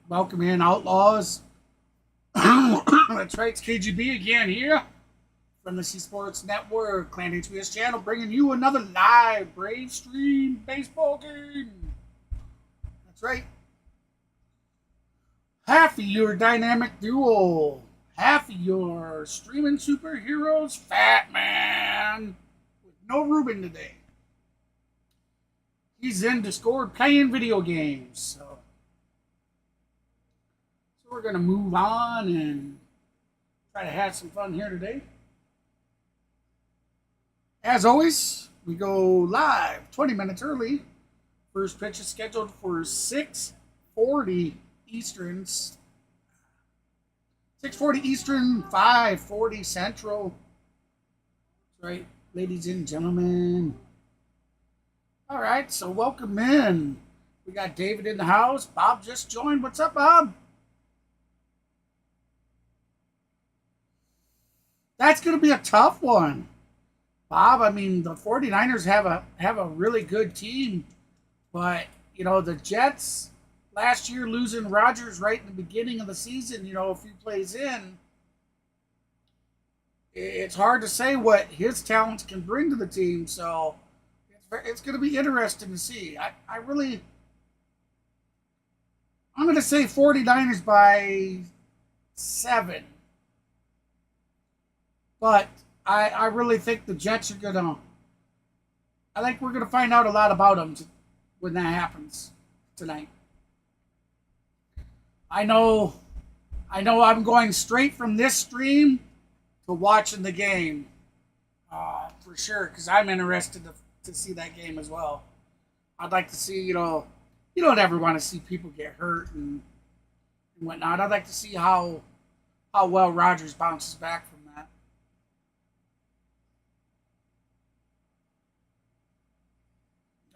Welcome in, Outlaws. That's right, it's KGB again here from the C Sports Network, Clan HBS channel, bringing you another live Brave Stream baseball game. That's right. Half of your dynamic duo, half of your streaming superheroes, Fat Man, with no Ruben today. He's in Discord playing video games. So we're going to move on and try to have some fun here today. As always, we go live 20 minutes early. First pitch is scheduled for 6:40 Eastern. 6:40 Eastern, 5:40 Central. That's right, ladies and gentlemen. All right, so welcome in. We got David in the house. Bob just joined. What's up, Bob? That's going to be a tough one. Bob, I mean, the 49ers have a really good team, but, you know, the Jets last year losing Rodgers right in the beginning of the season, you know, a few plays in, it's hard to say what his talents can bring to the team, so it's going to be interesting to see. I'm going to say 49ers by 7. But I really think the Jets are I think we're gonna find out a lot about them when that happens tonight. I know I'm going straight from this stream to watching the game for sure because I'm interested to see that game as well. I'd like to see, you don't ever want to see people get hurt and whatnot. I'd like to see how well Rodgers bounces back from that.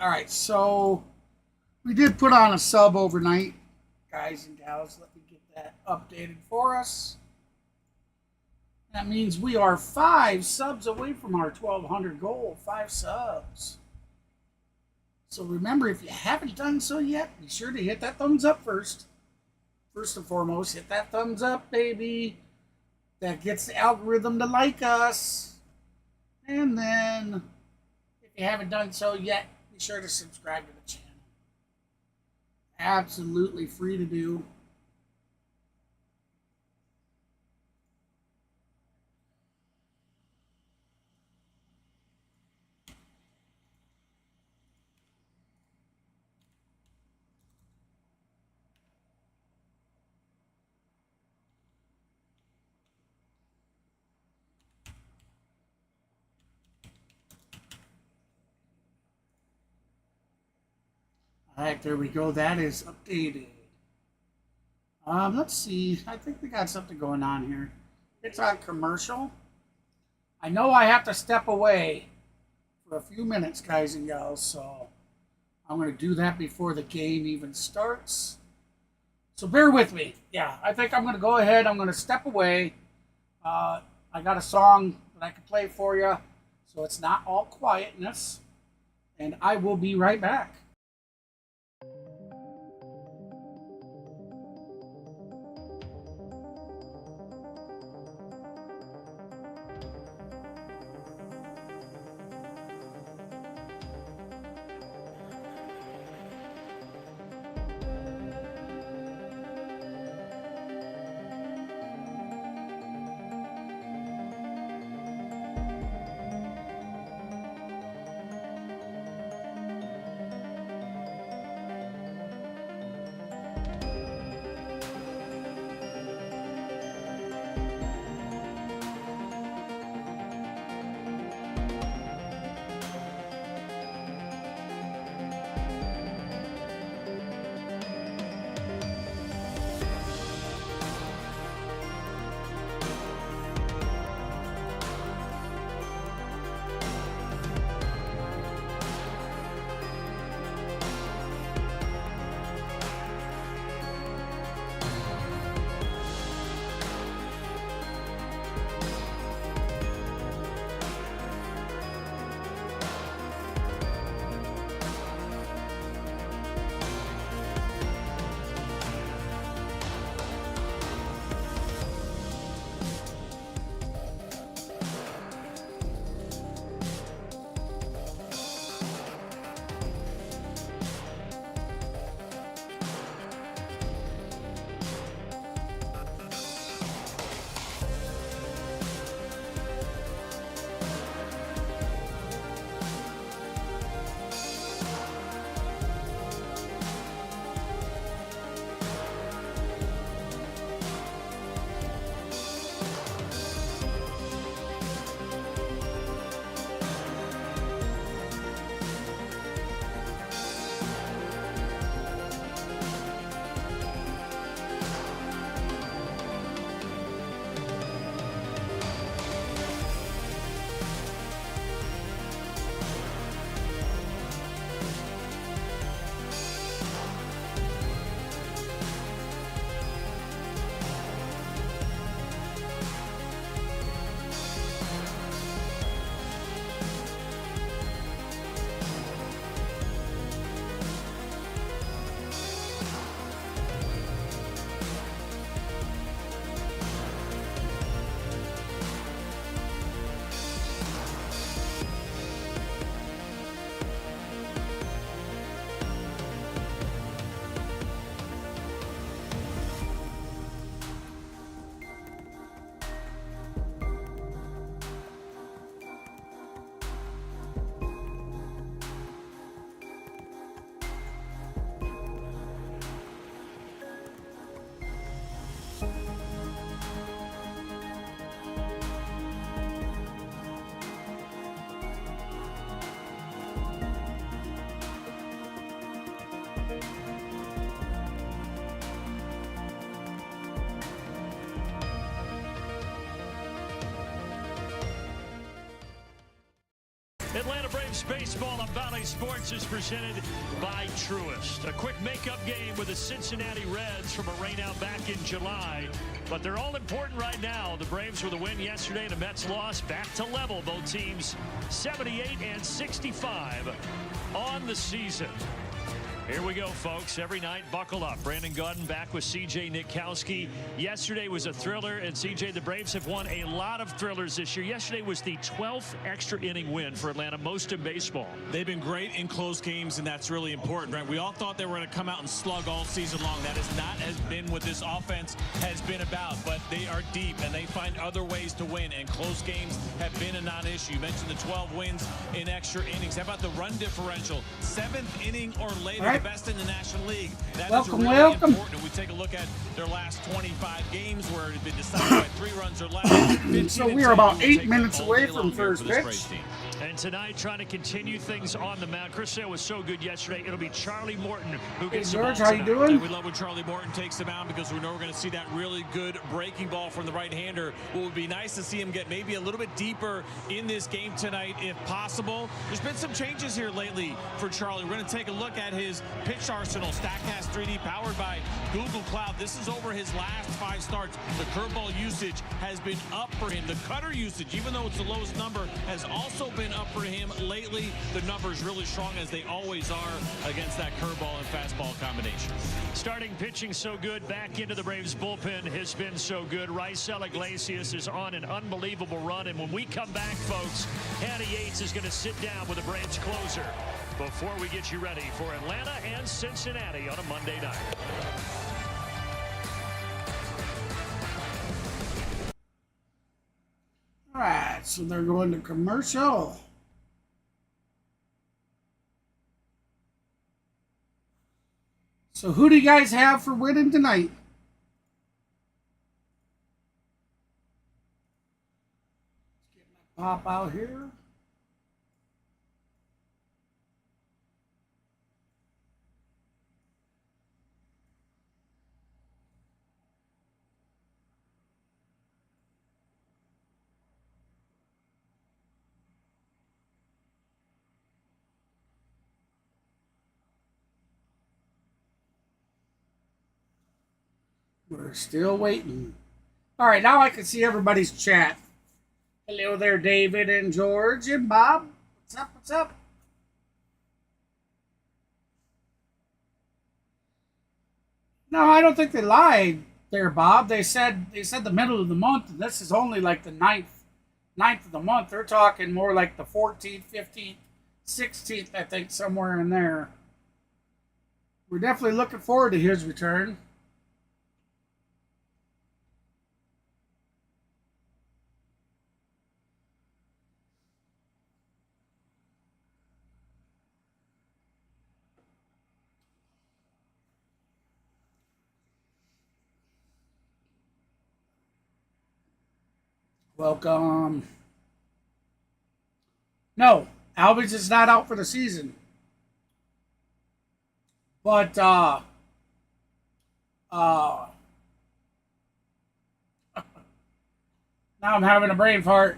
All right, so we did put on a sub overnight, guys and gals. Let me get that updated for us. That means we are 5 subs away from our 1,200 goal. 5 subs. So remember, if you haven't done so yet, be sure to hit that thumbs up first. First and foremost, hit that thumbs up, baby. That gets the algorithm to like us. And then, if you haven't done so yet, be sure to subscribe to the channel. Absolutely free to do. All right, there we go. That is updated. Let's see. I think we got something going on here. It's on commercial. I know I have to step away for a few minutes, guys and gals, so I'm going to do that before the game even starts. So bear with me. Yeah, I think I'm going to go ahead. I'm going to step away. I got a song that I can play for you, so it's not all quietness. And I will be right back. Braves baseball on Valley Sports is presented by Truist. A quick makeup game with the Cincinnati Reds from a rainout back in July. But they're all important right now. The Braves with a win yesterday and the Mets lost back to level. Both teams 78 and 65 on the season. Here we go, folks. Every night, buckle up. Brandon Gaudin back with C.J. Nitkowski. Yesterday was a thriller, and C.J., the Braves have won a lot of thrillers this year. Yesterday was the 12th extra inning win for Atlanta, most in baseball. They've been great in close games, and that's really important, right? We all thought they were going to come out and slug all season long. That has not been what this offense has been about, but they are deep, and they find other ways to win, and close games have been a non-issue. You mentioned the 12 wins in extra innings. How about the run differential? 7th inning or later. Best in the National League. That is really important. We take a look at their last 25 games where it had been decided by 3 runs or less. So we are about 8 minutes away from first pitch. And tonight, trying to continue things on the mound. Chris Sale was so good yesterday. It'll be Charlie Morton who gets the ball tonight. How you doing? And we love when Charlie Morton takes the mound because we know we're going to see that really good breaking ball from the right-hander. What would be nice to see him get maybe a little bit deeper in this game tonight if possible. There's been some changes here lately for Charlie. We're going to take a look at his pitch arsenal. StatCast 3D powered by Google Cloud. This is over his last 5 starts. The curveball usage has been up for him. The cutter usage, even though it's the lowest number, has also been up for him lately. The numbers really strong as they always are against that curveball and fastball combination. Starting pitching so good, back into the Braves bullpen has been so good. Raisel Iglesias is on an unbelievable run, and when we come back, folks, Hannah Yates is going to sit down with the Braves closer before we get you ready for Atlanta and Cincinnati on a Monday night. All right, so they're going to commercial. So who do you guys have for winning tonight? Let's get my pop out here. We're still waiting. All right, now I can see everybody's chat. Hello there, David and George and Bob. What's up? What's up? No, I don't think they lied there, Bob. They said the middle of the month, and this is only like the 9th of the month. They're talking more like the 14th, 15th, 16th, I think, somewhere in there. We're definitely looking forward to his return. Welcome. No, Alves is not out for the season. But now I'm having a brain fart.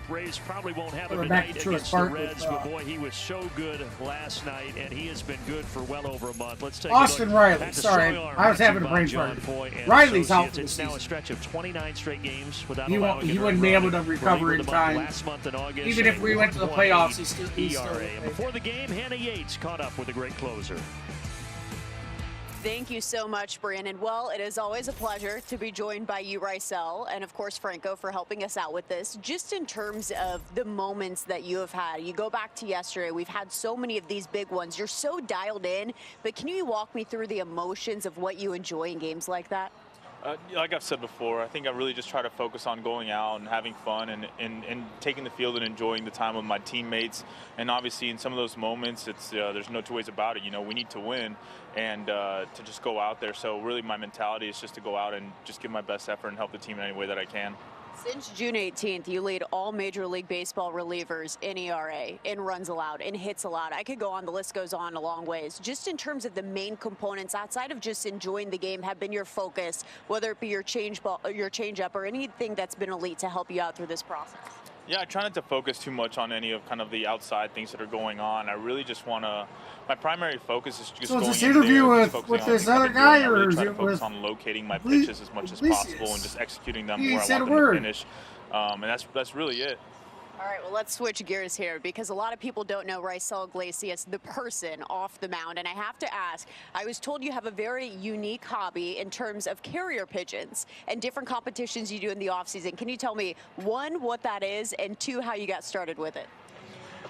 Braves probably won't have him tonight against the Reds, but boy, he was so good last night, and he has been good for well over a month. Let's take Austin a look Riley. at the Sorry, I was having a brain fart. Riley's out for the season. It's now a stretch of 29 straight games without he wouldn't be able to recover in time. Last month in August, even if we went to the playoffs, he's still ERA. And before the game, Hannah Yates caught up with a great closer. Thank you so much, Brandon. Well, it is always a pleasure to be joined by you, Raisel, and of course, Franco, for helping us out with this. Just in terms of the moments that you have had, you go back to yesterday, we've had so many of these big ones. You're so dialed in, but can you walk me through the emotions of what you enjoy in games like that? Like I've said before, I think I really just try to focus on going out and having fun and taking the field and enjoying the time with my teammates. And obviously in some of those moments, it's there's no two ways about it. You know, we need to win and to just go out there. So really my mentality is just to go out and just give my best effort and help the team in any way that I can. Since June 18th, you lead all Major League Baseball relievers in ERA, in runs allowed, in hits allowed. I could go on, the list goes on a long ways. Just in terms of the main components, outside of just enjoying the game, have been your focus, whether it be your changeup or anything that's been elite to help you out through this process? Yeah, I try not to focus too much on any of kind of the outside things that are going on. I really just want to. My primary focus is just So going is this in interview there, just with focusing on this things I've other been guy, doing. I or really is try to it focus with on locating my Gle- pitches as much as Iglesias? possible and just executing them He where I said want a them word. to finish. And that's really it. All right, well, let's switch gears here because a lot of people don't know Raisel Iglesias, the person off the mound. And I have to ask, I was told you have a very unique hobby in terms of carrier pigeons and different competitions you do in the offseason. Can you tell me, one, what that is, and two, how you got started with it?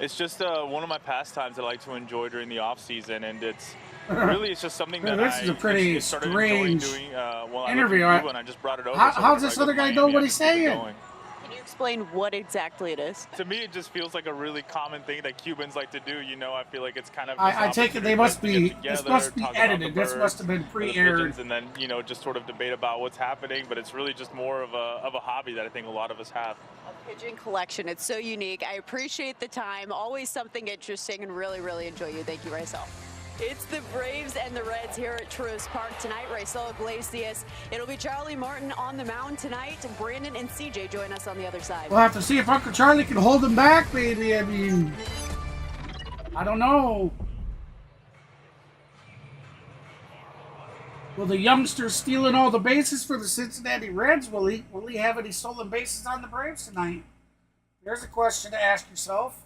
It's just one of my pastimes I like to enjoy during the off season, and it's just something that This is a pretty just started enjoying strange doing while interview. I lived in Cuba, and I just brought it over. How's this other guy know what he's saying? Can you explain what exactly it is? To me, it just feels like a really common thing that Cubans like to do. You know, I feel like it's kind of. I take it they must be. This must be edited. This must have been the pre-aired. pigeons, and then just sort of debate about what's happening. But it's really just more of a hobby that I think a lot of us have. A pigeon collection. It's so unique. I appreciate the time. Always something interesting, and really, really enjoy you. Thank you, Raisel. It's the Braves and the Reds here at Truist Park tonight. Raisel Iglesias. It'll be Charlie Morton on the mound tonight. Brandon and CJ join us on the other side. We'll have to see if Uncle Charlie can hold him back, baby. I mean, I don't know. Will the youngster stealing all the bases for the Cincinnati Reds? Will he have any stolen bases on the Braves tonight? There's a question to ask yourself.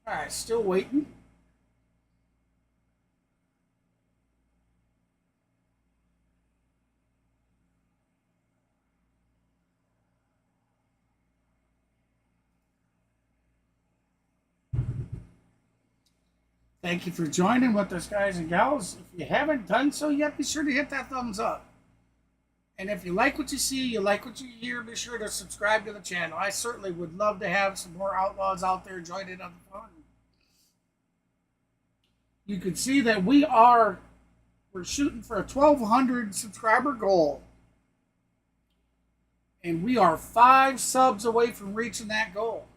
All right, still waiting. Thank you for joining with us, guys and gals. If you haven't done so yet, be sure to hit that thumbs up. And if you like what you see, you like what you hear, be sure to subscribe to the channel. I certainly would love to have some more outlaws out there joining on the fun. You can see that we're shooting for a 1,200 subscriber goal. And we are 5 subs away from reaching that goal.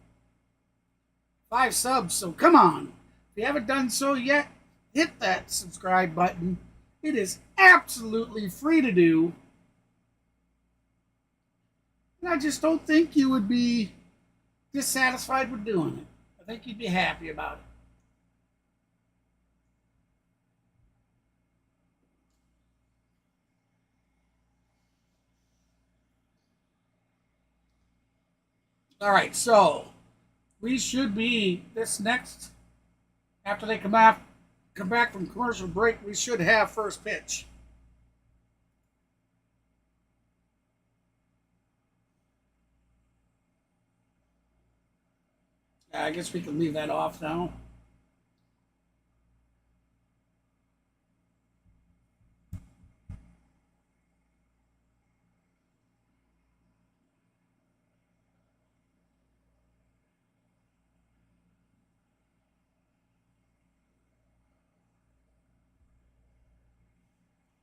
5 subs, so come on. If you haven't done so yet, hit that subscribe button. It is absolutely free to do. And I just don't think you would be dissatisfied with doing it. I think you'd be happy about it. All right, so we should be after they come back from commercial break, we should have first pitch. I guess we can leave that off now.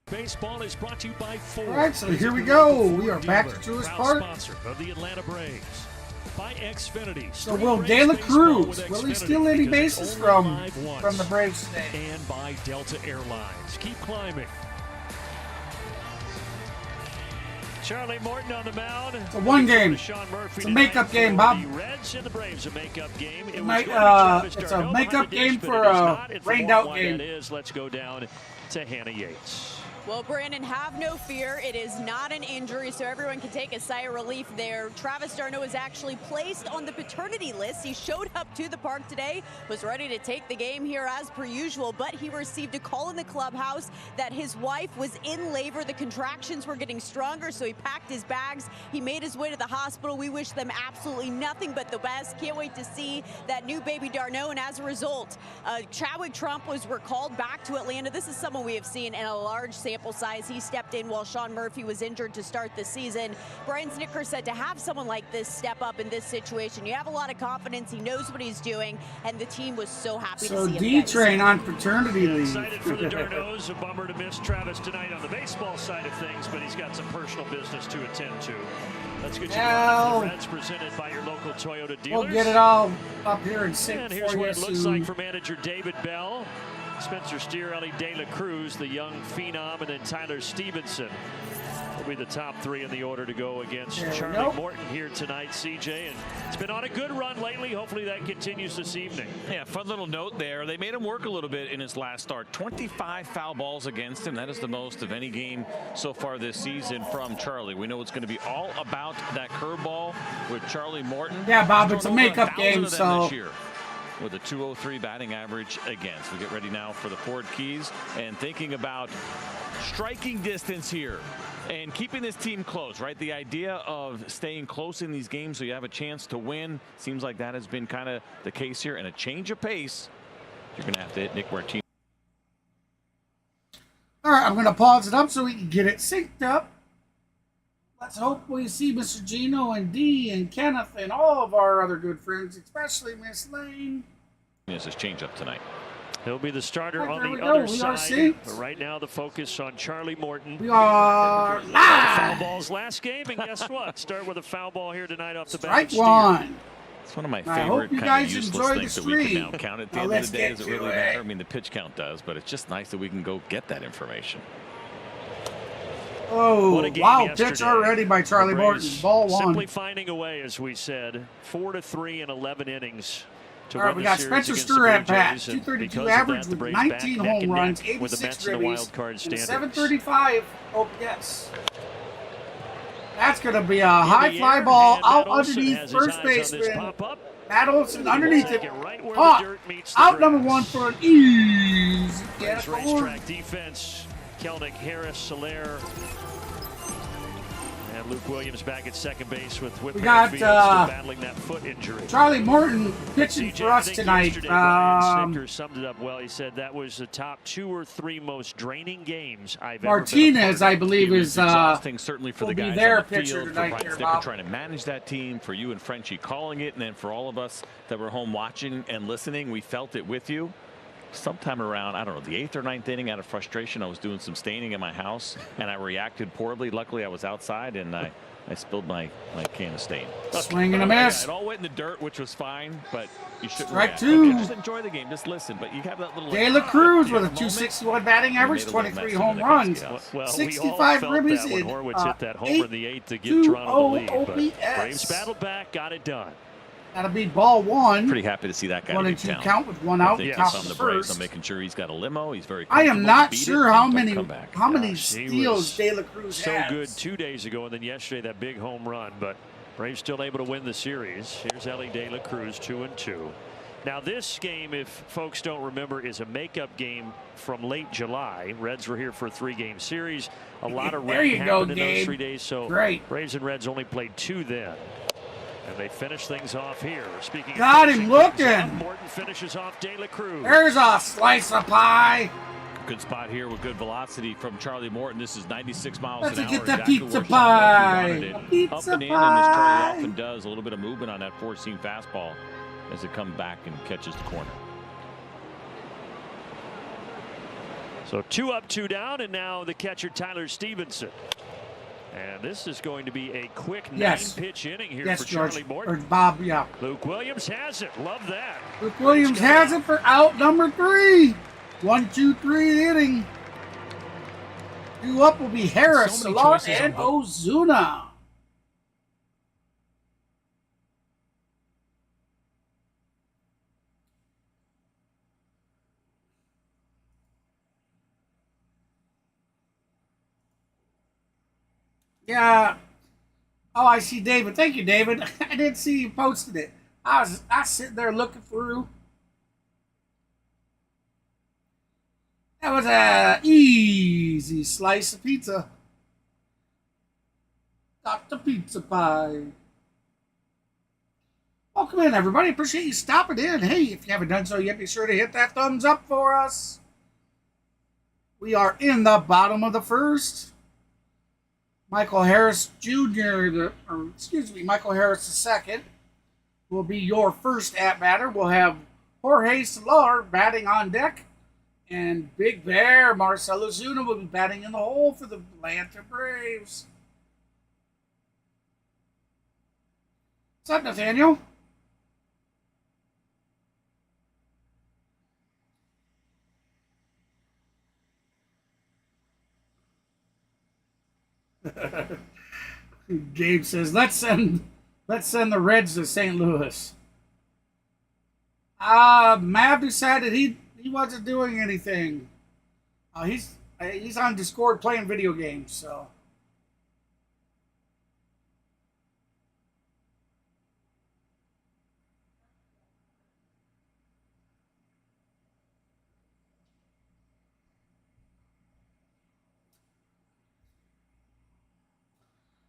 Baseball is brought to you by Ford. All right, so here we go. We are back to Truist Park. Sponsor of the Atlanta Braves. By Xfinity. So will De La Cruz, will he steal any bases from the Braves today? And by Delta Airlines. Keep climbing. Charlie Morton on the mound. It's a one game. It's a makeup game, Bob. The Reds and the Braves, a makeup game. It's a makeup game for a rained out game. Let's go down to Hannah Yates. Well, Brandon, have no fear. It is not an injury, so everyone can take a sigh of relief there. Travis d'Arnaud is actually placed on the paternity list. He showed up to the park today, was ready to take the game here as per usual, but he received a call in the clubhouse that his wife was in labor. The contractions were getting stronger, so he packed his bags. He made his way to the hospital. We wish them absolutely nothing but the best. Can't wait to see that new baby d'Arnaud, and as a result, Chadwick Trump was recalled back to Atlanta. This is someone we have seen in a large sample size. He stepped in while Sean Murphy was injured to start the season. Brian Snitker said to have someone like this step up in this situation, you have a lot of confidence. He knows what he's doing, and the team was so happy to see him. D-Train on paternity leave. Excited for the d'Arnauds. A bummer to miss Travis tonight on the baseball side of things, but he's got some personal business to attend to. Let's get you the Reds presented by your local Toyota dealers. We'll get it all up here in sync and here's for what you it looks soon. like for manager David Bell. Spencer Steer, Ellie De La Cruz, the young phenom, and then Tyler Stevenson will be the top three in the order to go against Charlie Morton here tonight, CJ. And it's been on a good run lately. Hopefully that continues this evening. Yeah, fun little note there. They made him work a little bit in his last start. 25 foul balls against him. That is the most of any game so far this season from Charlie. We know it's going to be all about that curveball with Charlie Morton. Yeah, Bob, it's a makeup game, so. With a 203 batting average against. We get ready now for the Ford Keys and thinking about striking distance here and keeping this team close, right? The idea of staying close in these games so you have a chance to win seems like that has been kind of the case here, and a change of pace. You're going to have to hit Nick Martinez. All right, I'm going to pause it up so we can get it synced up. Let's hope we see Mr. Gino and Dee and Kenneth and all of our other good friends, especially Miss Lane. This is change up tonight. He'll be the starter on the go. other We are side. synced. But right now, the focus on Charlie Morton. We are live. Foul balls last game, and guess what? Start with a foul ball here tonight off the bat. Strike one. It's one of my I hope favorite you kind guys of useless enjoy the things that we can stream. now count at the Now end let's of the day. get Does it to really it. matter? I mean, the pitch count does, but it's just nice that we can go get that information. Oh, What a game wow. yesterday. Pitch already by Charlie The Morton. Braves Ball one. Simply finding a way, as we said, 4-3 in 11 innings. To All right, win we the got series Spencer against Steer the at Blue bat. Jays, and 232 because of average that, the with Braves 19 back neck home and runs, neck with the 86 Mets in the ribbies, wild card and a standings. 735 OPS. That's going to be a In high the fly air, ball and out Matt Olson underneath has his first eyes on this baseman. pop-up. Matt Olson underneath it. Take right where the Caught. dirt meets the Out number grass. one for an easy Braves get. racetrack defense. Kelnick, Harris, Soler, and Luke Williams back at second base with Whit got, Merrifield still battling that foot injury. Charlie Morton pitching CJ, for I us think tonight. yesterday, Brian Snicker summed it up well. He said that was the top 2 or 3 most draining games I've ever been a Martinez, part I of. believe, It is was exhausting, certainly for will the be guys their on the pitcher field, for tonight Brian here, Snicker Bob. trying to manage that team, for you and Frenchie calling it, and then for all of us that were home watching and listening, we felt it with you. Sometime around, I don't know, the 8th or 9th inning, out of frustration, I was doing some staining in my house, and I reacted poorly. Luckily, I was outside, and I spilled my can of stain. Swing and a Yeah, miss. it all went in the dirt, which was fine, but you shouldn't Strike react. two. Okay, just enjoy the game. Just listen, but you have that little. De La Cruz with a moment. 261 batting average, They made a little 23 mess home of it runs, against Well, 65 we all felt ribbies that when in Horwitz hit that homer in the 8th to give 8-2-0 Toronto the lead. But OPS. Braves battled back, got it done. That'll be ball one. Pretty happy to see that guy. 1-2 talent. count with one I out. think Yes. Top he's of on the the Braves. first. I'm making sure he's got a limo. He's very. I am not beat it sure and how don't many come back. steals was De La Cruz So has. good 2 days ago, and then yesterday that big home run. But Braves still able to win the series. Here's Ellie De La Cruz, 2-2. Now this game, if folks don't remember, is a makeup game from late July. Reds were here for a 3-game series. A lot of There rain you go, happened in those Gabe. 3 days. So Great. Braves and Reds only played 2 then. And they finish things off here. Speaking of Got him finishing looking. things off, Morton finishes off De La Cruz. There's a slice of pie. Good spot here with good velocity from Charlie Morton. This is 96 miles Let's an hour. get that exactly pizza where Sean pie. Murphy wanted it. A pizza Up and in, pie. and as Charlie often does, a little bit of movement on that 4-seam fastball as it comes back and catches the corner. So 2 up, 2 down, and now the catcher Tyler Stevenson. And this is going to be a quick 9-pitch inning here Yes, for George. Charlie Or Morton. Bob, yeah. Luke Williams has it. Love that. Luke Williams has it for out number 3. 1-2-3 inning. 2 up will be Harris, So many Solar, choices and on Ozuna. Yeah. Oh, I see David. Thank you, David. I didn't see you posted it. I was sitting there looking through. That was a easy slice of pizza. Got the pizza pie. Welcome in, everybody. Appreciate you stopping in. Hey, if you haven't done so yet, be sure to hit that thumbs up for us. We are in the bottom of the first. Michael Harris Jr., Michael Harris II will be your first at-batter. We'll have Jorge Soler batting on deck. And Big Bear, Marcell Ozuna, will be batting in the hole for the Atlanta Braves. What's up, Nathaniel? Gabe says, let's send the Reds to St. Louis. Mav decided he wasn't doing anything. He's on Discord playing video games, so.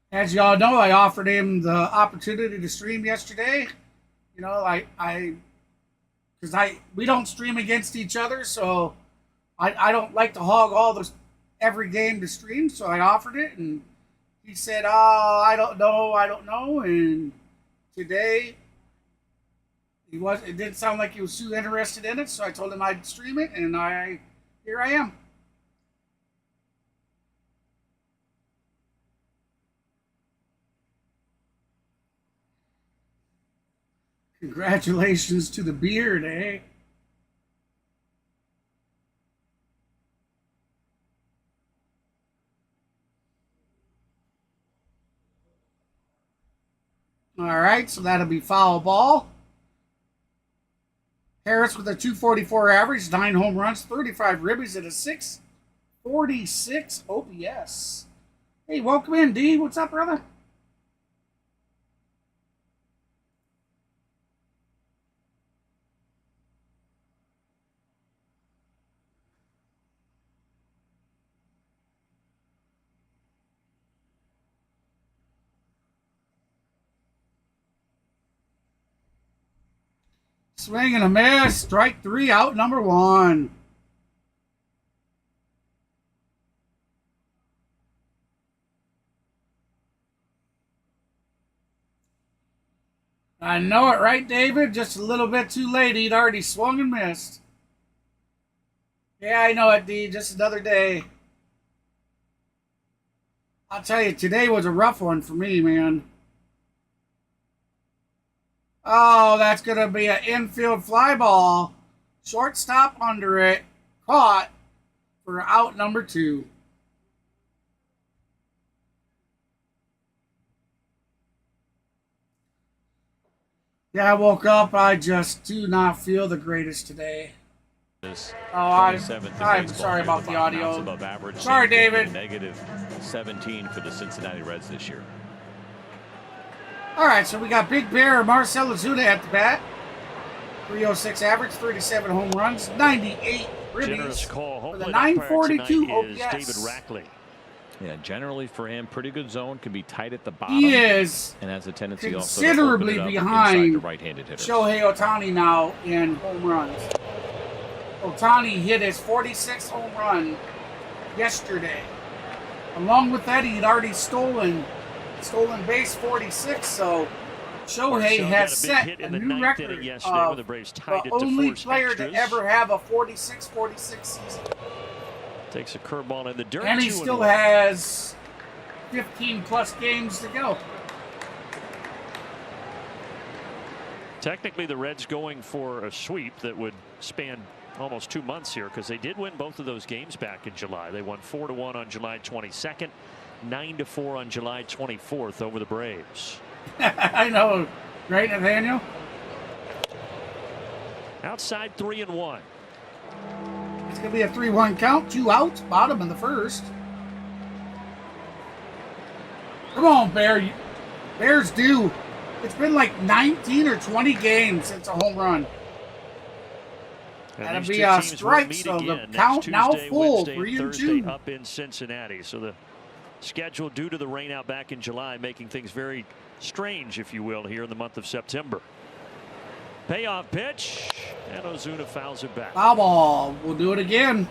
As y'all know, I offered him the opportunity to stream yesterday. You know, because we don't stream against each other, so I don't like to hog every game to stream. So I offered it, and he said, "Oh, I don't know." And today, it didn't sound like he was too interested in it, so I told him I'd stream it, and here I am. Congratulations to the beard, eh? All right, so that'll be foul ball. Harris with a 244 average, 9 home runs, 35 ribbies, and a 646 OPS. Hey, welcome in, D. What's up, brother? Swing and a miss. Strike 3, out number 1. I know it, right, David? Just a little bit too late. He'd already swung and missed. Yeah, I know it, D. Just another day. I'll tell you, today was a rough one for me, man. Oh, that's going to be an infield fly ball. Shortstop under it. Caught for out number 2. Yeah, I woke up. I just do not feel the greatest today. I'm sorry about the audio. Sorry, David. Negative 17 for the Cincinnati Reds this year. All right, so we got Big Bear Marcell Ozuna at the bat. 306 average, 37 home runs, 98 ribbies for the 942 OPS. David Rackley. Yeah, generally for him, pretty good zone, can be tight at the bottom. He is and has a tendency considerably also to behind the right-handed hitter. Shohei Ohtani now in home runs. Ohtani hit his 46th home run yesterday. Along with that, he'd already stolen base 46, so Shohei has set a new record of the only player to ever have a 46-46 season. Takes a curveball in the dirt. And he still has 15-plus games to go. Technically, the Reds going for a sweep that would span almost 2 months here, because they did win both of those games back in July. They won 4-1 on July 22nd. 9-4 on July 24th over the Braves. I know, right, Nathaniel? Outside 3-1. It's going to be a 3-1 count, 2 outs, bottom of the first. Come on, Bear. Bears do. It's been like 19 or 20 games since a home run. That'll be a strike, so the count Tuesday, now full, Wednesday, 3 and Thursday 2. up in Cincinnati. So the schedule due to the rain out back in July, making things very strange, if you will, here in the month of September. Payoff pitch, and Ozuna fouls it back. Foul ball. We'll do it again.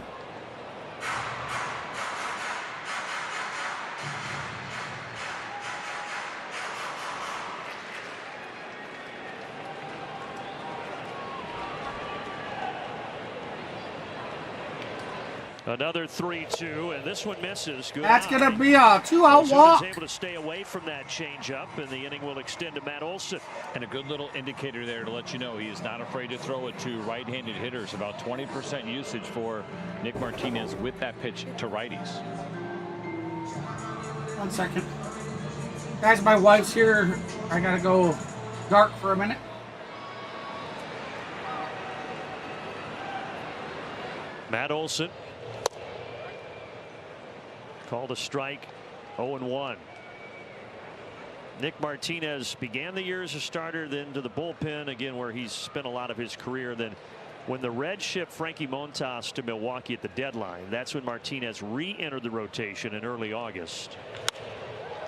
Another 3-2, and this one misses. Good. That's going to be a 2-out walk. Able to stay away from that changeup, and the inning will extend to Matt Olson. And a good little indicator there to let you know he is not afraid to throw it to right-handed hitters. About 20% usage for Nick Martinez with that pitch to righties. 1 second. Guys, my wife's here. I gotta go dark for a minute. Matt Olson called a strike, 0-1. Nick Martinez began the year as a starter, then to the bullpen again, where he's spent a lot of his career. Then when the Reds shipped Frankie Montas to Milwaukee at the deadline, that's when Martinez re-entered the rotation in early August.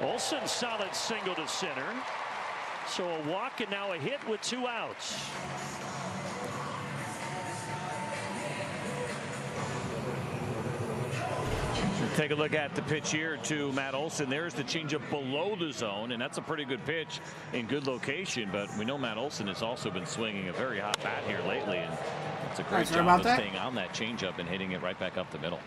Olson, solid single to center. So a walk and now a hit with 2 outs. Take a look at the pitch here to Matt Olson. There's the changeup below the zone, and that's a pretty good pitch in good location. But we know Matt Olson has also been swinging a very hot bat here lately, and it's a great job of staying on that changeup and hitting it right back up the middle.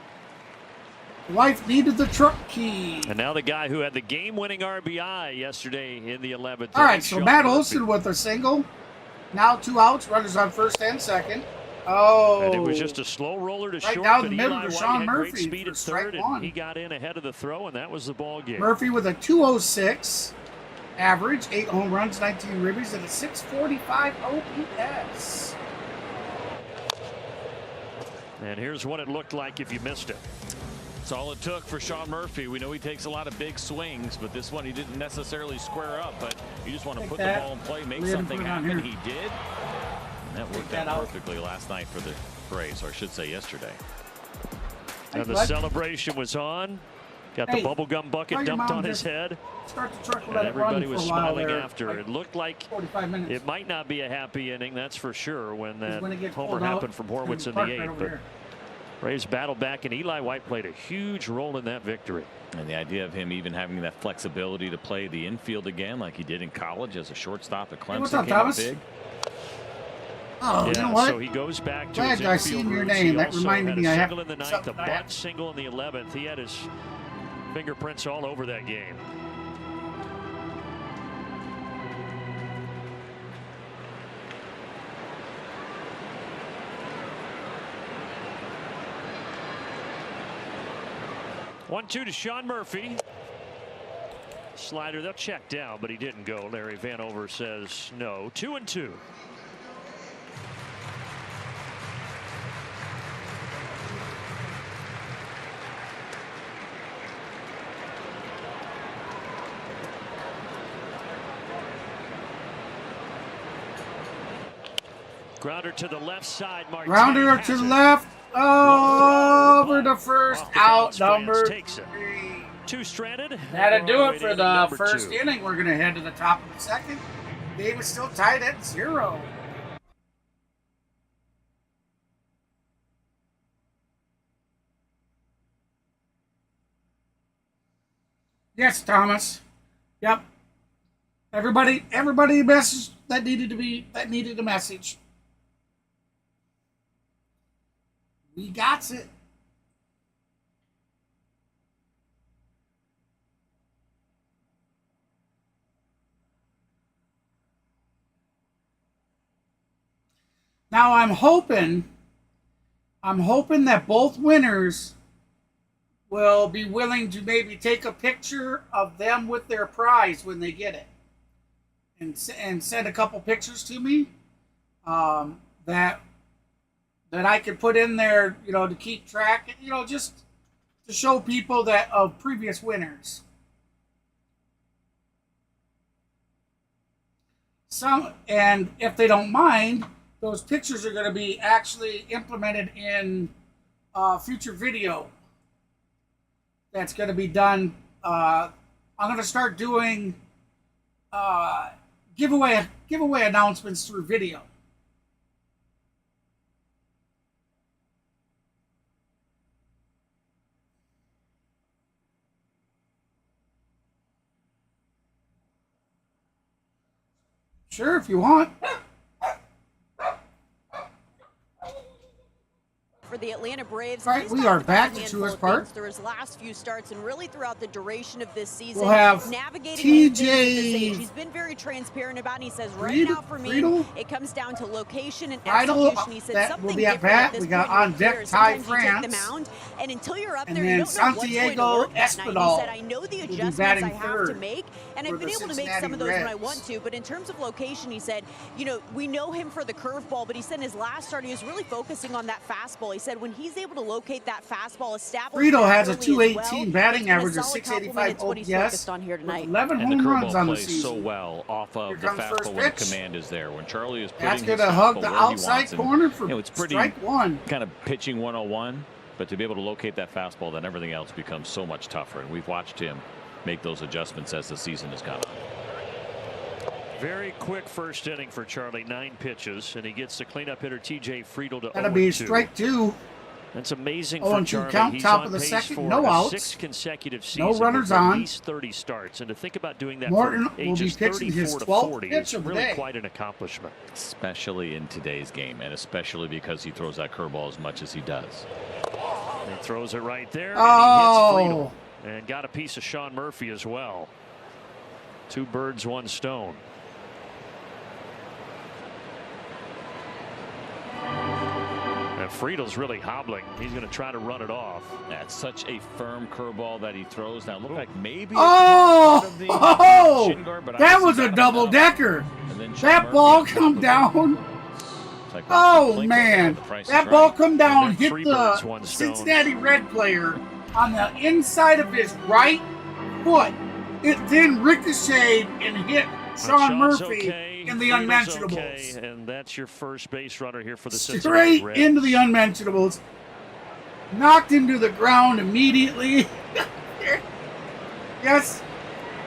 Wife needed the truck key. And now the guy who had the game-winning RBI yesterday in the 11th. All right, so Matt Olson with a single. Now 2 outs, runners on first and second. Oh. And it was just a slow roller to right short. down the but middle Eli to White Sean had Murphy great speed for at strike third, and one. he got in ahead of the throw, and that was the ball game. Murphy with a 206 average, 8 home runs, 19 ribbies, and a 645 OPS. And here's what it looked like if you missed it. That's all it took for Sean Murphy. We know he takes a lot of big swings, but this one he didn't necessarily square up. But you just want to put the ball in play, make something happen. He did. And that worked out perfectly last night for the Braves, or I should say yesterday. And the celebration was on. Got the bubblegum bucket dumped on his head. Start the truck, and everybody was smiling after. Like it looked like 45 minutes. It might not be a happy inning, that's for sure, when that homer pulled happened from Horwitz in the 8th. But Braves battled back, and Eli White played a huge role in that victory. And the idea of him even having that flexibility to play the infield again like he did in college as a shortstop at Clemson. Hey, what's up, Thomas? Big. Oh, yeah, you know what? So he goes back to Glad his I infield seen your roots. name. He That also reminded had me a I have single in the 9th, a bunt single in the 11th. He had his fingerprints all over that game. One-two to Sean Murphy. Slider, they'll check down, but he didn't go. Larry Vanover says no. 2-2. Grounder to the left side. Grounder to the left. Oh, over the first out, number 3. Two stranded. That'll do it for the first inning. We're going to head to the top of the second. Game is still tied at 0. Yes, Thomas. Yep. Everybody message that needed a message. We got it. Now I'm hoping that both winners will be willing to maybe take a picture of them with their prize when they get it, and send a couple pictures to me that I could put in there, to keep track, just to show people that of previous winners. And if they don't mind, those pictures are going to be actually implemented in future video that's going to be done. I'm going to start doing giveaway announcements through video. Sure, if you want. for the Atlanta Braves. All right, we are back to Truist Park. Through his last few starts and really throughout the duration of this season, We'll have navigating TJ. He's been very transparent about it. He says right now for me, it comes down to location and Friedel, execution. He said that something will be at different bat. at this We got point in on your deck career. Ty Sometimes you take the France. mound, and until you're up And there, then you don't know what's going to Santiago look like. Now, Espinal he said, I know the will be adjustments batting I have to third make, and for I've been the able to make Cincinnati some of those when I Reds. want to. But in terms of location, he said, you know, we know him for the curveball, but he said in his last start, he was really focusing on that fastball. He said when he's able to locate that fastball, establish Friedel that has a early as 218 well, batting it's been a average, a solid 685 compliment. It's what he's OPS, focused on here with tonight. 11 And the home runs curveball on the plays so season. well off of Here the comes first fastball when pitch. command is there. When Charlie is That's putting his going to hug fastball the where he outside wants, and, corner for it's pretty strike one. kind of pitching 101, but to be able to locate that fastball, then everything else becomes so much tougher. And we've watched him make those adjustments as the season has gone on. Very quick first inning for Charlie, 9 pitches, and he gets the cleanup hitter TJ Friedel to 0-2. That'll be strike two. That's amazing 0-2 for Charlie. count, He's top on of the pace second, for no a outs. 6th consecutive No season runners with at on. least 30 starts, and to think about doing that Morton from will be ages pitching his 34 to 12th 40 pitch is of the really day. quite an accomplishment. Especially in today's game, and especially because he throws that curveball as much as he does. He throws it right there, Oh. and he hits Friedel. And got a piece of Sean Murphy as well. 2 birds, 1 stone. And Friedel's really hobbling. He's going to try to run it off. That's such a firm curveball that he throws. Now, it looked like maybe Oh, that was a double decker. That ball come down. Oh man, that ball come down, hit the Cincinnati Red player on the inside of his right foot. It then ricocheted and hit Sean Murphy in the unmentionables. Okay, and that's your first base runner here for the Cincinnati Straight Reds. into the unmentionables. Knocked into the ground immediately.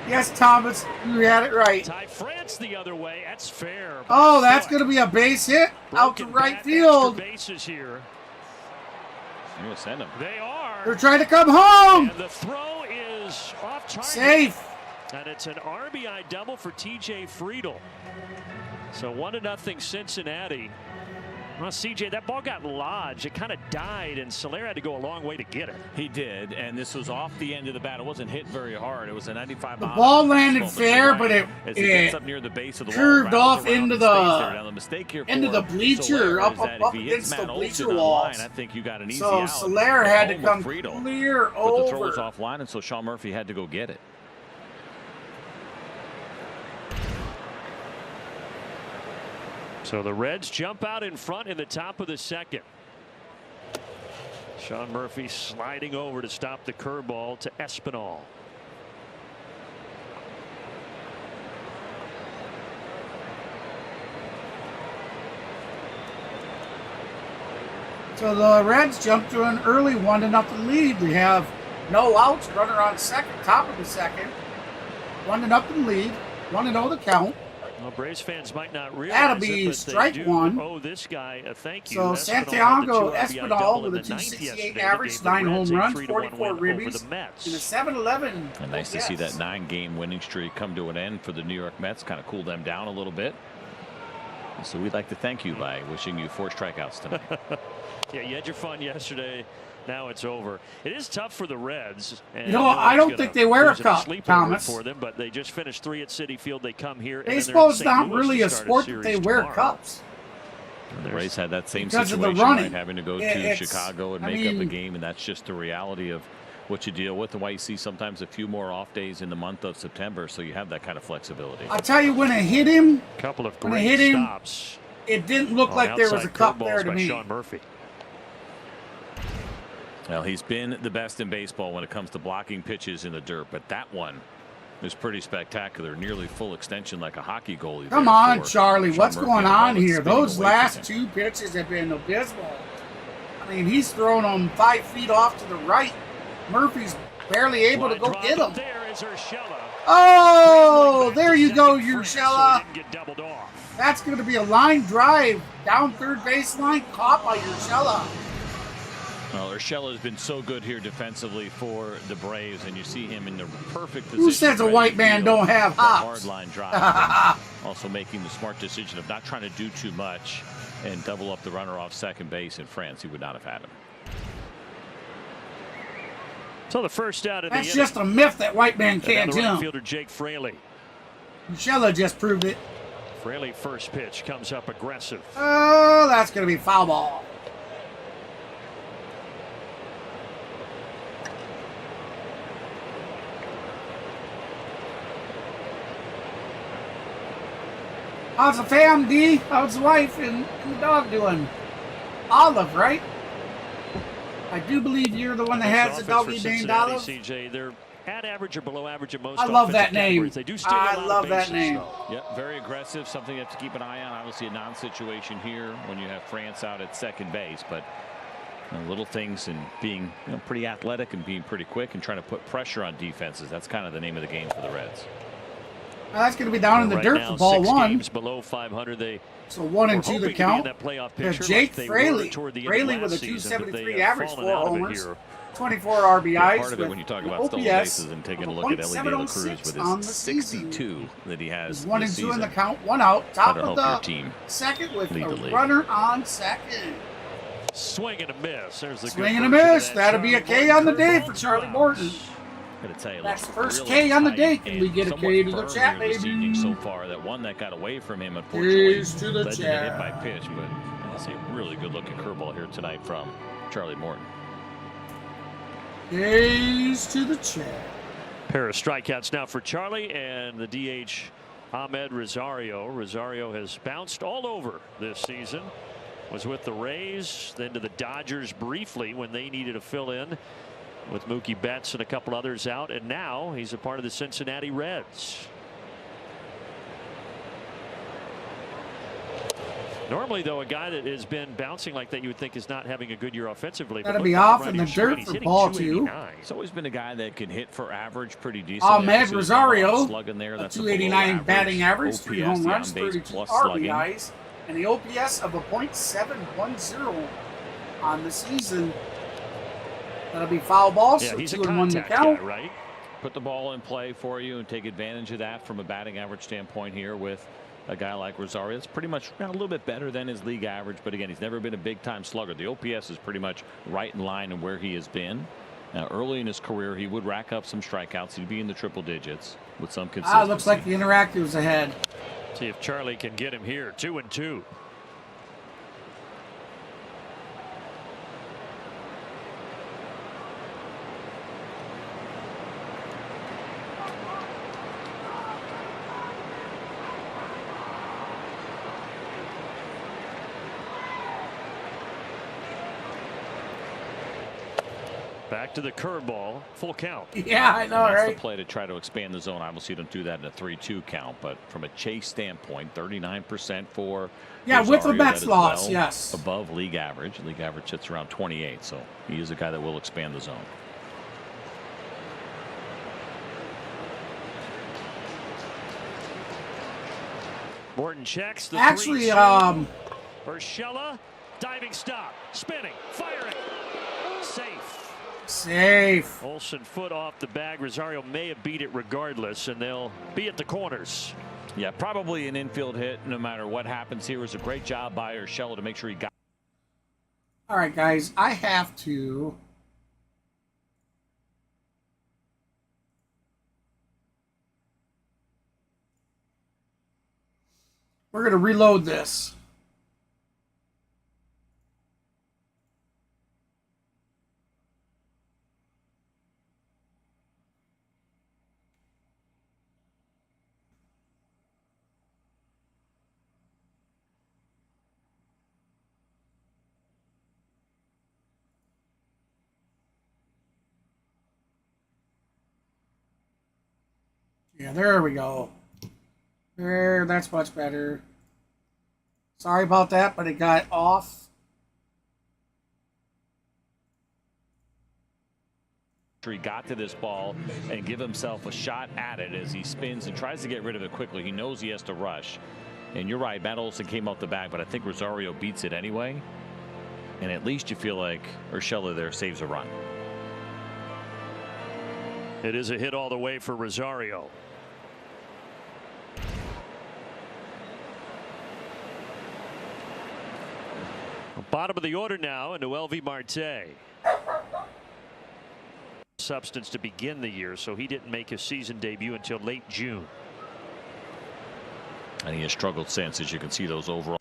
Yes, Thomas, you had it right. Ty France the other way. That's fair. Oh, that's going to be a base hit out to right field. Bases here. You will send him. They are. They're trying to come home. And the throw is off target. Safe. And it's an RBI double for TJ Friedel. So 1-0 Cincinnati. Well, CJ, that ball got lodged. It kind of died, and Soler had to go a long way to get it. He did, and this was off the end of the bat. It wasn't hit very hard. It was a 95 mile. The ball landed fair, but it gets up near the base of the curved wall, off into the mistake here into the bleacher, up against the bleacher walls. I think you got an easy So out. Soler had to come Friedel. clear But the throw was over. offline, and so Sean Murphy had to go get it. So the Reds jump out in front in the top of the second. Sean Murphy sliding over to stop the curveball to Espinal. So the Reds jumped to an early 1-0 lead. They have no outs, runner on second, top of the second. 1-0 lead, 1-0 the count. Well, Braves fans might not realize That'll be it, but strike they do one. owe this guy a thank you. So Espinal Santiago had the 2 RBI Espinal double with a in the ninth 268 yesterday average, that gave the 9 home Reds a runs, 3-1 44 win over ribbies, the Mets. and a 7-11. And nice to see that 9-game winning streak come to an end for the New York Mets, kind of cool them down a little bit. So we'd like to thank you by wishing you 4 strikeouts tonight. Yeah, you had your fun yesterday. Now it's over. It is tough for the Reds. And You know, I don't think they wear a cup, Thomas. For them, but they just finished 3 at Citi Field. They come here. Baseball's not really a sport that they wear cups. The Rays had that same Because of situation, the running. right, having to go to It's- Chicago and I make up a mean- game, and that's just the reality of what you deal with, and why you see sometimes a few more off days in the month of September, so you have that kind of flexibility. I'll tell you, when it hit him, couple of when it great hit him, stops. it didn't look like there was a Outside cup curveballs there to by me. Sean Murphy. Well, he's been the best in baseball when it comes to blocking pitches in the dirt, but that one is pretty spectacular. Nearly full extension like a hockey goalie. Come there on, for Charlie. Sean What's Murphy. going The ball on that's here? spinning Those away from last him. 2 pitches have been abysmal. I mean, he's throwing them 5 feet off to the right. Murphy's barely able to go Line get drop, him. There is Urshela. Oh, there you go, Second frame, so Urshela. he didn't get doubled off. That's going to be a line drive down third baseline, caught by Urshela. Well, Urshela has been so good here defensively for the Braves, and you see him in the perfect position. Who says a white man don't have that hops? hard line drive. Also making the smart decision of not trying to do too much and double up the runner off second base in France, he would not have had him. So the first out of the That's inning. just a myth that white man can't Another right jump. fielder Jake Fraley. Michelle just proved it. Fraley first pitch comes up aggressive. Oh, that's going to be foul ball. How's the fam, D? How's the wife and the dog doing? Olive, right? I do believe you're the one that has the doggy named Olive. CJ, they're at average or below average in most. I love that offensive name. categories. They do steal a lot of love that bases, name. though. Yep, very aggressive. Something you have to keep an eye on. Obviously, a non-situation here when you have France out at second base, but little things and being pretty athletic and being pretty quick and trying to put pressure on defenses. That's kind of the name of the game for the Reds. Well, that's going to be down in the Right dirt now, for ball 6 one. games below 500. They So 1 and 2 were the hoping to be in count. that playoff There's picture Jake like they Fraley. were toward the end of Fraley with a last season, but 273 they have average, fallen 4 out of it homers, here. 24 RBIs. Part of it when you talk about stolen OPS bases and taking a of look at Ellie De La 0.706 Cruz on with the his season. 62 that he has He's 1 this and 2 in season. the count, 1 out, top Better of help your the team second with lead the a league. runner on second. Swing and a miss. There's the Swing good and a version of miss. that That'll be a Charlie K on the Morton day curveball for Charlie to Morton. I'm gonna tell you, That's looks first really K on the tight day. Can we and get a somewhat K to the firm chat, here this baby? evening so far. That one that got away from him, unfortunately, Keys to the led to the hit chat. by pitch. But that's a really good-looking curveball here tonight from Charlie Morton. Keys to the chat. Pair of strikeouts now for Charlie and the DH Ahmed Rosario. Rosario has bounced all over this season. Was with the Rays, then to the Dodgers briefly when they needed to fill in with Mookie Betts and a couple others out, and now he's a part of the Cincinnati Reds. Normally, though, a guy that has been bouncing like that, you would think is not having a good year offensively. That'll But be look at off right in the here, screen. dirt He's for hitting ball 289. He's always been a guy that can hit for average pretty decent. Ahmed Rosario, slugging there. a That's 289 batting average, OPS, 3 home the runs, on-base 32 plus slugging. RBIs, and the OPS of a .710 on the season. That'll be foul ball, Yeah, so he's a 2 and 1 to contact count. guy, right? Put the ball in play for you and take advantage of that from a batting average standpoint here with a guy like Rosario. It's pretty much a little bit better than his league average, but again, he's never been a big time slugger. The OPS is pretty much right in line in where he has been. Now, early in his career, he would rack up some strikeouts. He'd be in the triple digits with some consistency. Looks like the interactive's ahead. See if Charlie can get him here. 2-2. Back to the curveball, full count. Yeah, I know, That's right? the play to try to expand the zone. Obviously, you don't do that in a 3-2 count, but from a chase standpoint, 39% for Yeah, with the Rosario, Mets that is loss, well yes. above league average. League average sits around 28, so he is a guy that will expand the zone. Morton checks the Actually, 3-2. Urshela, diving stop, spinning, firing, safe. Safe. Olsen foot off the bag. Rosario may have beat it regardless, and they'll be at the corners. Yeah, probably an infield hit no matter what happens here. It was a great job by Urshela to make sure he got. All right, guys, I have to. We're going to reload this. Yeah, there we go. There, that's much better. Sorry about that, but it got off. He got to this ball and give himself a shot at it as he spins and tries to get rid of it quickly. He knows he has to rush. And you're right, Matt Olson came off the bag, but I think Rosario beats it anyway. And at least you feel like Urshela there saves a run. It is a hit all the way for Rosario. Bottom of the order now, and Noelvi Marte. Substance to begin the year, so he didn't make his season debut until late June. And he has struggled since, as you can see those overall.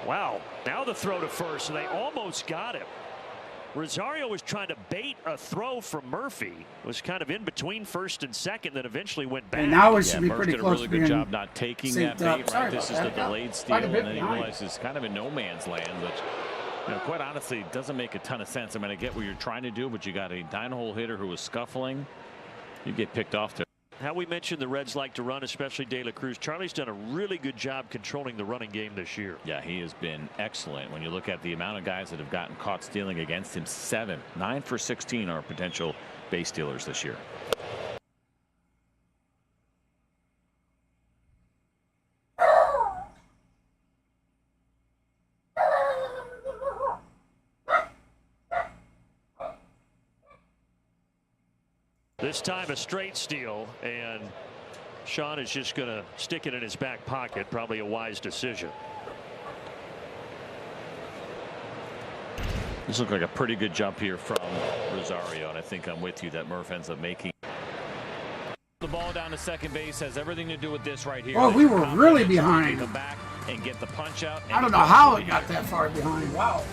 Wow, now the throw to first, and they almost got him. Rosario was trying to bait a throw from Murphy. Was kind of in between first and second, then eventually went back. And now it should be Murph pretty did a close really to good being job not taking that synced up. bait. Sorry Right, this is about the that. delayed steal, Quite a and bit then he behind. realizes it's kind of in no man's land, which, quite honestly, doesn't make a ton of sense. I mean, I get what you're trying to do, but you got a 9-hole hitter who was scuffling. You get picked off there. How we mentioned the Reds like to run, especially De La Cruz. Charlie's done a really good job controlling the running game this year. Yeah, he has been excellent. When you look at the amount of guys that have gotten caught stealing against him, 9 for 16 are potential base stealers this year. This time a straight steal, and Sean is just going to stick it in his back pocket. Probably a wise decision. This looked like a pretty good jump here from Rosario, and I think I'm with you that Murph ends up making The ball down to second base has everything to do with this right here. Oh, we were really behind. Come back and get the punch out. I don't know how it got that far behind. Wow.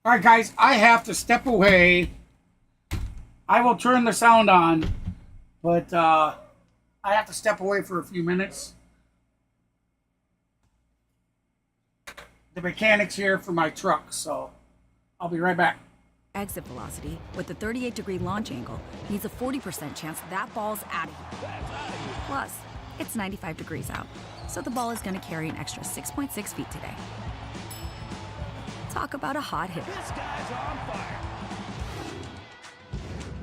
All right, guys, I have to step away. I will turn the sound on, but I have to step away for a few minutes. The mechanic's here for my truck, so I'll be right back. Exit velocity with the 38-degree launch angle means a 40% chance that ball's out of here. Plus, it's 95 degrees out, so the ball is going to carry an extra 6.6 feet today. Talk about a hot hit. This guy's on fire.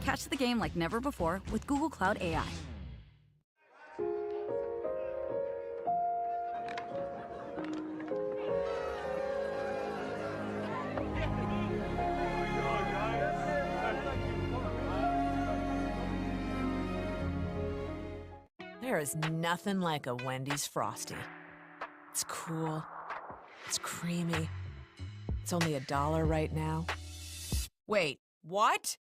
Catch the game like never before with Google Cloud AI. There is nothing like a Wendy's Frosty. It's cool. It's creamy. It's only $1 right now. Wait, what?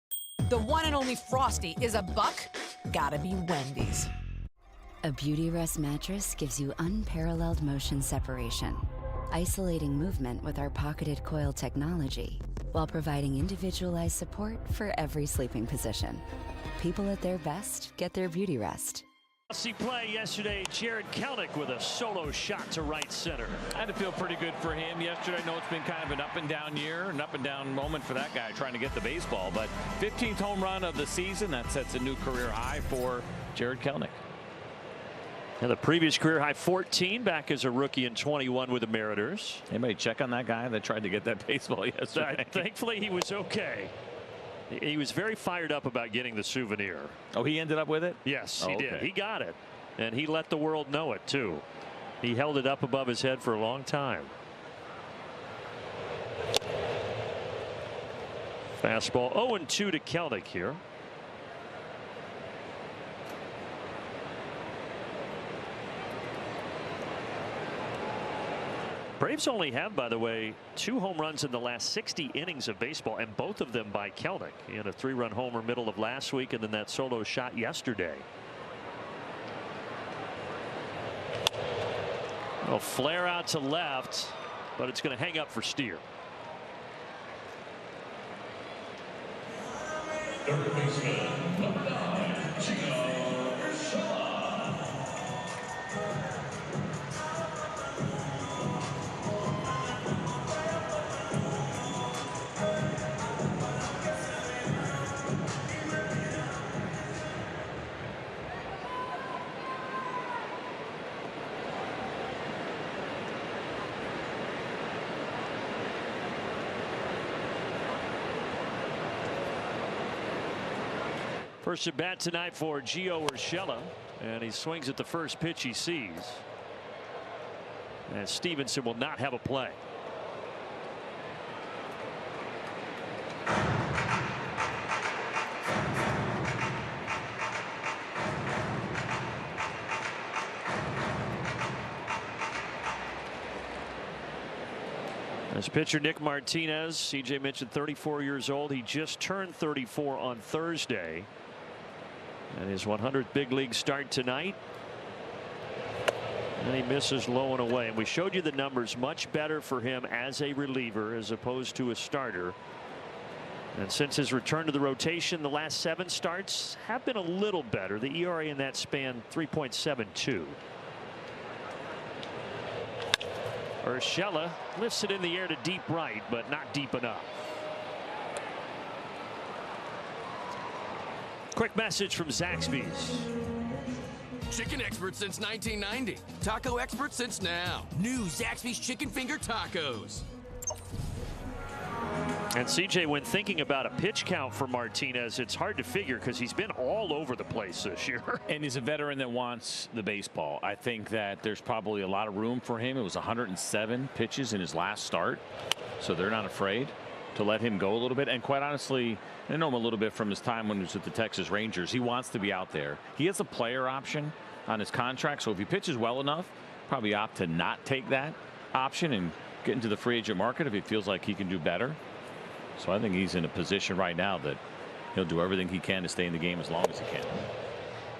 The one and only Frosty is $1? Gotta be Wendy's. A Beauty Rest mattress gives you unparalleled motion separation, isolating movement with our pocketed coil technology, while providing individualized support for every sleeping position. People at their best get their Beauty Rest. See play yesterday, Jared Kelenic with a solo shot to right center. I had to feel pretty good for him yesterday. I know it's been kind of an up and down year, an up and down moment for that guy trying to get the baseball, but 15th home run of the season, that sets a new career high for Jared Kelenic. And the previous career high 14 back as a rookie in 21 with the Mariners. Anybody check on that guy that tried to get that baseball yesterday? Thankfully he was okay. He was very fired up about getting the souvenir. Oh, he ended up with it? Yes, he okay. did. He got it. And he let the world know it, too. He held it up above his head for a long time. Fastball 0-2 to Kelenic here. Braves only have, by the way, 2 home runs in the last 60 innings of baseball, and both of them by Kelenic. He had a 3-run homer middle of last week, and then that solo shot yesterday. A flare out to left, but it's going to hang up for Steer. First at bat tonight for Gio Urshela, and he swings at the first pitch he sees. And Stevenson will not have a play. As pitcher Nick Martinez, CJ mentioned 34 years old. He just turned 34 on Thursday. And his 100th big league start tonight. And he misses low and away. And we showed you the numbers, much better for him as a reliever as opposed to a starter. And since his return to the rotation, the last 7 starts have been a little better. The ERA in that span 3.72. Urshela lifts it in the air to deep right, but not deep enough. Quick message from Zaxby's. Chicken expert since 1990. Taco expert since now. New Zaxby's Chicken Finger Tacos. And CJ, when thinking about a pitch count for Martinez, it's hard to figure because he's been all over the place this year. And he's a veteran that wants the baseball. I think that there's probably a lot of room for him. It was 107 pitches in his last start, so they're not afraid to let him go a little bit. And quite honestly, I know him a little bit from his time when he was with the Texas Rangers. He wants to be out there. He has a player option on his contract, so if he pitches well enough, probably opt to not take that option and get into the free agent market if he feels like he can do better. So I think he's in a position right now that he'll do everything he can to stay in the game as long as he can.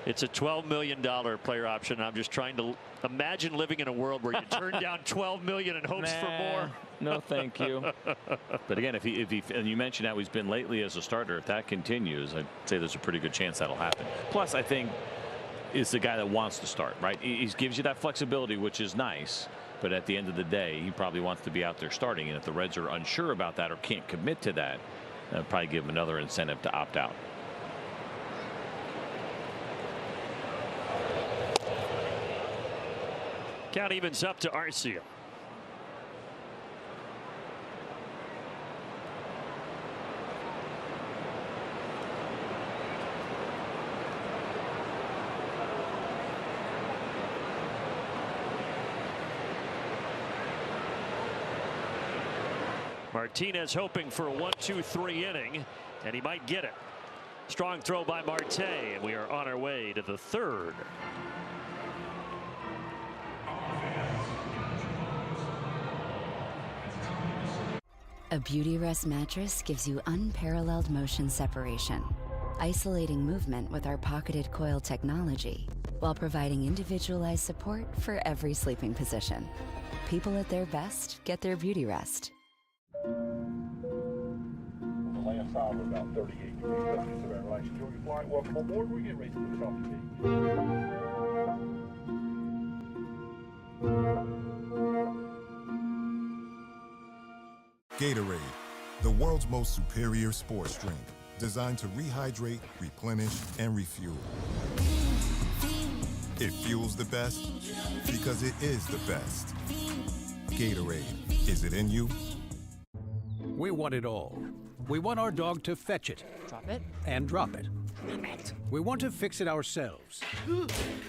It's a $12 million player option. I'm just trying to imagine living in a world where you turn down $12 million and hopes for more. No, thank you. But again, if he and you mentioned how he's been lately as a starter, if that continues, I'd say there's a pretty good chance that'll happen. Plus, I think is the guy that wants to start, right? He gives you that flexibility, which is nice. But at the end of the day, he probably wants to be out there starting. And if the Reds are unsure about that or can't commit to that, that'll probably give him another incentive to opt out. Count evens up to Arcia. Martinez hoping for a 1-2-3 inning, and he might get it. Strong throw by Marte, and we are on our way to the 3rd. A Beauty Rest mattress gives you unparalleled motion separation, isolating movement with our pocketed coil technology, while providing individualized support for every sleeping position. People at their best get their Beauty Rest. On the last side, we're about 38 degrees. That's just about right. Enjoy your flight. Welcome aboard. We're getting ready to push off the beach. Gatorade, the world's most superior sports drink, designed to rehydrate, replenish, and refuel. It fuels the best because it is the best. Gatorade, is it in you? We want it all. We want our dog to fetch it. Drop it. And drop it. We want to fix it ourselves.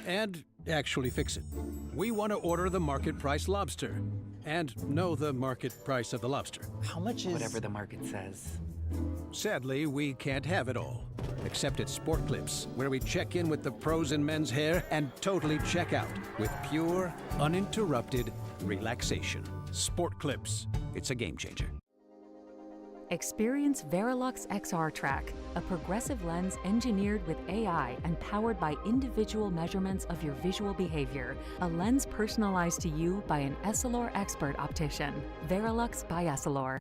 And actually fix it. We want to order the market price lobster. And know the market price of the lobster. How much is... Whatever the market says. Sadly, we can't have it all. Except at Sport Clips, where we check in with the pros in men's hair and totally check out with pure, uninterrupted relaxation. Sport Clips. It's a game changer. Experience Verilux XR Track, a progressive lens engineered with AI and powered by individual measurements of your visual behavior. A lens personalized to you by an Essilor expert optician. Verilux by Essilor.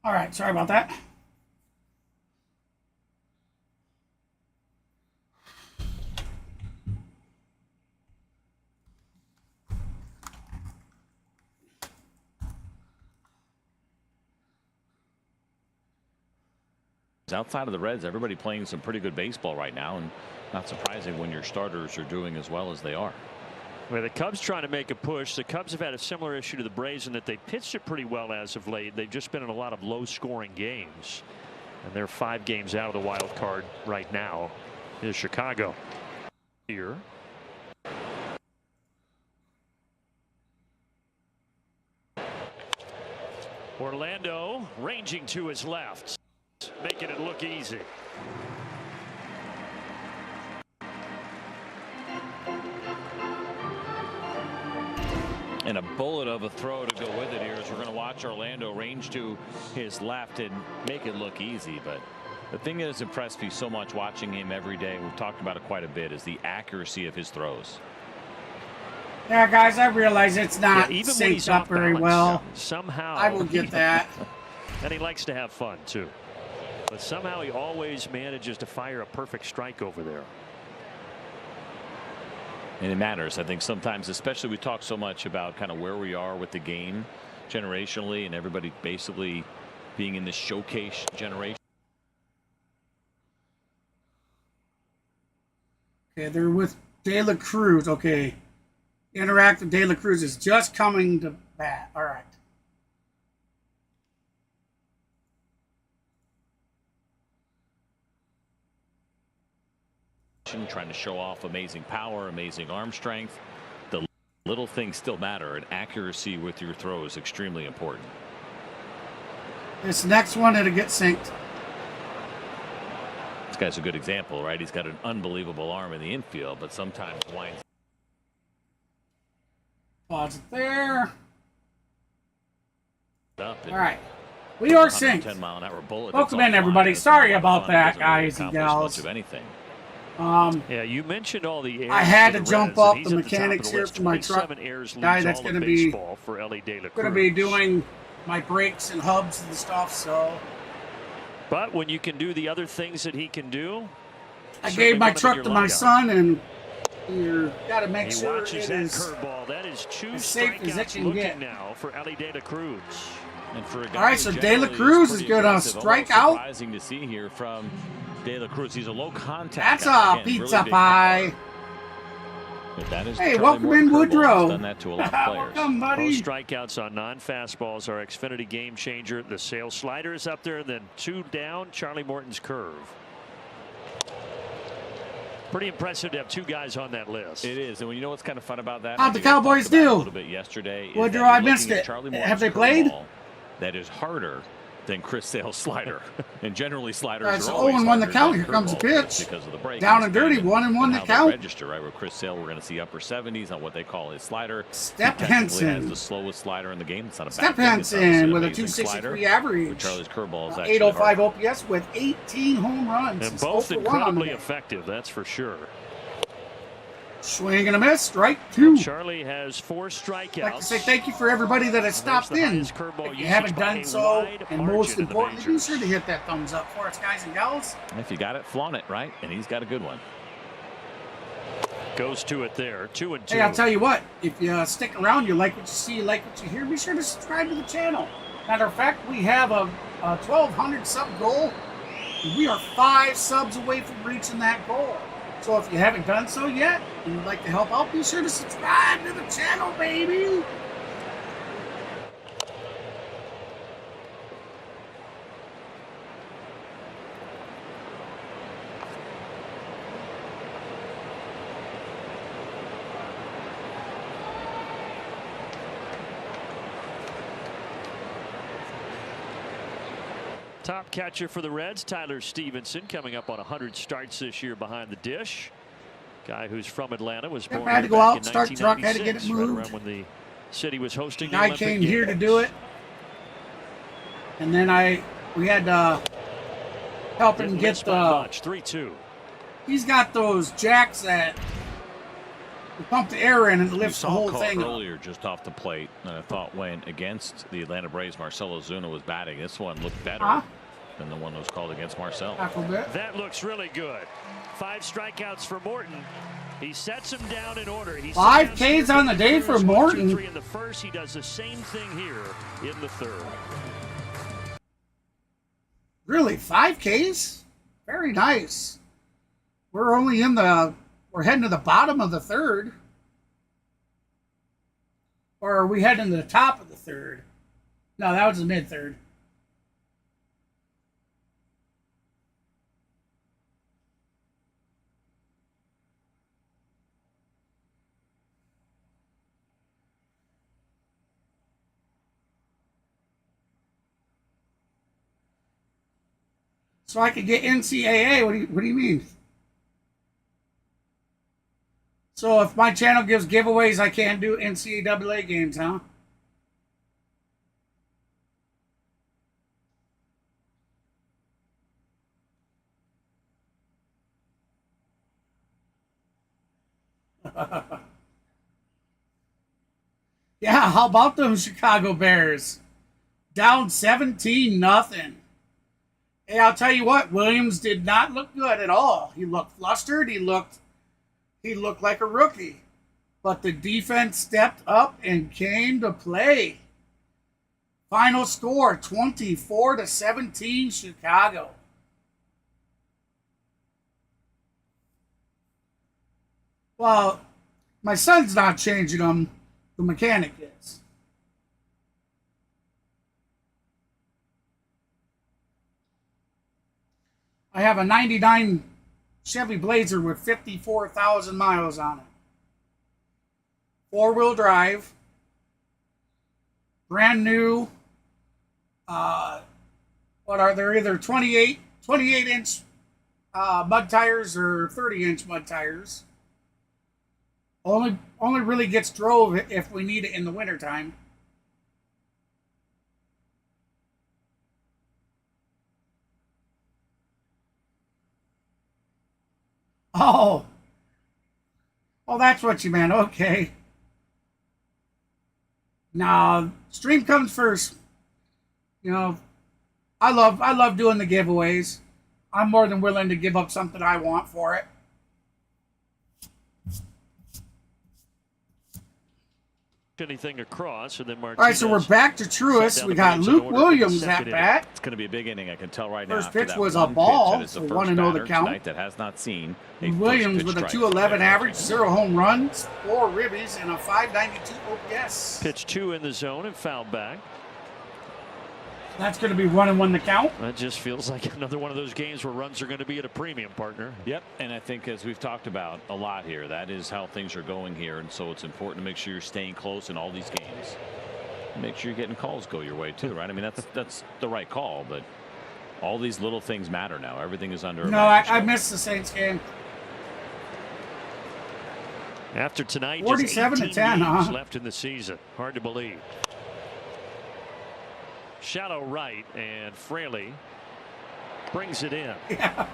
All right, sorry about that. Outside of the Reds, everybody playing some pretty good baseball right now, and not surprising when your starters are doing as well as they are. Well, the Cubs trying to make a push. The Cubs have had a similar issue to the Braves in that they pitched it pretty well as of late. They've just been in a lot of low-scoring games, and they're 5 games out of the wild card right now. Is Chicago here? Orlando ranging to his left, making it look easy. And a bullet of a throw to go with it here as we're going to watch Orlando range to his left and make it look easy. But the thing that has impressed me so much watching him every day, we've talked about it quite a bit, is the accuracy of his throws. Yeah, guys, I realize it's not even when he's synced up off very balance, well. somehow I will get that. And he likes to have fun too. But somehow he always manages to fire a perfect strike over there. And it matters. I think sometimes, especially, we talk so much about kind of where we are with the game generationally and everybody basically being in this showcase generation. Okay, they're with De La Cruz. Okay. Interactive De La Cruz is just coming to bat. All right. Trying to show off amazing power, amazing arm strength. The little things still matter, and accuracy with your throw is extremely important. This next one, it'll get synced. This guy's a good example, right? He's got an unbelievable arm in the infield, but sometimes winds. Pause it there. All right. We are synced. 10-mile-an-hour bullet. Welcome in, everybody. Sorry about that, guys and gals. Of anything. Yeah, you mentioned all the errors. I had to for the jump Reds, up and the he's at mechanics top of here list. for my truck 27 errors guy leads that's all going of to be baseball for Ellie De La going to be Cruz. doing my brakes and hubs and stuff. So, But when you can do the other things that he can do, I gave my truck to my son, and you got to make he sure watches it that is curveball. That is two as safe as it strikeouts can looking get. now for Ellie De La Cruz. And for a guy All right, so who De La generally Cruz is pretty going to aggressive, strike almost out. Surprising to see here from De La Cruz. He's a low contact. That's guy. a Again, pizza really big pie. power. But that is Hey, Charlie welcome Morton in, curveball. Woodrow. He's done that to a lot of players. Welcome, buddy. Most strikeouts on non-fastballs are Xfinity Game Changer. The sales slider is up there, and then two down, Charlie Morton's curve. Pretty impressive to have two guys on that list. It is, and when you know what's kind of fun about that? How'd the I think I Cowboys talked about it do? A little bit yesterday. is Woodrow, that you're I missed looking at it. Charlie Have Morton's they played? curveball That is harder than Chris Sale's slider, and generally sliders That's are always 0-1 the harder count. than Here comes the curveballs pitch. because of the break. Down and dirty, 1-1 the how they count. Register right with Chris Sale. We're going to see upper 70s on what they call his slider. Step He technically Henson. has the slowest slider in the game. It's not a Step bad thing. It's Henson obviously an with a amazing 263 slider, average. but Charlie's curveball is actually 805 harder. OPS with 18 home runs. And He's both 0 for 1 on the incredibly day. effective, that's for sure. Swing and a miss, strike two. Charlie has 4 strikeouts. I'd like to say thank you for everybody that has stopped the in. highest curveball If you usage haven't by done a so, wide and margin most in the importantly, be majors. sure to hit that thumbs up for us, guys and gals. And if you got it, flaunt it, right? And he's got a good one. Goes to it there, 2-2. Hey, I'll tell you what, if you stick around, you like what you see, you like what you hear, be sure to subscribe to the channel. Matter of fact, we have a 1,200 sub goal. We are 5 subs away from reaching that goal. So if you haven't done so yet, and you'd like to help out, be sure to subscribe to the channel, baby. Top catcher for the Reds, Tyler Stevenson, coming up on 100 starts this year behind the dish. Guy who's from Atlanta, was born had to here go back out, in start the truck, had to get it 1996, right moved. around when the city was hosting the I Olympic came here to Games. do it, and then we had to help him Didn't get miss by the. much, 3-2. He's got those jacks that you pump the air in and it lifts the You saw a whole call thing up. earlier just off the plate that I thought went against the Atlanta Braves. Marcell Ozuna was batting. This one looked better than the one that was called against Marcell. That looks really good. 5 strikeouts for Morton. He sets him down in order. He 5 Ks on the day for Morton. 1, 2, 3 in the first. He does the same thing here in the third. Really, 5 Ks? Very nice. We're heading to the bottom of the third. Or are we heading to the top of the third? No, that was the mid-third. So I could get NCAA. What do you mean? So if my channel gives giveaways, I can't do NCAA games, huh? Yeah, how about them Chicago Bears? Down 17-0. Hey, I'll tell you what, Williams did not look good at all. He looked flustered. He looked like a rookie. But the defense stepped up and came to play. Final score, 24-17 Chicago. Well, my son's not changing them. The mechanic is. I have a 99 Chevy Blazer with 54,000 miles on it. 4-wheel drive. Brand new. What are there? Either 28-inch mud tires or 30-inch mud tires. Only really gets drove if we need it in the wintertime. Oh, that's what you meant. Okay. Now, stream comes first. You know, I love doing the giveaways. I'm more than willing to give up something I want for it. Anything across, and then Martinez. All right, so we're back to Truist. We got Luke Williams at bat. It's going to be a big inning. I can tell right now. First pitch was a ball, so want to know the count. That has not seen Williams with a 211 average, 0 home runs, 4 ribbies, and a 592 OPS. Pitch 2 in the zone and fouled back. That's going to be 1-1 the count. That just feels like another one of those games where runs are going to be at a premium, partner. Yep, and I think as we've talked about a lot here, that is how things are going here, and so it's important to make sure you're staying close in all these games. Make sure you're getting calls go your way too, right? I mean, that's the right call, but all these little things matter now. Everything is under. No, I missed the Saints game. After tonight, 47-10, games left in the season. Hard to believe. Shallow right, and Fraley brings it in. Yeah.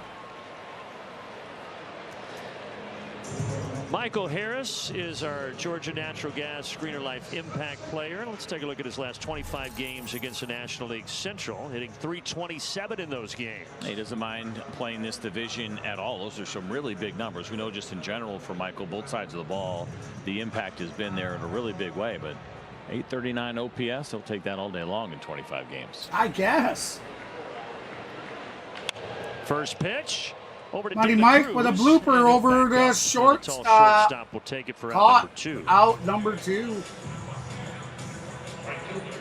Michael Harris is our Georgia Natural Gas Screener Life Impact player. Let's take a look at his last 25 games against the National League Central, hitting .327 in those games. He doesn't mind playing this division at all. Those are some really big numbers. We know just in general for Michael, both sides of the ball, the impact has been there in a really big way, but 839 OPS, he'll take that all day long in 25 games. I guess. First pitch. Over to Money Mike with a blooper over the shortstop. We'll take it for out number 2. Out number 2.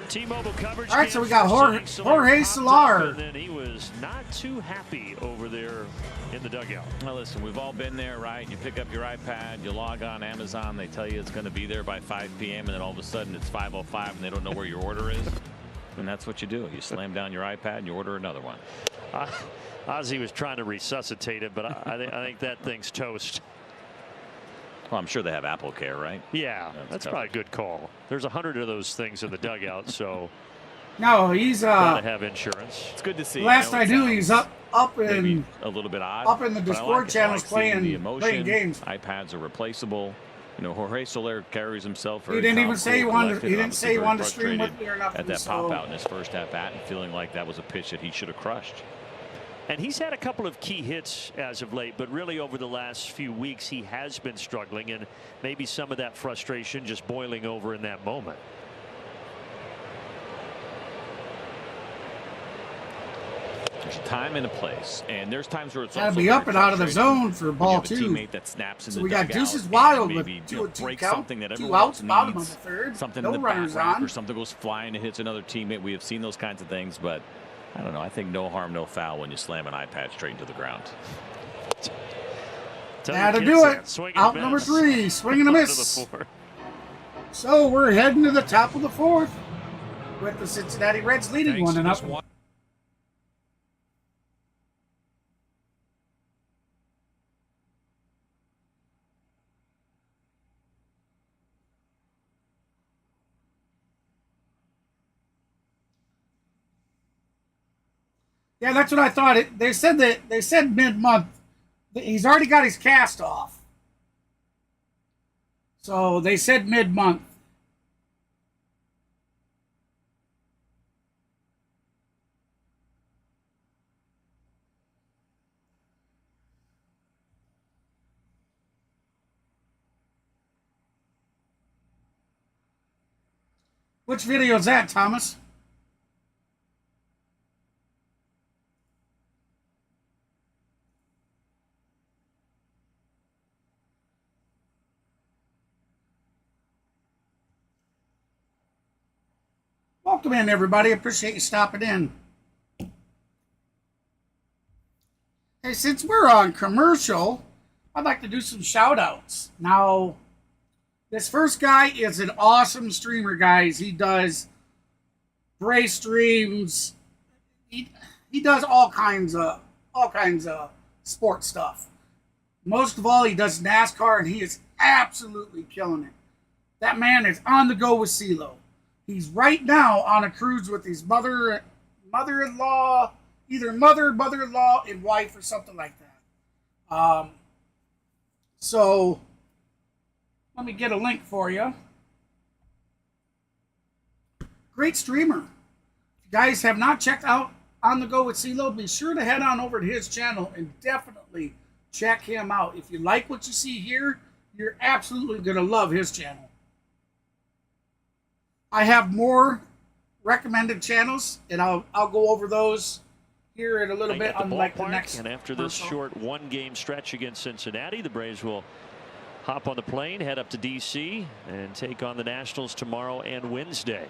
T-Mobile coverage. All right, so we got Jorge Soler. And then he was not too happy over there in the dugout. Well, listen, we've all been there, right? You pick up your iPad, you log on Amazon, they tell you it's going to be there by 5 p.m. and then all of a sudden it's 5:05 and they don't know where your order is. And that's what you do. You slam down your iPad and you order another one. Ozzie was trying to resuscitate it, but I think that thing's toast. Well, I'm sure they have Apple Care, right? Yeah, that's probably a good call. There's 100 of those things in the dugout, so no, he's gotta have insurance. It's good to see. Last I knew, he's up in a little bit odd. Up in the Discord channels playing games. iPads are replaceable. You know, Jorge Soler carries himself. He didn't even say he wanted. He didn't say he wanted to stream with me or nothing. At that pop out in his first at bat, and feeling like that was a pitch that he should have crushed. And he's had a couple of key hits as of late, but really over the last few weeks he has been struggling, and maybe some of that frustration just boiling over in that moment. There's a time and a place, and there's times where it's gotta be up and out of the zone for ball 2. Teammate that snaps in so the we got dugout Deuces Wild with maybe, 2 break count, something that 2 everyone outs, else bottom of needs, the third, something no in the runners back rack, on, or something goes flying and hits another teammate. We have seen those kinds of things, but I don't know. I think no harm, no foul when you slam an iPad straight into the ground. That'll do it. Out number 3, swing and a miss. So we're heading to the top of the 4th with the Cincinnati Reds leading 1-0. Yeah, that's what I thought. They said mid-month. He's already got his cast off. So they said mid-month. Which video is that, Thomas? Welcome in, everybody. Appreciate you stopping in. Hey, since we're on commercial, I'd like to do some shout-outs. Now, this first guy is an awesome streamer, guys. He does race streams. He does all kinds of sports stuff. Most of all, he does NASCAR, and he is absolutely killing it. That man is on the go with CeeLo. He's right now on a cruise with his mother-in-law, either mother-in-law, and wife, or something like that. So let me get a link for you. Great streamer. If you guys have not checked out On the Go with CeeLo, be sure to head on over to his channel and definitely check him out. If you like what you see here, you're absolutely going to love his channel. I have more recommended channels, and I'll go over those here in a little bit on like the next. And after this short one-game stretch against Cincinnati, the Braves will hop on the plane, head up to D.C., and take on the Nationals tomorrow and Wednesday.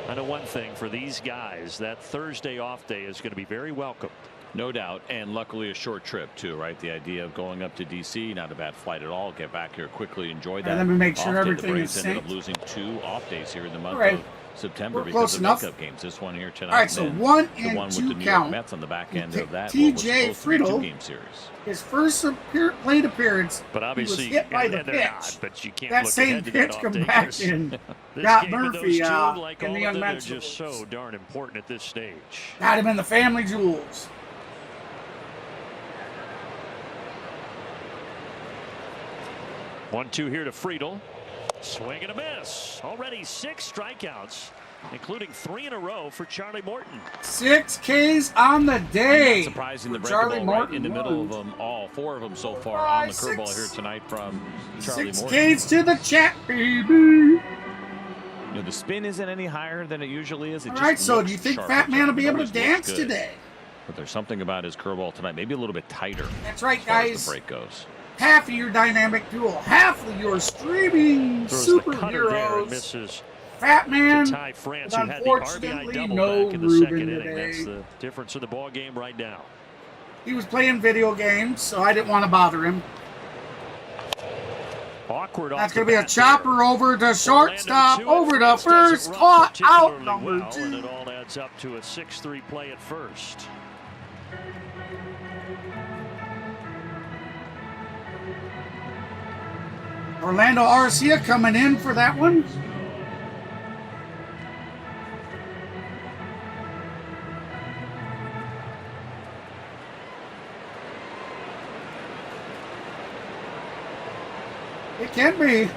I know one thing for these guys, that Thursday off day is going to be very welcome. No doubt, and luckily a short trip too, right? The idea of going up to D.C., not a bad flight at all. Get back here quickly, enjoy that. Let me make sure everything the Braves is ended synced. up losing 2 off days here in the month Right. of September We're because close of enough. makeup games. This one here tonight. All right, so and 1 the and one 2 with the New count. York Mets on the back end of that. TJ Friedl, game series. his first plate appearance, But obviously, he was hit by the and they're pitch. not, but you can't That look same ahead to pitch that come off day, back Chris. in. This Got game with Murphy those two, like in all the of them, they're Unmentionables. just so darn important at this stage. Got him in the family jewels. One-two here to Friedl. Swing and a miss. Already 6 strikeouts, including 3 in a row for Charlie Morton. 6 Ks on the day. Not surprising, the for breaking Charlie ball Morton. right in the middle of them all. 4 of them so far on the curveball here tonight from Charlie 6 Morton. Ks to the chat, baby. You know, the spin isn't any higher than it usually is. It All just right, so looks do you think sharper. Fat Man will be able to Always looks dance good. today? But there's something about his curveball tonight, maybe a little bit tighter. That's right, as far as guys. the break goes. Half of your dynamic duel, half of your streaming Throws the cutter there and superheroes. misses Fat Man, to Ty France, with who had the RBI unfortunately double no back in the Ruben second inning. today. That's the difference in the ball game right now. He was playing video games, so I didn't want to bother him. Awkward. That's off going the to be a bat chopper there. over to shortstop, Orlando over to doesn't first, run caught out particularly number well, and 2. it all adds up to a 6-3 play at first. Orlando Arcia coming in for that one. It can be. It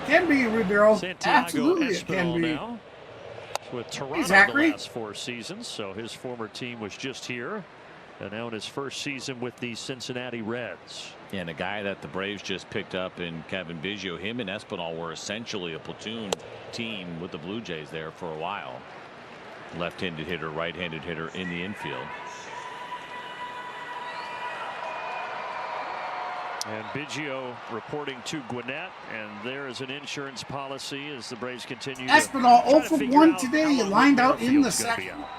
can be, Rubiro. Santiago Absolutely, it can Espinal be. now with Toronto the Zachary. last 4 seasons, so his former team was just here, and now in his first season with the Cincinnati Reds. Yeah, and a guy that the Braves just picked up in Kevin Biggio, him and Espinal were essentially a platoon team with the Blue Jays there for a while. Left-handed hitter, right-handed hitter in the infield. And Biggio reporting to Gwinnett, and there is an insurance policy as the Braves continue. Espinal to 0 try to for figure 1 out today. how He long lined out in the Merrifield's gonna be second. out.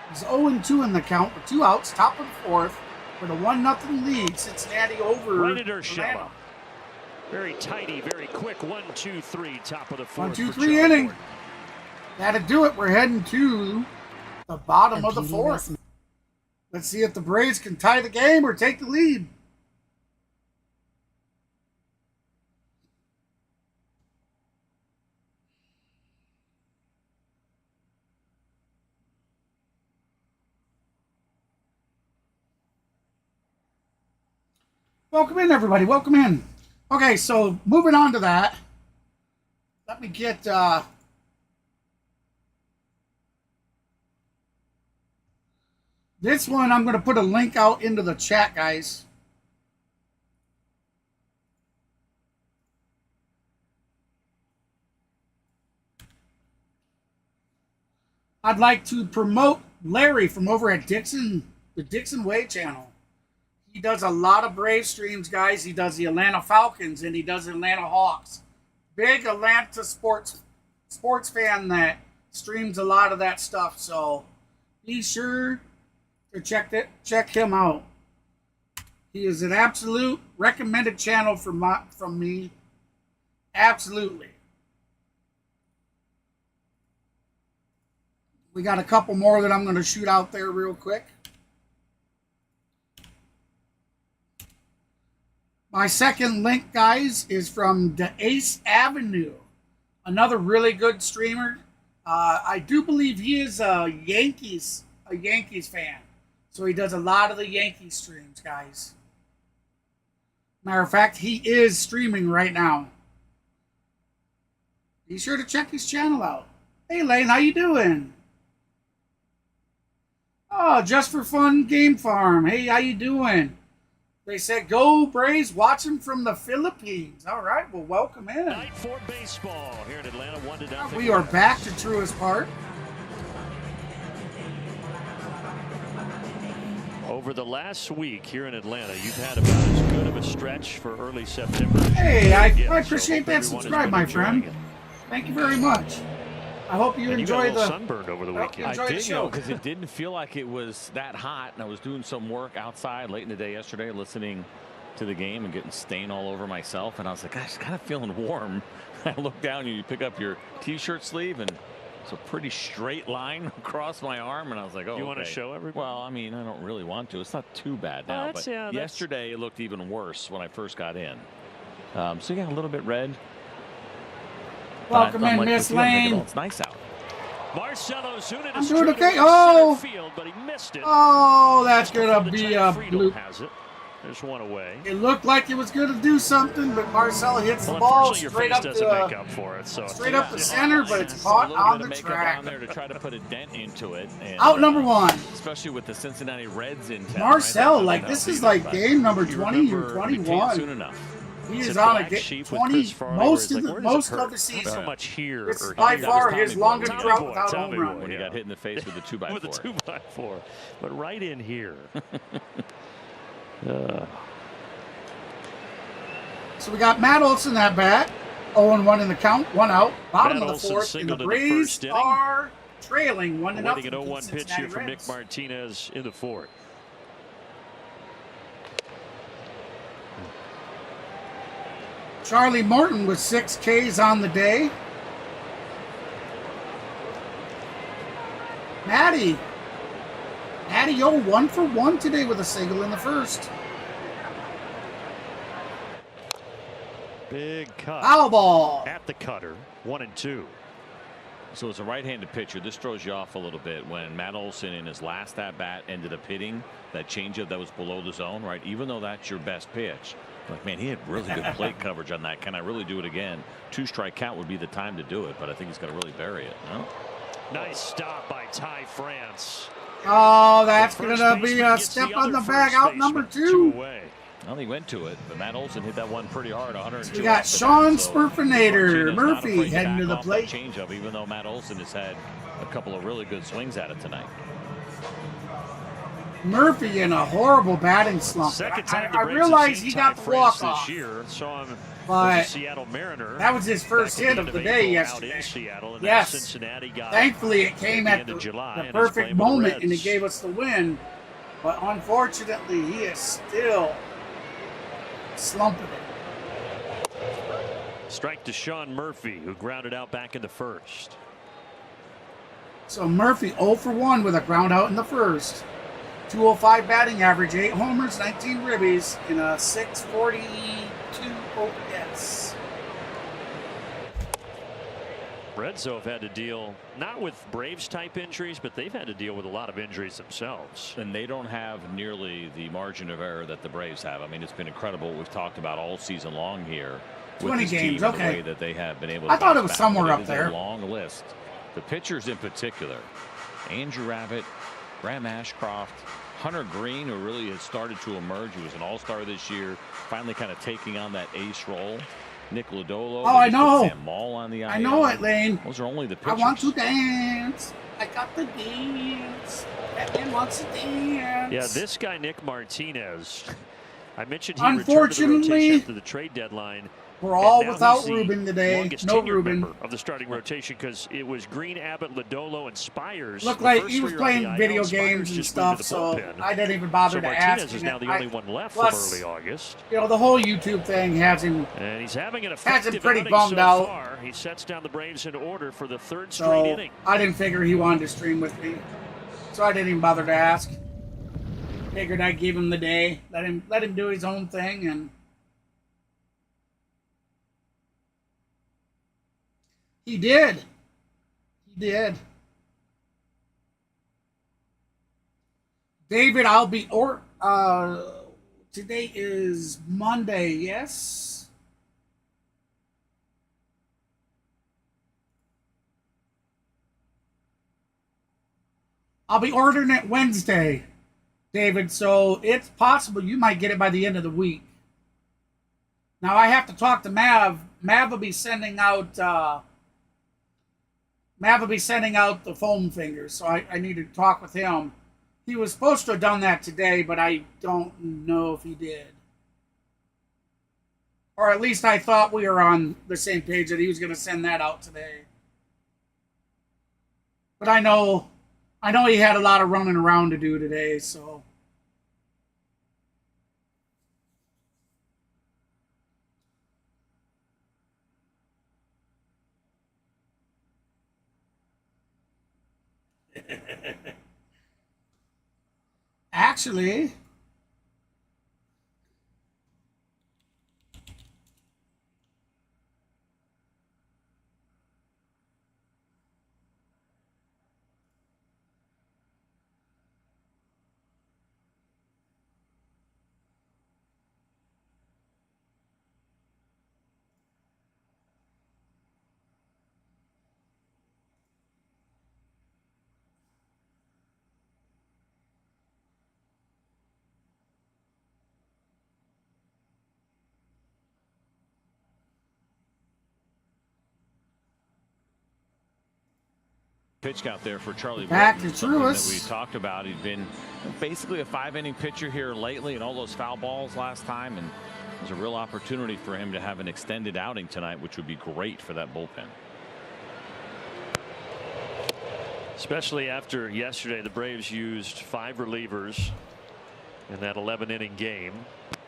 He's 0-2 in the count with 2 outs, top of the 4th, with a 1-0 lead. Cincinnati over Right at Orlando. Urshela. Very tidy, very quick. 1-2-3, top of the 4th. 1, 2, for 3 Charlie inning. Morton. That'll do it. We're heading to the bottom of the 4th. Let's see if the Braves can tie the game or take the lead. Welcome in, everybody. Welcome in. Okay, so moving on to that. Let me get this one. I'm going to put a link out into the chat, guys. I'd like to promote Larry from over at the Dixon Way channel. He does a lot of Brave streams, guys. He does the Atlanta Falcons and he does the Atlanta Hawks. Big Atlanta sports fan that streams a lot of that stuff. So be sure to check him out. He is an absolute recommended channel from me. Absolutely. We got a couple more that I'm going to shoot out there real quick. My second link, guys, is from the Ace Avenue, another really good streamer. I do believe he is a Yankees fan, so he does a lot of the Yankees streams, guys. Matter of fact, he is streaming right now. Be sure to check his channel out. Hey, Lane, how you doing? Oh, Just for Fun Game Farm. Hey, how you doing? They said, go Braves, watch him from the Philippines. All right, well, welcome in. Night for baseball here in Atlanta, 1-0. We are back to Truist Park. Over the last week here in Atlanta, you've had about as good of a stretch for early September. Hey, I appreciate that subscribe, my friend. Thank you very much. I hope you enjoy the sunburned over the weekend. I did, because it didn't feel like it was that hot, and I was doing some work outside late in the day yesterday, listening to the game and getting stain all over myself, and I was like, gosh, kind of feeling warm. I look down, and you pick up your T-shirt sleeve, and it's a pretty straight line across my arm, and I was like, oh, you want to show everybody? Well, I mean, I don't really want to. It's not too bad now, but yesterday it looked even worse when I first got in. So yeah, a little bit red. Welcome in, Miss Lane. It's nice out. Marcelo Zuna I'm doing okay. Oh, field, but he missed it. Oh, that's gonna be a bloop. There's one away. It looked like it was going to do something, but Marcelo hits the ball straight up straight up the center, but it's caught on the track. Down there to try to put a dent into it. And, out number one. Especially with the Cincinnati Reds in town. Marcelo, like this is like game number 20 or 21. Soon enough. He is on a 20 most of the season. So much here. This is by far his longest drought without home run. When he got hit in the face with the 2x4. With the 2x4, but right in here. So we got Matt Olson at bat. 0-1 in the count, 1 out. Bottom of the fourth, and the Braves are trailing 1-0. Waiting an 0-1 pitch here from Nick Martinez in the fourth. Charlie Morton with 6 Ks on the day. Matty 1 for 1 today with a single in the first. Big cut. Foul ball. At the cutter, 1-2. So it's a right-handed pitcher. This throws you off a little bit when Matt Olson in his last at-bat ended up hitting that changeup that was below the zone, right? Even though that's your best pitch. Like, man, he had really good plate coverage on that. Can I really do it again? 2-strike count would be the time to do it, but I think he's going to really bury it. No? Nice stop by Ty France. Oh, that's going to be a step on the bag, out number 2. Well, he went to it, but Matt Olson hit that one pretty hard. 102. We got Sean Spurfinator Murphy heading to the plate. Changeup, even though Matt Olson has had a couple of really good swings at it tonight. Murphy in a horrible batting slump. I realize he got the walk off this year. Saw him but Seattle Mariner. That was his first hit of the day yesterday. Yes. Cincinnati got thankfully, it came at the perfect moment, and it gave us the win. But unfortunately, he is still slumping it. Strike to Sean Murphy, who grounded out back in the first. So Murphy 0 for 1 with a ground out in the first. 205 batting average, 8 homers, 19 ribbies, in a 642 OPS. Reds, though, have had to deal not with Braves-type injuries, but they've had to deal with a lot of injuries themselves. And they don't have nearly the margin of error that the Braves have. I mean, it's been incredible what we've talked about all season long here. 20 with this games, team, okay. The way that they have been able to I thought it bounce was back, somewhere but up it is there. A long list. The pitchers in particular, Andrew Rabbit, Graham Ashcroft, Hunter Green, who really has started to emerge. He was an all-star this year, finally kind of taking on that ace role. Nick Lodolo. Oh, I know. Sam Maul on the IL. I know it, Lane. Those are only the pitchers. I want to dance. I got the dance. Batman wants to dance. Yeah, this guy, Nick Martinez, I mentioned he returned to the Unfortunately, rotation after the trade deadline. we're all And now without he's the Ruben today. longest No tenured Ruben. member of the starting rotation because it was Green, Abbott, Lodolo, and Spires. Looked The like first he was three are on the playing IL. video Spires games and just moved to stuff, the so bullpen. I didn't even bother to ask Martinez is him. now the only one left plus, from early August. You know, the whole YouTube thing has him. And he's having an Has effective him pretty outing bummed so out. far. He sets down the Braves in order for the third straight So inning. I didn't figure he wanted to stream with me, so I didn't even bother to ask. Figured I'd give him the day, let him do his own thing, and he did. He did. David, I'll be today is Monday, yes? I'll be ordering it Wednesday, David, so it's possible you might get it by the end of the week. Now I have to talk to Mav. Mav will be sending out the foam fingers, so I need to talk with him. He was supposed to have done that today, but I don't know if he did. Or at least I thought we were on the same page that he was going to send that out today. But I know he had a lot of running around to do today, so. Actually, Pitch count there for Charlie back Morton, to something Truist. that we talked about. He'd been basically a 5-inning pitcher here lately, and all those foul balls last time, and there's a real opportunity for him to have an extended outing tonight, which would be great for that bullpen. Especially after yesterday, the Braves used 5 relievers in that 11-inning game,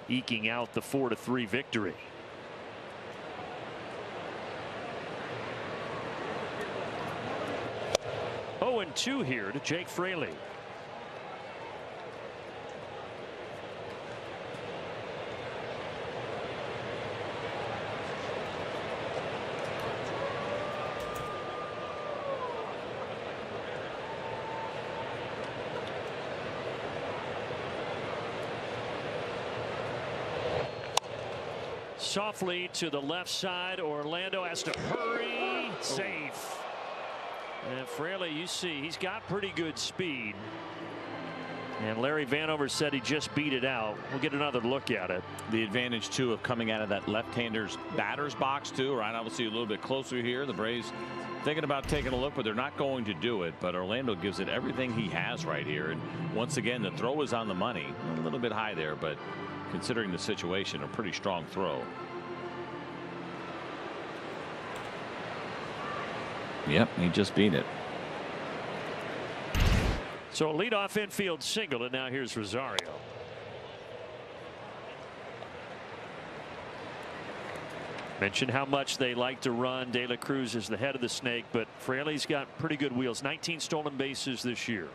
eking out the 4-3 victory. Oh, and 2 here to Jake Fraley. Softly to the left side. Orlando has to hurry. Safe. And Fraley, you see, he's got pretty good speed. And Larry Vanover said he just beat it out. We'll get another look at it. The advantage, too, of coming out of that left-hander's batter's box, too, right? Obviously, a little bit closer here. The Braves thinking about taking a look, but they're not going to do it. But Orlando gives it everything he has right here. And once again, the throw is on the money. A little bit high there, but considering the situation, a pretty strong throw. Yep, he just beat it. So a leadoff infield single, and now here's Rosario. Mentioned how much they like to run. De La Cruz is the head of the snake, but Fraley's got pretty good wheels. 19 stolen bases this year.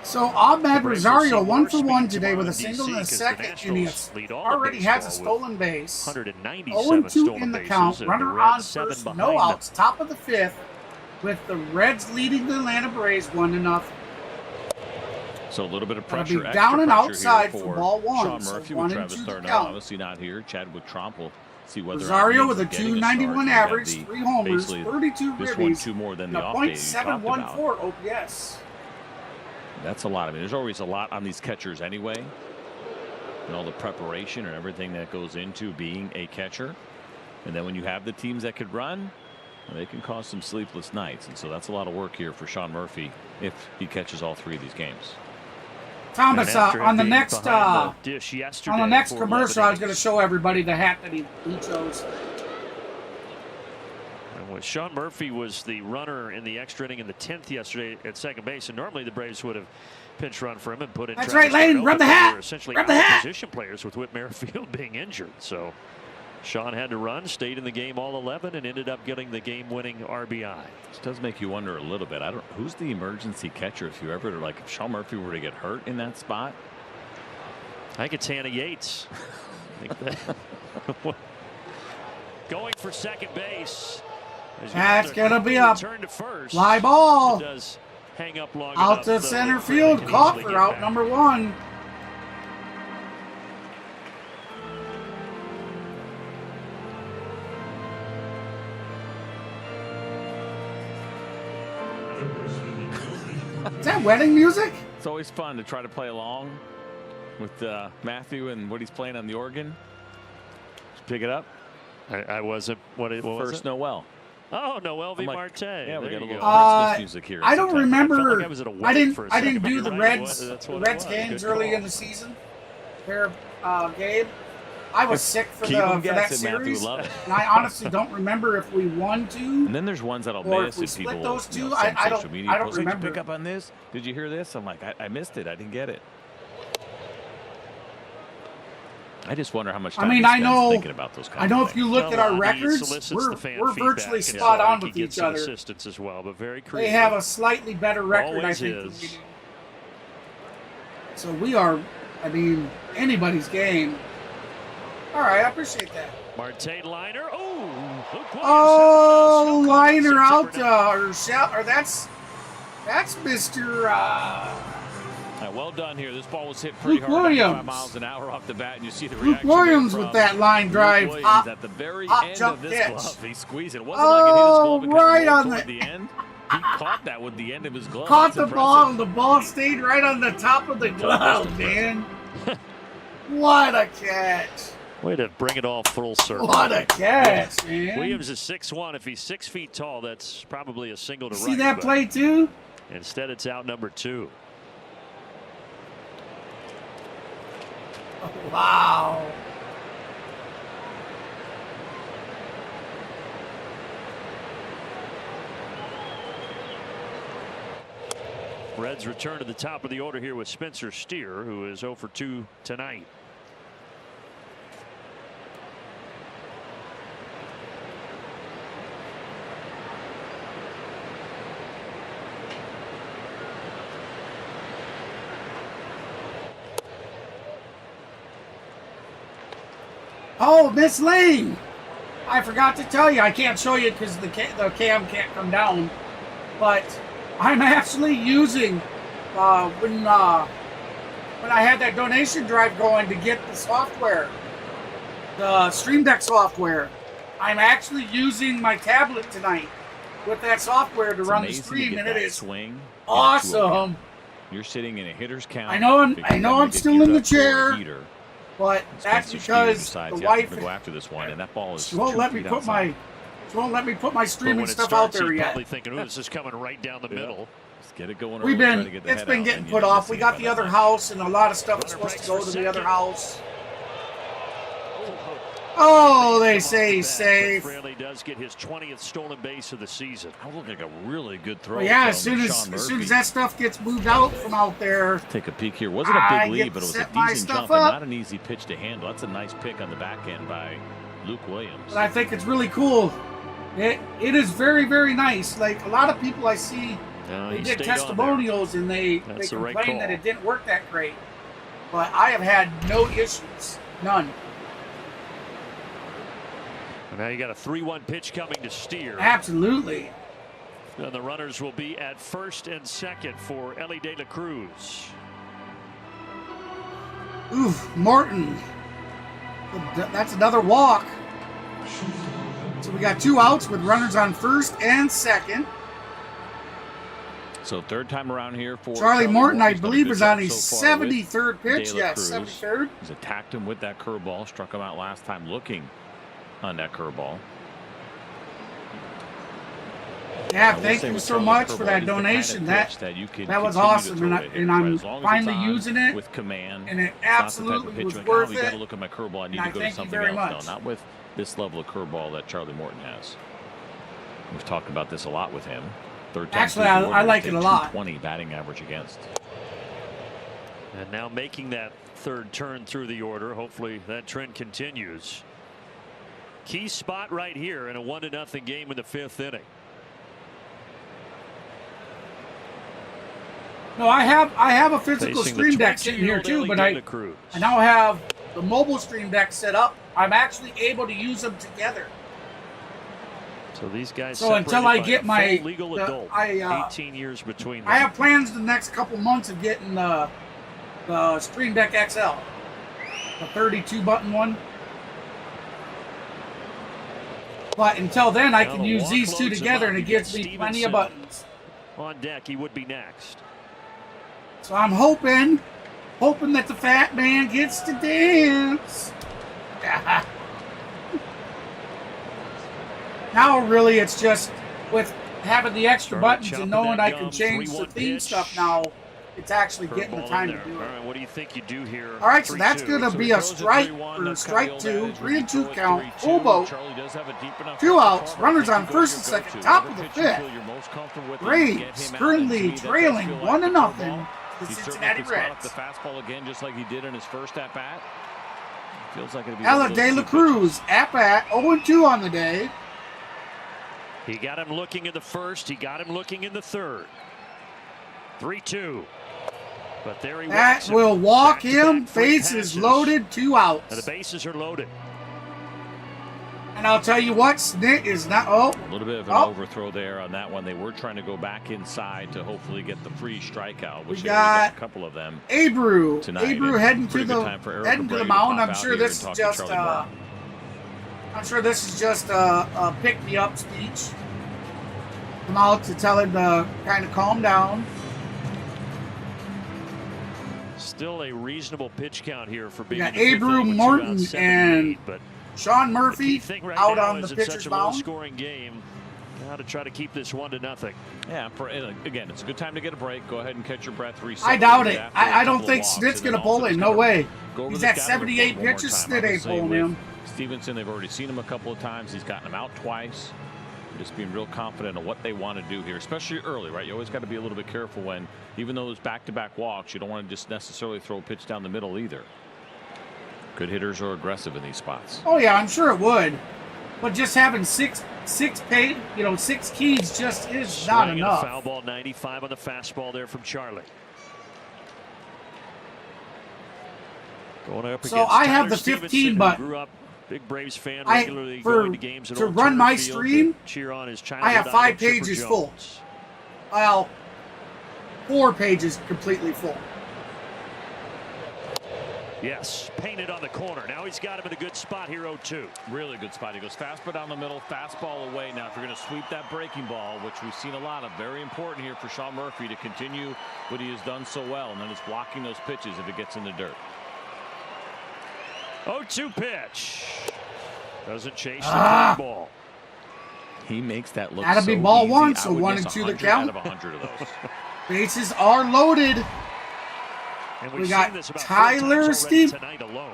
So Ahmed Braves Rosario will see 1 more for 1 speed today with a tomorrow in single DC and a 'cause the second, and he Nationals lead all already has a baseball stolen with base. 197 0-2 stolen in the bases, count. and Runner the on Reds 7 first, no behind them. outs. Top of the 5th, with the Reds leading the Atlanta Braves 1-0. So a little bit of That'll pressure, be extra down and pressure outside here for ball 1. Sean So Murphy 1 with and Travis 2 to Thurman. count. Obviously not here. Chadwick Tromp will see whether Rosario with a getting a 291 start. average, The 3 homers, basically 32 this ribbies, one 2 more than and the a off day you talked about. .714 OPS. That's a lot. I mean, there's always a lot on these catchers anyway, and all the preparation and everything that goes into being a catcher. And then when you have the teams that could run, they can cause some sleepless nights. And so that's a lot of work here for Sean Murphy if he catches all 3 of these games. Thomas, on the next dish on the yesterday next for commercial, I was 11 going to show everybody the hat that he chose. Well, Sean Murphy was the runner in the extra inning in the 10th yesterday at second base, and normally the Braves would have pinch run for him and put in. That's Travis right, Lane. Thurman, Rub the but they hat. were essentially Rub the hat. position players with Whit Merrifield being injured. So Sean had to run, stayed in the game all 11, and ended up getting the game-winning RBI. This does make you wonder a little bit. Who's the emergency catcher if you ever if Sean Murphy were to get hurt in that spot? I think it's Hannah Yates. I think that going for second base. That's going to be a turn to first. fly ball. It does hang up long Out enough, to though, center that field. can Caught easily for get out back. number 1. Is that wedding music? It's always fun to try to play along with Matthew and what he's playing on the organ. Just pick it up. I wasn't. What was First it? Noel. Oh, Noel V. I'm like, Marte. yeah, we There got a you little go. Christmas music here. I don't remember. I felt like I was at a I wedding for a didn't second, do but the you're right, Reds. that's The what it Reds was. games Good early call. in the season. Their game. I was sick for Keep 'em that guessing, Matthew. series, Love it. and I honestly don't remember if we won 2. And then there's ones that'll Or miss if we if split people those two, send I don't- social media I don't posts, "Hey, did you remember." pick up on this? Did you hear this? I'm like, I missed it. I didn't get it. I just wonder how much time I mean, he I spends know. thinking about those kind I of know things. if you look at our He records, solicits we're the fan virtually feedback, spot and on he with gets each some other. assistance as well, but very They creative. have a slightly better record, Always I think, than is. we do. So we are, I mean, anybody's game. All right, I appreciate that. Marte liner. Oh, Luke Williams. Oh, No call. liner 6 out, over 9. or that's Mr. All right, well done here. This ball was hit pretty Luke hard, 95 Williams. miles an hour off the bat, and you see the Luke reaction Williams there with from that line Luke drive, Williams hop- at the very hop end jump of this catch. glove. He squeezed it. It wasn't like it hit his glove and right kind of on rolled the- toward the end. He caught that with the end of his glove. Caught That's the ball, impressive. and the ball stayed right on the top of the glove, man. What a catch. Way to bring it all full circle. What a catch, man. Williams is 6'1". If he's 6 feet tall, that's probably a single to See right. that but play, too? Instead, it's out number 2. Wow. Reds return to the top of the order here with Spencer Steer, who is 0 for 2 tonight. Oh, Miss Lane. I forgot to tell you. I can't show you because the cam can't come down. But I'm actually using when I had that donation drive going to get the software, the Stream Deck software. I'm actually using my tablet tonight with that software to It's run the amazing to stream, get and it that is swing awesome. You're sitting in a hitter's count. I know I'm because you still geared in the up for a chair. heater. But that's Spencer Steer because decides, the yeah, I'm wife gonna go after this one, and that ball is she won't 2 let me feet put outside. But streaming when it stuff starts, out there he's yet. probably thinking, "Ooh, this is coming right down the middle." Just get it going. We've early, try been to get the it's head been out, getting and put you off. We see got it the by other that house, and a lot of stuff is Runner supposed to breaks go for to the other second. house. Oh, they say But safe. Fraley does get his 20th stolen base of the season. That looked like a really good throw. Well, yeah, from as soon Sean as Murphy. that stuff gets moved out from out there, Take a peek here. Wasn't a I big get lead, but it to was a set my decent stuff jump and up. not an easy pitch to handle. That's a nice pick on the back end by Luke Williams. but I think it's really cool. It is very, very nice. Like a lot of people I see No, they he did stayed on testimonials and they That's the right complained that call. it didn't work that great. But I have had no issues. None. And now you got a 3-1 pitch coming to Steer. Absolutely. And the runners will be at first and second for Ellie De La Cruz. Oof, Morton. That's another walk. So we got 2 outs with runners on first and second. So third time around here for Charlie Morton, I He's done a believe, good is on job his so far with 73rd pitch. De La Yes, Cruz. 73rd. He's attacked him with that curveball, struck him out last time looking on that curveball. Yeah, thank you so much for that donation. That was awesome, and I'm finally using it. With command, and it it's not the type of absolutely pitch was like, worth you got it. to look at my curveball. I need And to I go to thank you something very else. much. No, not with this level of curveball that Charlie Morton has. We've talked about this a lot with him. Third time Actually, through the I order, like it a lot. 220 batting average against. And now making that third turn through the order. Hopefully that trend continues. Key spot right here in a 1-0 game in the 5th inning. No, I have a physical Facing the stream deck sitting here 20-year-old too, Ellie but De La Cruz. I now have the mobile stream deck set up. I'm actually able to use them together. So these guys. So until I get my legal the- adult, I 18 years between them. I have plans the next couple months of getting the Stream Deck XL, the 32 button one. But until then, I Now can the use walk these two loads him together, up. and it You gives got me plenty of Stevenson buttons. on deck. He would be next. So I'm hoping that the fat man gets to dance. Now really it's just with having the extra buttons and knowing I can change the theme stuff now, it's actually getting the time to do All it. right, what do you think you do here? All right, so 3-2. that's going to be a strike or strike 2, 3-2 count, full boat, 2 outs, runners on first and second, top of the 5th. Braves currently trailing 1-0 the Cincinnati Reds. The fastball again, just like he did in his first at bat. Feels like it'll be Ella De La Cruz at bat, 0-2 on the day. He got him looking in the first. He got him looking in the third. 3-2. But there he That walks will walk Back-to-back him. free Bases passes. loaded, 2 outs. And the bases are loaded. And I'll tell you what, Snit is not. A little bit of an overthrow there on that one. They were trying to go back inside to hopefully get the free strikeout, which We they already got a couple of them. Abreu. tonight. Abreu And heading to pretty good the time for Eric Abreu mound. to pop I'm out sure here this and is talk to just Charlie Morton. a pick me up speech. Come out to tell him to kind of calm down. Still a reasonable pitch count here for We being got in the 5th Abreu, inning, which is Morton, around 7 and 8, but Sean the Murphy key thing right out now on is the it's pitcher's such a mound. low-scoring game. Now to try to keep this 1-0. Yeah, again, it's a good time to get a break. Go ahead and catch your breath. Reset. I doubt it. After a I don't couple of think walks, Snit's and going to then pull also him. just No kinda way. go over He's the at scouting 78 report one more pitches. time. Snit ain't Obviously, pulling with him. Stevenson, they've already seen him a couple of times. He's gotten him out twice. Just being real confident of what they want to do here, especially early, right? You always got to be a little bit careful when, even though there's back-to-back walks, you don't want to just necessarily throw a pitch down the middle either. Good hitters are aggressive in these spots. Oh yeah, I'm sure it would. But just having six keys just is not Swing and a enough. foul ball, 95 on the fastball there from Charlie. Going up So against I have Tyler the Stevenson, 15 who button. Grew up big Braves fan, I- regularly for- going to games at to Old run Turner my Field stream, to cheer on his I childhood have idol, 5 Chipper pages full. Jones. Well, 4 pages completely full. Yes, painted on the corner. Now he's got him in a good spot here, 0-2. Really good spot. He goes fastball down the middle, fastball away. Now, if you're going to sweep that breaking ball, which we've seen a lot of, very important here for Sean Murphy to continue what he has done so well, and then it's blocking those pitches if it gets in the dirt. 0-2 pitch. Doesn't chase the fly ball. He makes that look That'll so be ball easy. 1, so I would 1 miss and 2 the 100 count. out of 100 of those. Bases are loaded. And We we've got seen this about 4 Tyler times already Steve- tonight alone.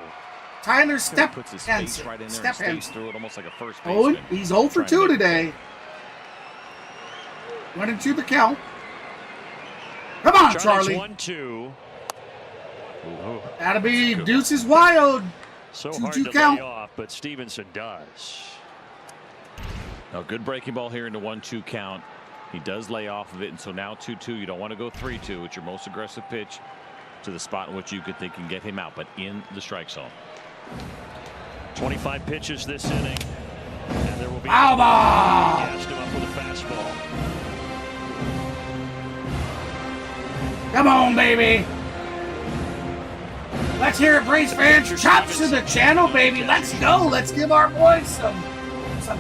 Tyler He puts his face Step right in there Step and stays Henson. through it almost like a first Oh, baseman. he's 0 for Trying 2 to make today. 1 and 2 the count. Come on, Charlie. 1-2. That'll be Deuces Wild. So 2-2 hard to count. lay off, but Stevenson does. A good breaking ball here into 1-2 count. He does lay off of it, and so now 2-2. You don't want to go 3-2. It's your most aggressive pitch to the spot in which you could think can get him out, but in the strike zone. 25 pitches this inning, and there will be Alba! Gassed him up with a fastball. Come on, baby. Let's hear it, Braves fans. Chops to the channel, baby. Let's go. Let's give our boys some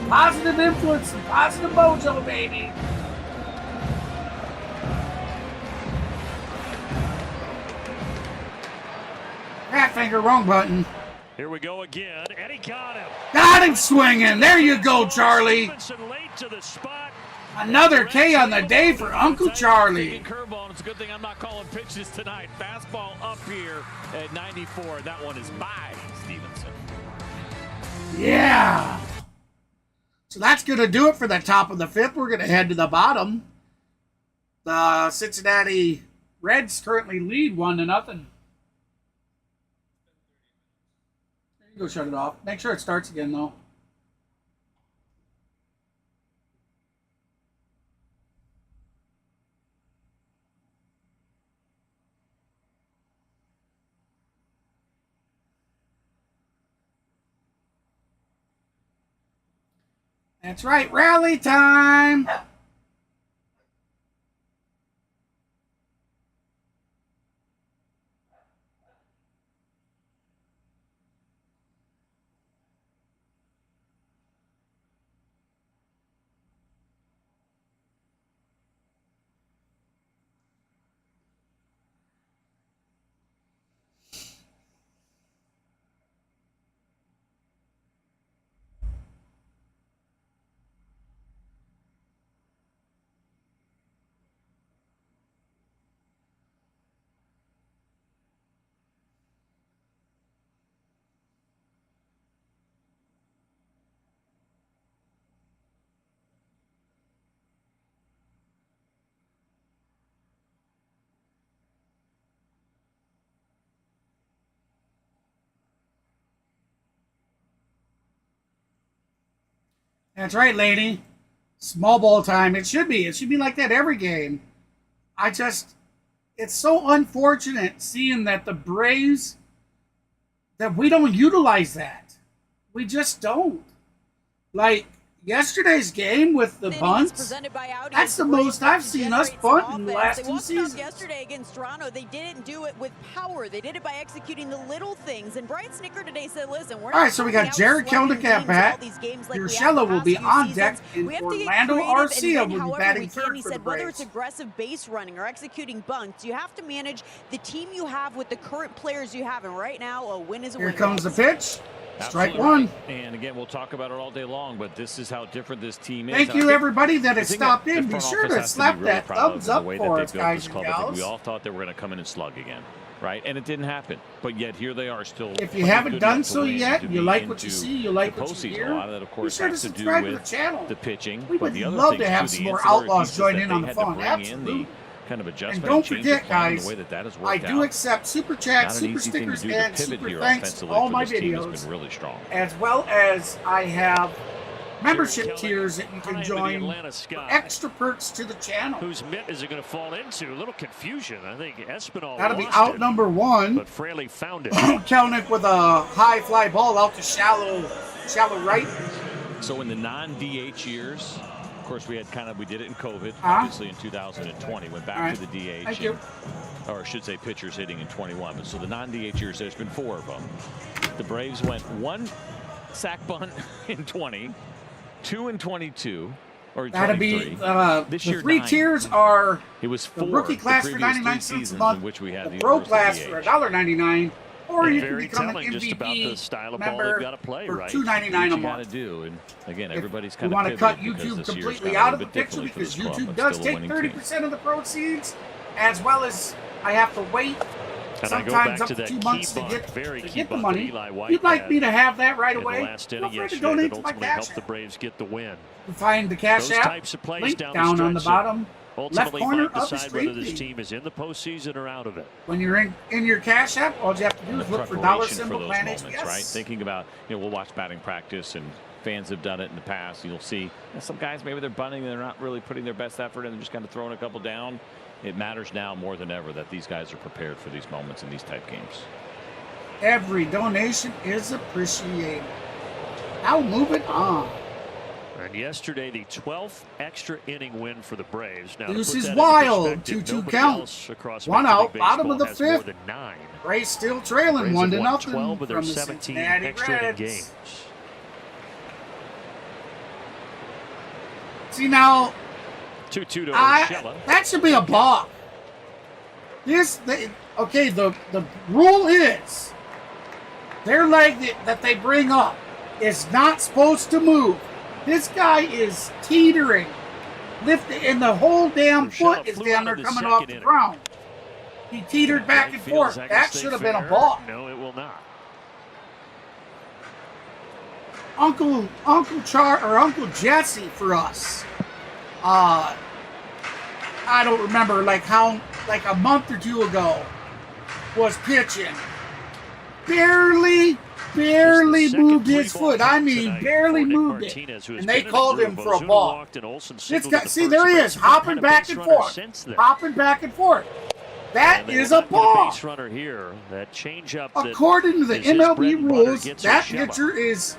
positive influence, some positive mojo, baby. Rat finger, wrong button. Here we go again, and he got him. Got him swinging. There you go, Charlie. Late to the spot. Another K on the day for Uncle Charlie. Curveball. It's a good thing I'm not calling pitches tonight. Fastball up here at 94. That one is by Stevenson. Yeah. So that's going to do it for the top of the fifth. We're going to head to the bottom. The Cincinnati Reds currently lead 1-0. There you go, shut it off. Make sure it starts again, though. That's right, rally time. That's right, lady. Small ball time. It should be. It should be like that every game. It's so unfortunate seeing that the Braves, that we don't utilize that. We just don't. Like yesterday's game with the bunts, that's the most I've seen us bunt in the last 2 seasons. Yesterday against Toronto, they didn't do it with power. They did it by executing the little things. And Brian Snicker today said, listen, we're not. All right, so we got Jared Kelnick at bat. Urshela will be on deck, and Orlando Arcia will be batting third for the Braves. Whether it's aggressive base running or executing bunts, you have to manage the team you have with the current players you have. And right now, a win is a win. Here comes the pitch. Strike Absolutely one. Right. And again, we'll talk about it all day long, but this is how different this team is. Thank you, everybody that has stopped in. Be sure to slap that thumbs up for us, guys and I gals. think we all thought they were going to come in and slug again, right? And it didn't happen. But yet here they are still. If you haven't done so yet, you like what you see, you like what you hear, a lot of that, of course, be sure to has to do subscribe to the with channel. the pitching. We but would the other love to things have too, some the more ancillary outlaws pieces join that in they on the had to phone. bring Absolutely. in, the kind of adjustment And don't change the forget, plan, guys, the way that has I worked do out. accept super Not chats, an super easy thing to stickers, do. The and pivot super here thanks to offensively all for my this team has videos, been really strong. as well as I have membership tiers that you can join for extra perks to the channel. Whose mitt is it going to fall into? A little confusion. I think Espinal That'll be lost out it, number one. but Fraley found it. Kelnick with a high fly ball out to shallow right. So in the non-DH years, of course, we did it in COVID, obviously in 2020. Went back to the DH. Thank you. Or I should say pitchers hitting in 21. But so the non-DH years, there's been 4 of them. The Braves went 1 sack bunt in 20, 2 in 22, or 23. That'll be this the year 3 9. tiers are It was 4 the rookie class for 99 cents a month, in which we had the pro class DH. for $1.99, or And you can very become an telling just about the MVP style of ball member they've got to play, for right? $2.99 a What you got to month. do, and again, If everybody's you kind of want to cut pivoted because YouTube this year's completely gone a out little of the bit picture differently for because this club, YouTube but does still a take winning team. 30% of the proceeds, as well as I have to wait And I go sometimes back up to to that 2 key months to bunt, get very the key bunt money. that Eli If White you'd like had me to have that right in the away, last feel inning free to yesterday donate that to my ultimately Cash helped the App. Braves get the win. You find the Cash Those App types of plays link down down the on the stretch that bottom left ultimately corner might of the decide whether stream this feed. team is in the postseason or out of it. When you're in your Cash App, all you have to do And is the look for preparation $symbol for those plan moments, HBS. right? Thinking about, we'll watch batting practice and fans have done it in the past. You'll see some guys, maybe they're bunting, they're not really putting their best effort, and they're just kind of throwing a couple down. It matters now more than ever that these guys are prepared for these moments in these type games. Every donation is appreciated. Now moving on. And yesterday, the 12th extra inning win for the Braves. Now, This to put is that in wild. perspective, 2-2 nobody count. else across One Major League out, bottom of the Baseball has more fifth. than 9. Braves still trailing Braves 1 have to won nothing 12 of their from the 17 Cincinnati extra inning Reds. games. See now, 2-2 to Urshela. that should be a balk. Okay, the rule is their leg that they bring up is not supposed to move. This guy is teetering, lifting, and the whole damn foot is down there coming off the ground. He teetered back and forth. That should have been a balk. No, it will not. Uncle Jesse for us. I don't remember like a month or two ago was pitching. Barely moved his foot. I mean, barely moved it. And they called him for a ball. This guy, see, there he is, hopping back and forth. Hopping back and forth. That is a ball. Base runner here. That changeup. According to the MLB rules, that pitcher is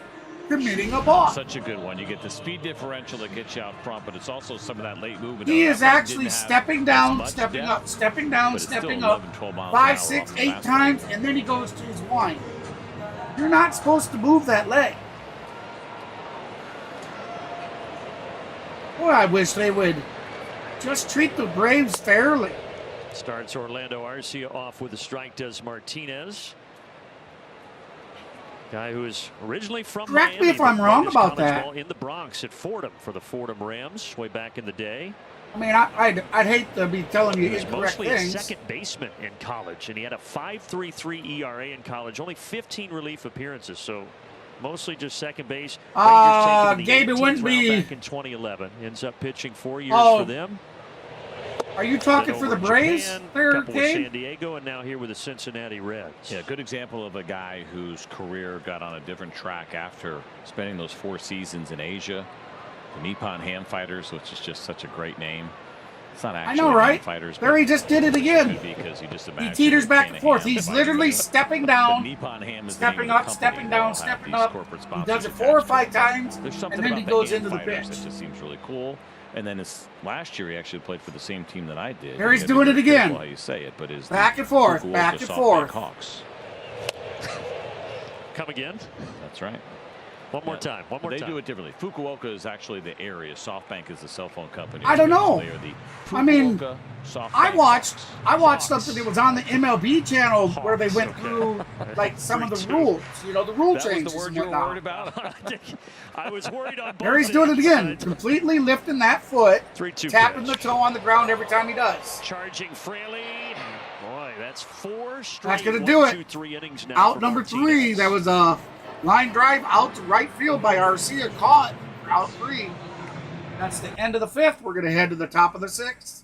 committing a ball. Such a good one. You get the speed differential that gets you out front, but it's also some of that late movement. He is actually stepping down, stepping up, stepping down, stepping up 5, 6, 8 times, and then he goes to his wind. You're not supposed to move that leg. Boy, I wish they would just treat the Braves fairly. Starts Orlando Arcia off with a strike, does Martinez. Guy who is originally from Correct Miami, me if I'm wrong about that. ball in the Bronx at Fordham for the Fordham Rams way back in the day. I mean, I'd hate to be telling you He was incorrect mostly things. a second baseman in college, and he had a 5.33 ERA in college, only 15 relief appearances, so mostly just second base. Gabe, it wouldn't be back in 2011. Ends up pitching 4 years for them. Are you talking for the Braves? Couple with San Diego, and now here with the Cincinnati Reds. Yeah, good example of a guy whose career got on a different track after spending those 4 seasons in Asia. The Nippon Ham Fighters, which is just such a great name. It's not actually I know, right? Ham Fighters, there he just did it again. Because he just He teeters back and forth. He's literally stepping down, Nippon Ham is stepping up, stepping down, stepping up. He does it 4 or 5 times, and then he goes into the pitch. That just seems really cool. And then last year he actually played for the same team that I did. There he's doing it again. How you say it, but is back and forth, back and forth. Hawks. Come again? That's right. One more time. One more time. They do it differently. Fukuoka is actually the area. SoftBank is the cell phone company. I don't know. They are the I mean, SoftBank I watched something that was on the MLB channel where they went through like some of the rules, the rule changes. That was the word you were worried about? I was worried on both. There he's doing it again, ends. completely lifting that foot, 3-2 tapping pitch. the toe on the ground every time he does. Charging Fraley. Boy, that's 4 straight. That's gonna do it. 1-2-3 innings now Out for number Martinez. 3, that was a line drive out to right field by Arcia, caught for out 3. That's the end of the 5th. We're going to head to the top of the 6th.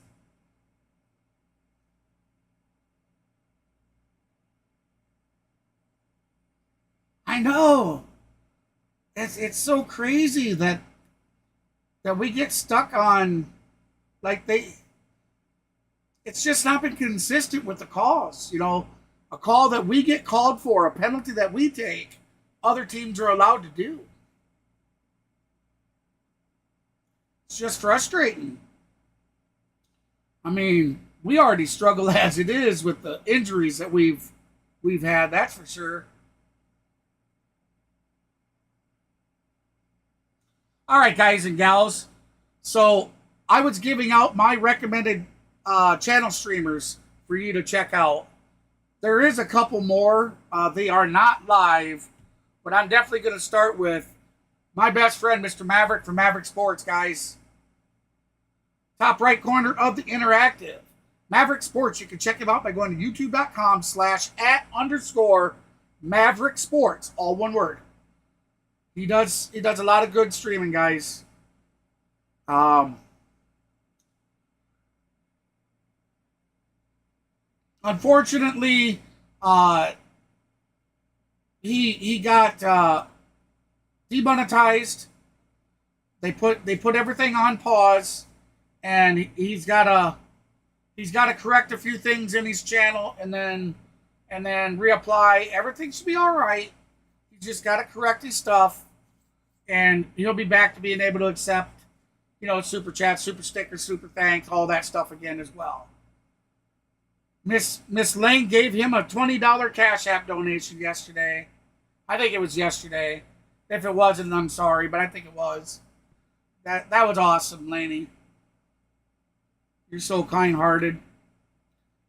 I know. It's so crazy that we get stuck on it's just not been consistent with the calls. A call that we get called for, a penalty that we take, other teams are allowed to do. It's just frustrating. I mean, we already struggle as it is with the injuries that we've had, that's for sure. All right, guys and gals. So I was giving out my recommended channel streamers for you to check out. There is a couple more. They are not live, but I'm definitely going to start with my best friend, Mr. Maverick from Maverick Sports, guys. Top right corner of the interactive. Maverick Sports. You can check him out by going to youtube.com/@_Maverick Sports. All one word. He does a lot of good streaming, guys. Unfortunately, he got demonetized. They put everything on pause, and he's got to correct a few things in his channel, and then reapply. Everything should be all right. He's just got to correct his stuff, and he'll be back to being able to accept, super chats, super stickers, super thanks, all that stuff again as well. Miss Lane gave him a $20 Cash App donation yesterday. I think it was yesterday. If it wasn't, I'm sorry, but I think it was. That was awesome, Laney. You're so kind-hearted.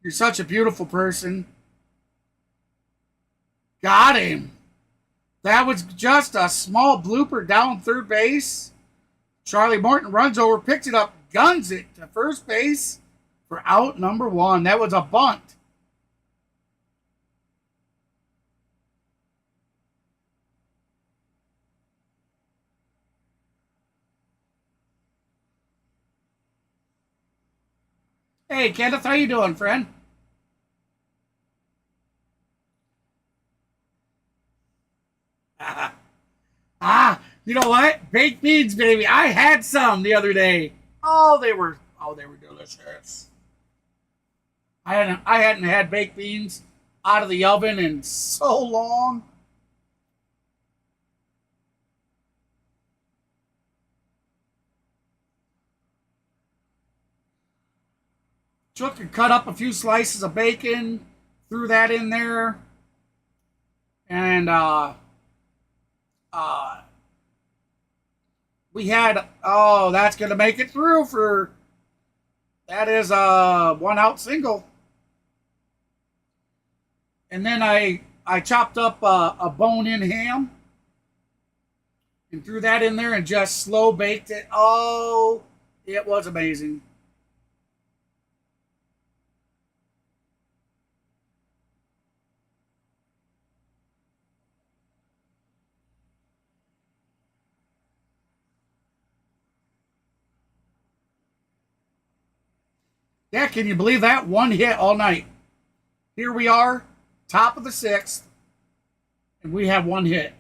You're such a beautiful person. Got him. That was just a small blooper down third base. Charlie Morton runs over, picks it up, guns it to first base for out number 1. That was a bunt. Hey, Kenneth, how you doing, friend? You know what? Baked beans, baby. I had some the other day. Oh, they were delicious. I hadn't had baked beans out of the oven in so long. Took and cut up a few slices of bacon, threw that in there, and we had, that's going to make it through for, that is a 1-out single. And then I chopped up a bone-in ham and threw that in there and just slow baked it. Oh, it was amazing. Yeah, can you believe that? 1 hit all night. Here we are, top of the 6th, and we have 1 hit.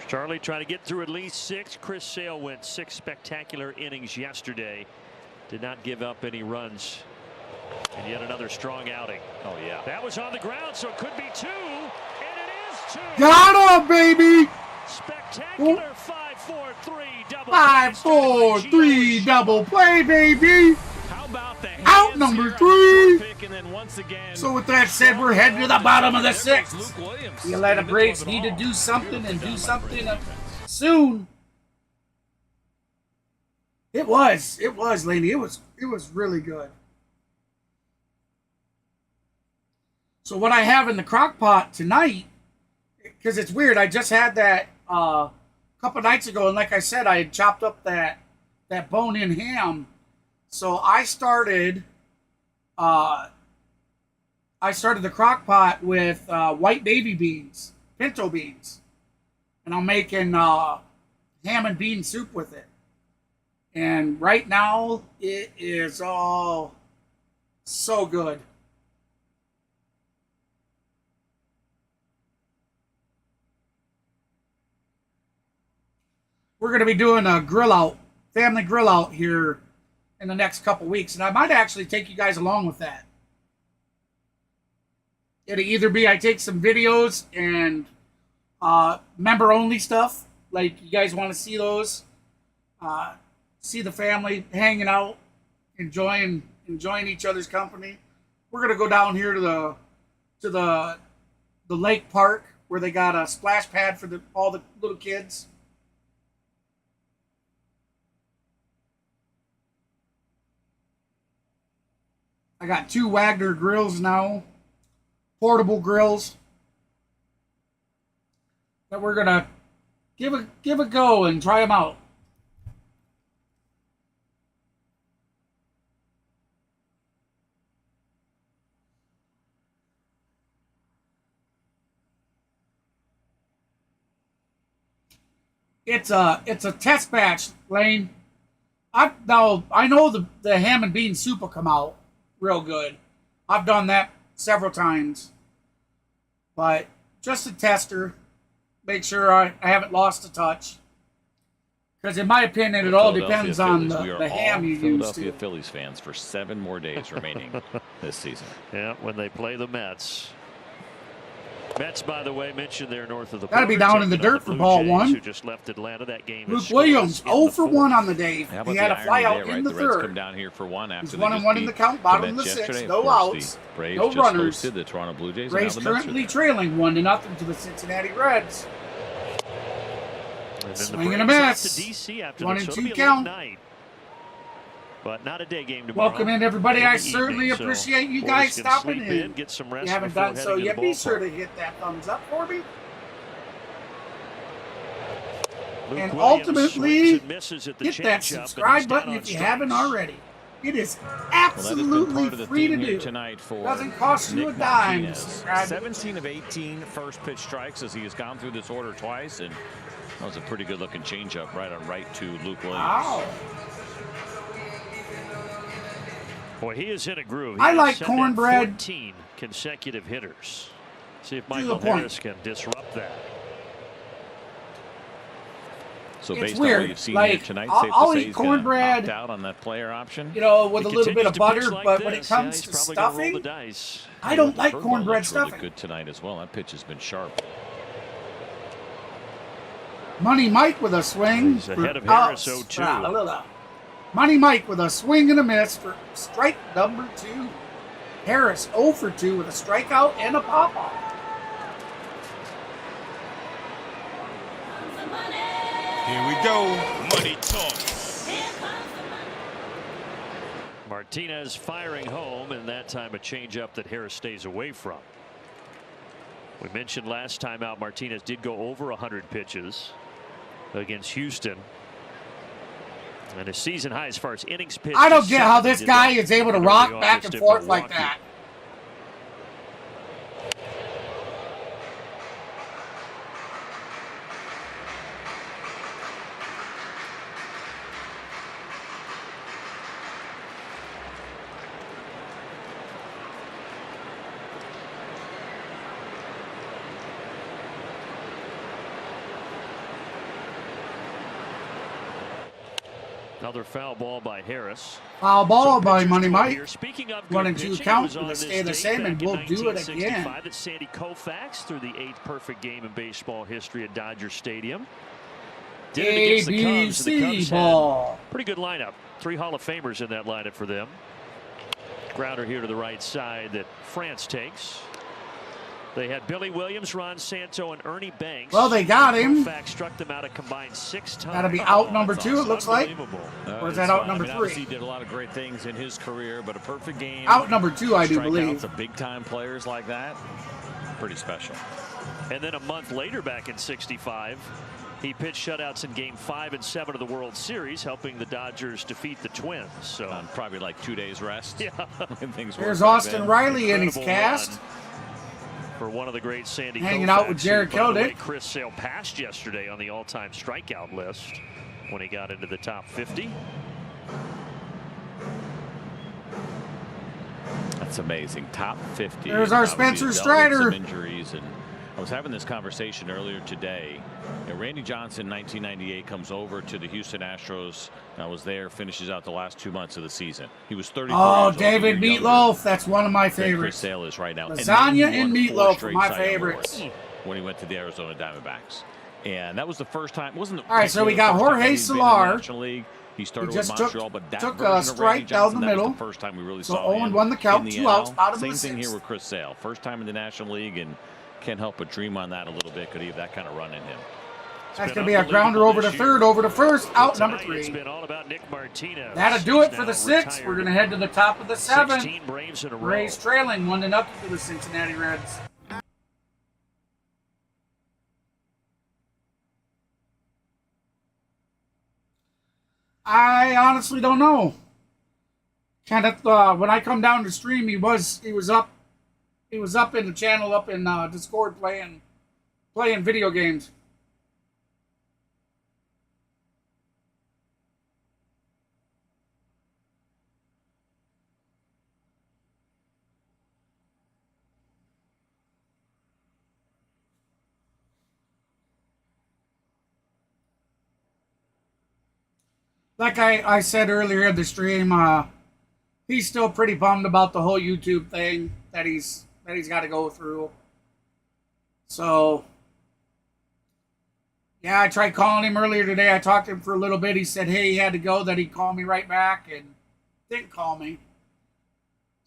Charlie trying to get through at least 6. Chris Sale went 6 spectacular innings yesterday. Did not give up any runs. And yet another strong outing. Oh, yeah. That was on the ground, so it could be 2. And it is 2. Got him, baby! Spectacular 5-4-3 double. 5-4-3 double play, baby! How about the out number 3? And then once again, so with that said, we're heading to the bottom of the 6th. The Atlanta Braves need to do something and do something soon. It was, Laney. It was really good. So what I have in the crock pot tonight, because it's weird, I just had that a couple nights ago, and like I said, I had chopped up that bone-in ham. So I started the crock pot with white navy beans, pinto beans, and I'm making ham and bean soup with it. And right now it is all so good. We're going to be doing a family grill out here in the next couple weeks. And I might actually take you guys along with that. It'll either be I take some videos and member-only stuff. Like, you guys want to see those. See the family hanging out, enjoying each other's company. We're going to go down here to the lake park where they got a splash pad for all the little kids. I got 2 Wagner grills now, portable grills that we're gonna give a go and try them out. It's a test batch, Lane. I know the ham and bean soup will come out real good. I've done that several times. But just a tester. make sure I haven't lost a touch. Because in my opinion, it all depends on the ham you use. Philadelphia Phillies fans for 7 more days remaining this season. Yeah, when they play the Mets. Mets, by the way, mentioned they're north of the Got to be down in the dirt for ball one. Who just left Atlanta. That game. Luke Williams, 0 for 1 on the day. He had a flyout in the The Reds third. come down here for one after He's 1-1 in the count, bottom of the sixth, no outs, no runners. The Toronto Blue Jays. Braves currently trailing 1-0 to the Cincinnati Reds. Swing and a miss. 1-2 count. But not a day game tomorrow. Welcome in, everybody. I certainly appreciate you guys stopping in. Get some If rest you haven't done so yet, be sure to hit that thumbs up for me. And ultimately, hit that subscribe button if you haven't already. It is absolutely free to do. Doesn't cost you a dime to subscribe. 17 of 18 first pitch strikes as he has gone through this order twice, and that was a pretty good looking changeup right on right to Luke Williams. Wow. Boy, he is in a groove. I like cornbread. 14 consecutive hitters. See if Michael Harris can disrupt that. So it's based weird. on what you've seen like, here tonight, I'll safe eat to say cornbread, opt out on that player option. You know, with a little bit of butter, like but this, when it comes to stuffing, I don't like cornbread stuffing. Really good tonight as well. That pitch has been sharp. Money Mike with a swing. He's ahead of Harris 0-2. Money Mike with a swing and a miss for strike number 2. Harris 0 for 2 with a strikeout and a pop-off. Here we go. Money talk. Martinez firing home, and that time a changeup that Harris stays away from. We mentioned last time out Martinez did go over 100 pitches against Houston. And his season high as far as innings pitched. I don't get how this guy is able to rock back and forth like that. Another foul ball by Harris. Foul ball by Money Mike. Speaking of 1-2 count to stay the same, and we'll do it again. That Sandy Koufax threw the 8th perfect game in baseball history at Dodger Stadium. Did it against the Cubs. The Cubs ball. Pretty good lineup. 3 Hall of Famers in that lineup for them. Grounder here to the right side that France takes. They had Billy Williams, Ron Santo, and Ernie Banks. Well, they got him. Koufax struck them out a combined 6 times. That'll be out number 2, it looks like. Or is that out number 3? He did a lot of great things in his career, but a perfect game. Out number 2, I do believe. Of big-time players like that, pretty special. And then a month later, back in '65, he pitched shutouts in Game 5 and 7 of the World Series, helping the Dodgers defeat the Twins. So probably like 2 days rest. Yeah. There's Austin Riley in his cast. For one of the great Sandy hanging Koufax, out with Jared Keldick. Chris Sale passed yesterday on the all-time strikeout list when he got into the top 50. That's amazing. Top 50. There's our Spencer Strider. Some injuries, and I was having this conversation earlier today. Randy Johnson, 1998, comes over to the Houston Astros. I was there, finishes out the last 2 months of the season. He was 34 Oh, years old, David Meatloaf. That's one of my Chris favorites. Sale is right now. Lasagna and Meatloaf are straight my Cy Young favorites. Awards when he went to the Arizona Diamondbacks. And that was the first time. Wasn't all right, so we got Jorge Solar. He started just with Montreal, but that took version a of strike Randy down Johnson, the that was middle. the first time we really So saw him 0-1 the count, in the 2 NL. outs, bottom Same of the thing here sixth. with Chris Sale. First time in the National League, and can't help but dream on that a little bit. Could he have that kind of run in him? That's going to be a grounder over to third, over to first, out number 3. It's been all about Nick Martinez. That'll do it for the 6th. We're going to head to the top of the 7th. 16 Braves in a row. Rays trailing 1-0 to the Cincinnati Reds. I honestly don't know. Kenneth, when I come down to stream, he was up in the channel up in Discord playing video games. like I said earlier in the stream, he's still pretty bummed about the whole YouTube thing that he's got to go through. So, yeah, I tried calling him earlier today. I talked to him for a little bit. He said, hey, he had to go, that he'd call me right back, and didn't call me.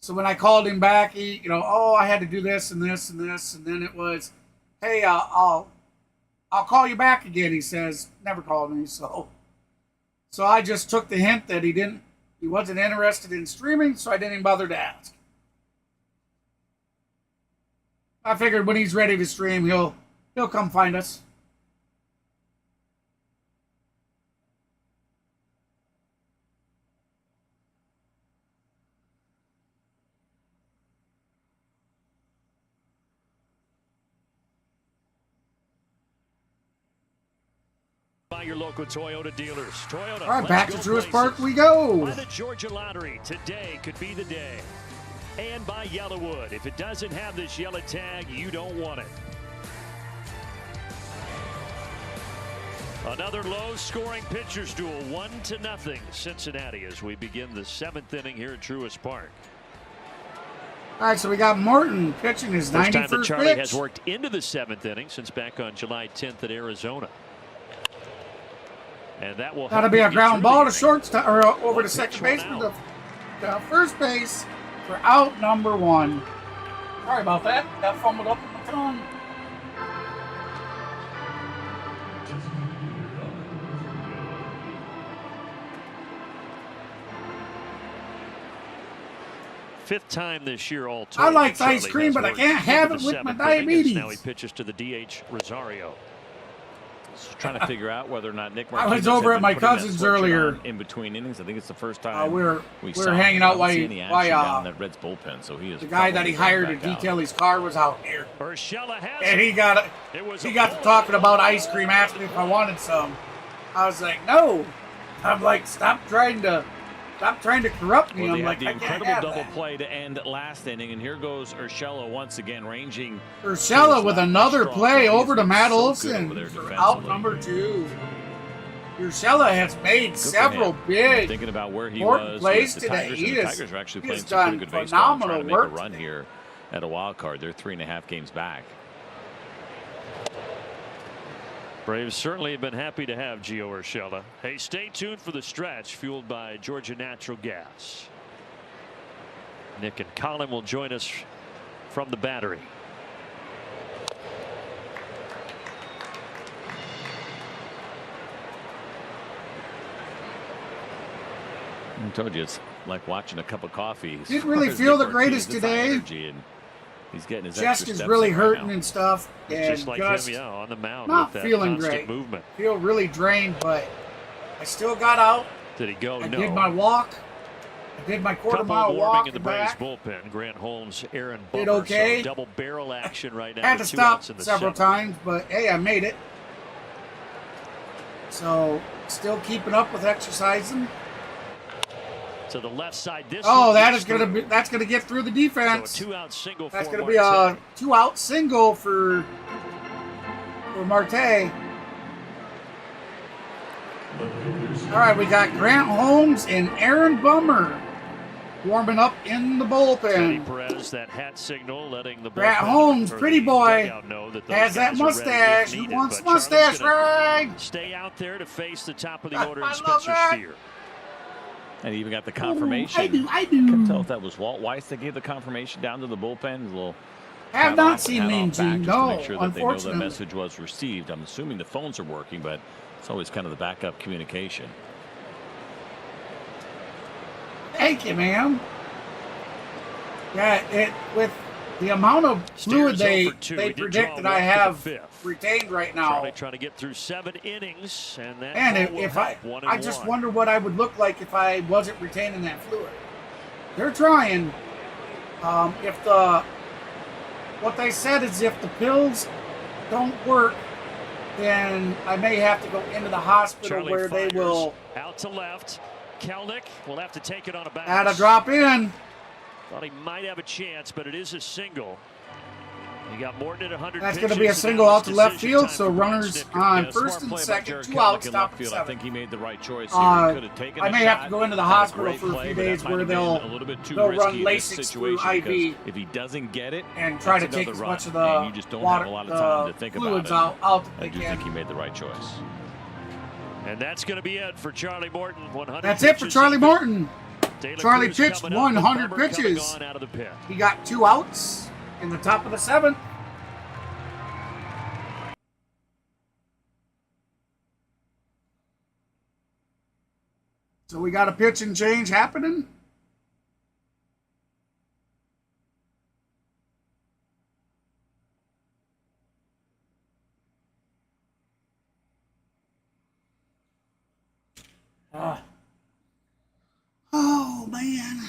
So when I called him back, he, oh, I had to do this and this and this, and then it was, hey, I'll call you back again. He says, never called me. So I just took the hint that he wasn't interested in streaming, so I didn't even bother to ask. I figured when he's ready to stream, he'll come find us. By your local Toyota dealers. Toyota. All right, back to Truist Park we go. By the Georgia Lottery. Today could be the day. And by Yellowwood. If it doesn't have this yellow tag, you don't want it. Another low-scoring pitcher's duel, 1-0 Cincinnati as we begin the 7th inning here at Truist Park. All right, so we got Morton pitching his 91st pitch. First time that Charlie has worked into the 7th inning since back on July 10th at Arizona. And that will that'll be a ground ball to shortstop or over to second base for the first base for out number 1. Sorry about that. Got fumbled up in the tongue. Fifth time this year all I like ice cream, but I can't have it with my diabetes. Now he pitches to the DH Rosario. Just trying to figure out whether or not Nick Martinez. I was over at my cousin's earlier. In between innings, I think it's the first time we were hanging out while that Reds bullpen. So he is the guy that he hired to detail his car was out here, and he got to talking about ice cream. Asked me if I wanted some. I was like, no. I'm like, stop trying to corrupt me. Well, I'm like, the I can't incredible have double that. play to end last inning, and here goes Urshela once again ranging. Urshela with another play over to Matt so Olson for out number 2. Urshela has made several big thinking about where he important was plays the today. Tigers, the Tigers are actually playing some done pretty good baseball, phenomenal trying to work make a run here at a wild card. They're 3.5 games back. Braves certainly have been happy to have Gio Urshela. Hey, stay tuned for the stretch fueled by Georgia Natural Gas. Nick and Colin will join us from the Battery. I told you it's like watching a cup of coffee. Didn't really feel the greatest today. He's getting his chest extra is steps really in hurting right and stuff. It's and just like him, yeah, on the mound. Not with that feeling constant great. Movement. Feel really drained, but I still got out. Did he go? I No. did my walk. I did my quarter-mile walk in the and Braves back. bullpen. Grant Holmes, Aaron Did Bummer. okay. So double barrel action right now. Had to with 2 stop outs in the several 7th. times, but hey, I made it. So still keeping up with exercising. To the left side. That's gonna get through the defense. So a 2-out single. That's for gonna be a 2-out single for Marte. All right, we got Grant Holmes and Aaron Bummer warming up in the bullpen. Perez, that hat signal, letting the Grant bullpen Holmes, or pretty the boy, dugout know that those has that guys are ready if mustache. Who needed, wants but Charlie's mustache gonna ride? Stay out there to face the top of the order I and love Spencer that. Steer. And he even got the confirmation. I do. Couldn't tell if that was Walt Weiss that gave the confirmation down to the bullpen. A little Have not seen Mean Gene, just to no, make sure that they know the unfortunately. message was received. I'm assuming the phones are working, but it's always kind of the backup communication. Thank you, ma'am. Yeah, with the amount of fluid they predict that I have retained right now. Charlie trying to get through 7 innings, and that And ball will if help. 1 and I just 1. wonder what I would look like if I wasn't retaining that fluid. They're trying. What they said is if the pills don't work, then I may have to go into the hospital Charlie where they fires will out to left. Kelnick will have to take it on a bounce. add a drop in. Thought he might have a chance, but it is a single. You got Morton at 100 That's going to be a single out to left field, so runners on first and second, 2 outs, top of 7. I think he made the right choice here. He could have taken I may have to go into the hospital for a few days where they'll run LASIK through IV if he doesn't get it and try to take as much of the you just don't water, have a lot of time to think fluids about it. out I do think he made the right choice. And that's going to be it for Charlie Morton. 100 That's it for Charlie Morton. Charlie Cruz pitched coming up, 100 Bummer coming pitches. on out of the pit. He got 2 outs in the top of the 7th. So we got a pitch and change happening. Oh, man.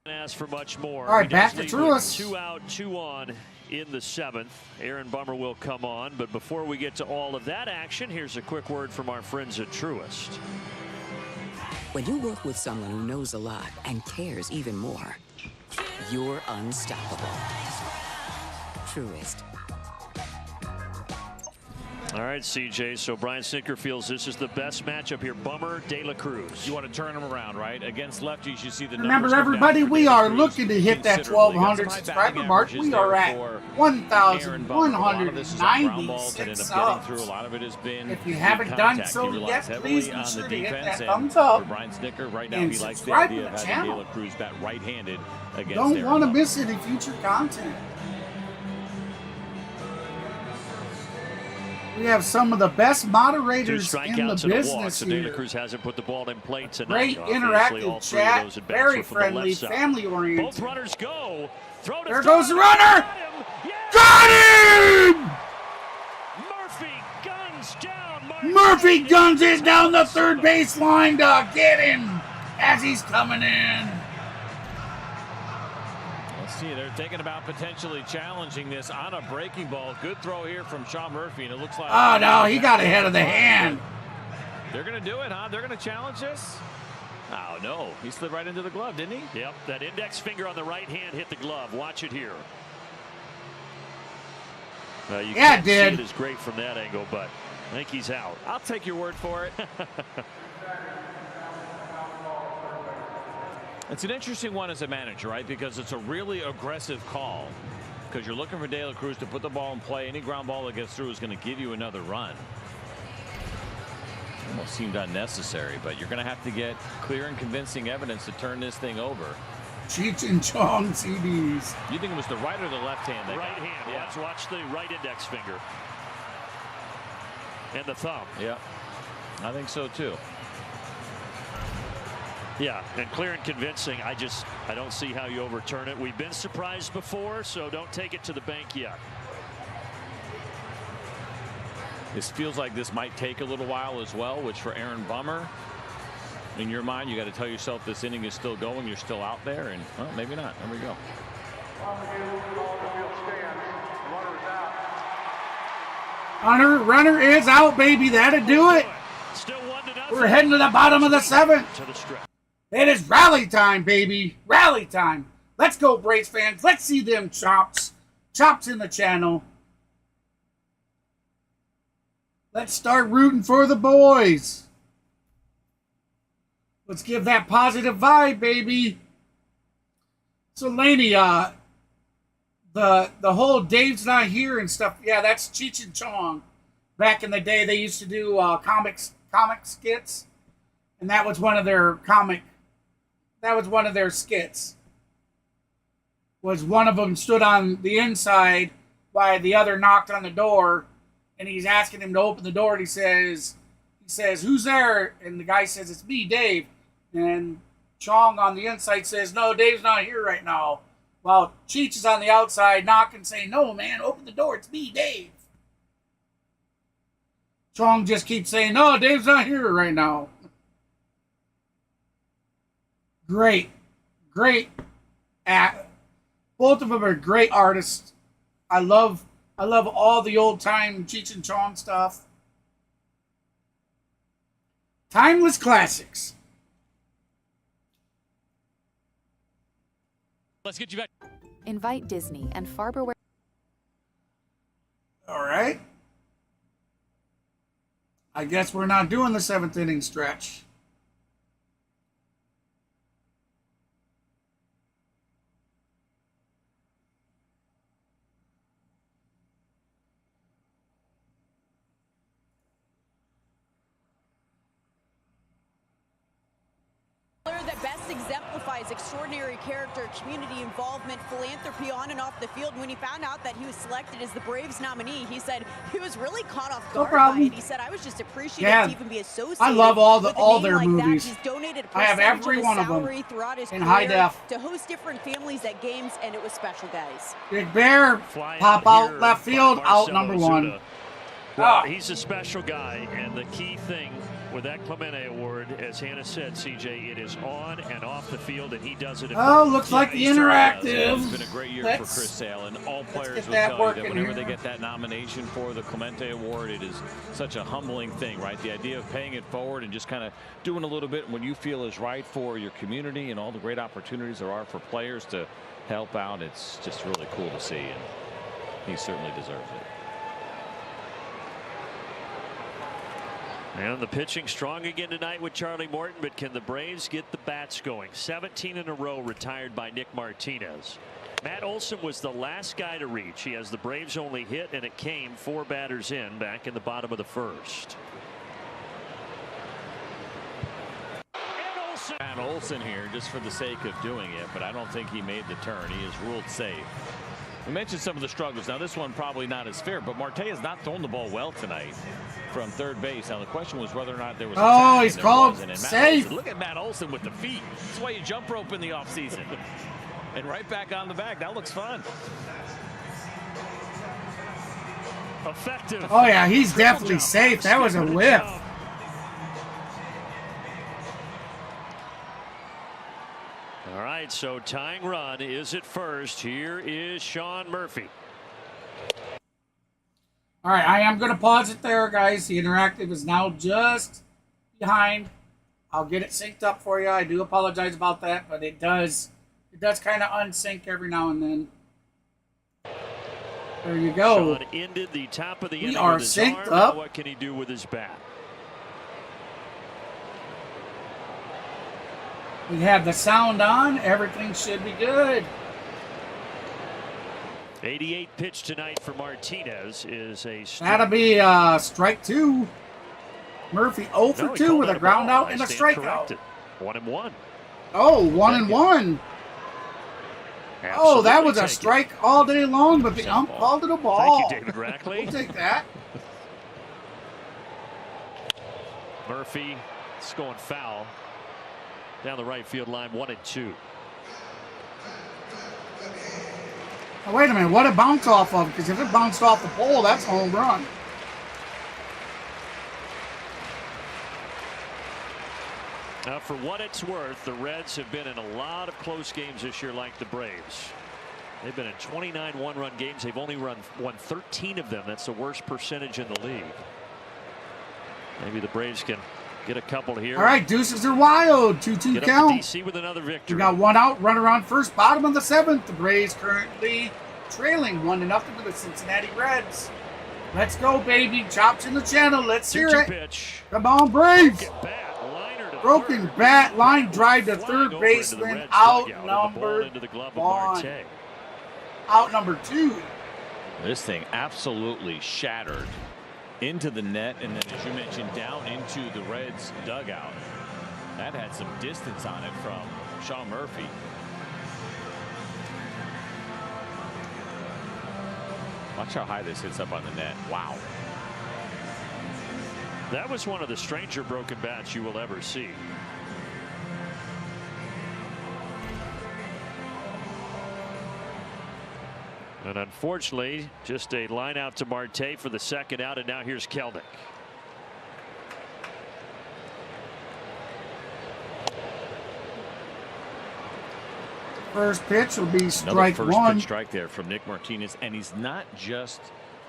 Ask for much more. All right, back to Truist. 2 out, 2 on in the 7th. Aaron Bummer will come on, but before we get to all of that action, here's a quick word from our friends at Truist. When you work with someone who knows a lot and cares even more, you're unstoppable. Truist. All right, CJ. So Brian Snitker feels this is the best matchup here. Bummer, De La Cruz. You want to turn him around, right? Against lefties, you see the Remember, everybody, we are looking to hit that 1,200 subscriber mark. We are at 1,196 subs. If you haven't done so yet, please be sure to hit that thumbs up Brian Snitker right now, and he likes the subscribe to idea the of having De channel. La Cruz bat right-handed against Don't Aaron want to Bummer. miss any future content. We have some of the best moderators 2 in the strikeouts and a walk, business so De La here. Cruz hasn't put the ball in play tonight. Great Obviously, all interactive 3 of chat, those at-bats very were from the friendly, left side. family oriented. Both runners go. Throw to There third. goes the runner! Got him! Murphy guns down. Murphy guns it down the third baseline to get him as he's coming in. Let's see, they're thinking about potentially challenging this on a breaking ball. Good throw here from Sean Murphy, and it looks like... Oh, no, he got ahead of the hand. They're going to do it, huh? They're going to challenge this? Oh, no. He slid right into the glove, didn't he? Yep, that index finger on the right hand hit the glove. Watch it here. You Yeah, can't it did. see it as great from that angle, but I think he's out. I'll take your word for it. It's an interesting one as a manager, right? Because it's a really aggressive call. Because you're looking for De La Cruz to put the ball in play. Any ground ball that gets through is going to give you another run. Almost seemed unnecessary, but you're going to have to get clear and convincing evidence to turn this thing over. Cheech and Chong CDs. You think it was the right or the left hand? Right hand. Yeah. Watch the right index finger. And the thumb. Yeah, I think so too. Yeah, and clear and convincing. I don't see how you overturn it. We've been surprised before, so don't take it to the bank yet. This feels like this might take a little while as well, which for Aaron Bummer, in your mind, you got to tell yourself this inning is still going. You're still out there, and well, maybe not. There we go. Runner is out, baby. That'll do it. Still 1-0. We're heading to the bottom of the 7th. It is rally time, baby. Rally time. Let's go, Braves fans. Let's see them chops. Chops in the channel. Let's start rooting for the boys. Let's give that positive vibe, baby. So, Laney, the whole Dave's not here and stuff. Yeah, that's Cheech and Chong. Back in the day, they used to do comic skits, and that was one of their skits. Was one of them stood on the inside while the other knocked on the door and he's asking him to open the door, and he says, "Who's there?" And the guy says, "It's me, Dave." And Chong on the inside says, "No, Dave's not here right now." While Cheech is on the outside knocking, saying, "No, man, open the door. It's me, Dave." Chong just keeps saying, "No, Dave's not here right now." Great. Both of them are great artists. I love all the old time Cheech and Chong stuff. Timeless classics. Let's get you back. Invite Disney and Farberware. All right. I guess we're not doing the 7th inning stretch. That best exemplifies extraordinary character, community involvement, philanthropy on and off the field. When he found out that he was selected as the Braves nominee, he said he was really caught off guard by it. He said, "I was just appreciative to even be associated." I love all their like movies. He's donated a I have every one of them in high def to host different families at games, and it was special, guys. Big Bear, pop out left field, out number 1. Well, he's a special guy, and the key thing with that Clemente Award, as Hannah said, CJ, it is on and off the field, and he does it. Looks like the interactive. It's been a great year for Chris Sale, and all players will tell you that whenever they get that nomination for the Clemente Award, it is such a humbling thing, right? The idea of paying it forward and just kind of doing a little bit when you feel is right for your community and all the great opportunities there are for players to help out. It's just really cool to see, and he certainly deserves it. And the pitching strong again tonight with Charlie Morton, but can the Braves get the bats going? 17 in a row retired by Nick Martinez. Matt Olson was the last guy to reach. He has the Braves only hit, and it came 4 batters in back in the bottom of the first. Matt Olson here just for the sake of doing it, but I don't think he made the turn. He is ruled safe. We mentioned some of the struggles. Now this one probably not as fair, but Marte has not thrown the ball well tonight from third base. Now the question was whether or not there was a he's called safe. Look at Matt Olson with the feet. That's why you jump rope in the offseason. And right back on the bag. That looks fun. Effective. Oh yeah, he's definitely safe. That was a whiff. All right, so tying run is at first. Here is Sean Murphy. All right, I am going to pause it there, guys. The interactive is now just behind. I'll get it synced up for you. I do apologize about that, but it does kind of unsync every now and then. There you go. Sean ended the top of the we inning are with his synced arm. up. Now what can he do with his bat? We have the sound on. Everything should be good. 88 pitch tonight for Martinez is a strike. That'll be strike 2. Murphy 0 for 2 with a ground out and a strikeout. 1-1. Oh, 1-1. Oh, that was a strike all day long, but the ump called it a ball. Thank you, David Rackley. We'll take that. Murphy is going foul. Down the right field line, 1-2. Oh, wait a minute, what it bounced off of? Because if it bounced off the pole, that's a home run. Now, for what it's worth, the Reds have been in a lot of close games this year like the Braves. They've been in 29 one-run games. They've only won 13 of them. That's the worst percentage in the league. Maybe the Braves can get a couple here. All right, deuces are wild. 2-2 count. DC with another victory. We got one out, runner on first, bottom of the 7th. The Braves currently trailing 1-0 to the Cincinnati Reds. Let's go, baby. Chops in the channel. Let's hear it. Pitch. Come on, Braves. Broken bat, line drive to third baseman, outnumbered one. Out number 2. This thing absolutely shattered into the net, and then, as you mentioned, down into the Reds dugout. That had some distance on it from Sean Murphy. Watch how high this hits up on the net. Wow. That was one of the stranger broken bats you will ever see. And unfortunately, just a line out to Marte for the second out, and now here's Kelnick. First pitch will be strike Another first one. pitch strike there from Nick Martinez, and he's not just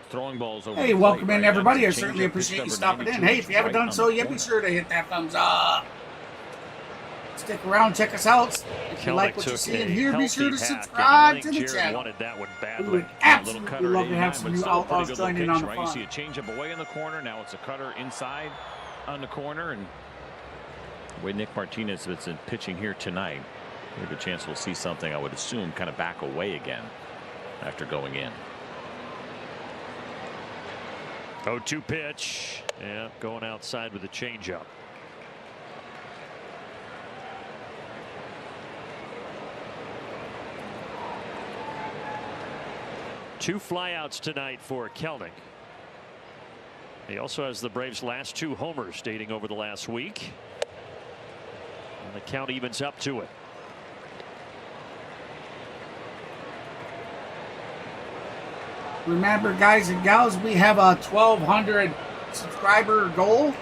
throwing balls over. Hey, the welcome plate, in right? everybody. I That's a certainly changeup, pitch appreciate you number stopping in. 92, Hey, if you haven't right done on so the yet, be corner. sure to hit that thumbs up. Stick around, check us out. If you like what you see in here, be sure to subscribe to the channel. Wanted that one badly. We would absolutely love to have some new outlaws join in on the You see fun. a changeup away in the corner. Now it's a cutter inside on the corner, and the way Nick Martinez has been pitching here tonight, we have a chance we'll see something, I would assume, kind of back away again after going in. 0-2 pitch. Yeah, going outside with a changeup. Two flyouts tonight for Kelnick. He also has the Braves' last 2 homers dating over the last week. And the count evens up to it. Remember, guys and gals, we have a 1,200 subscriber goal.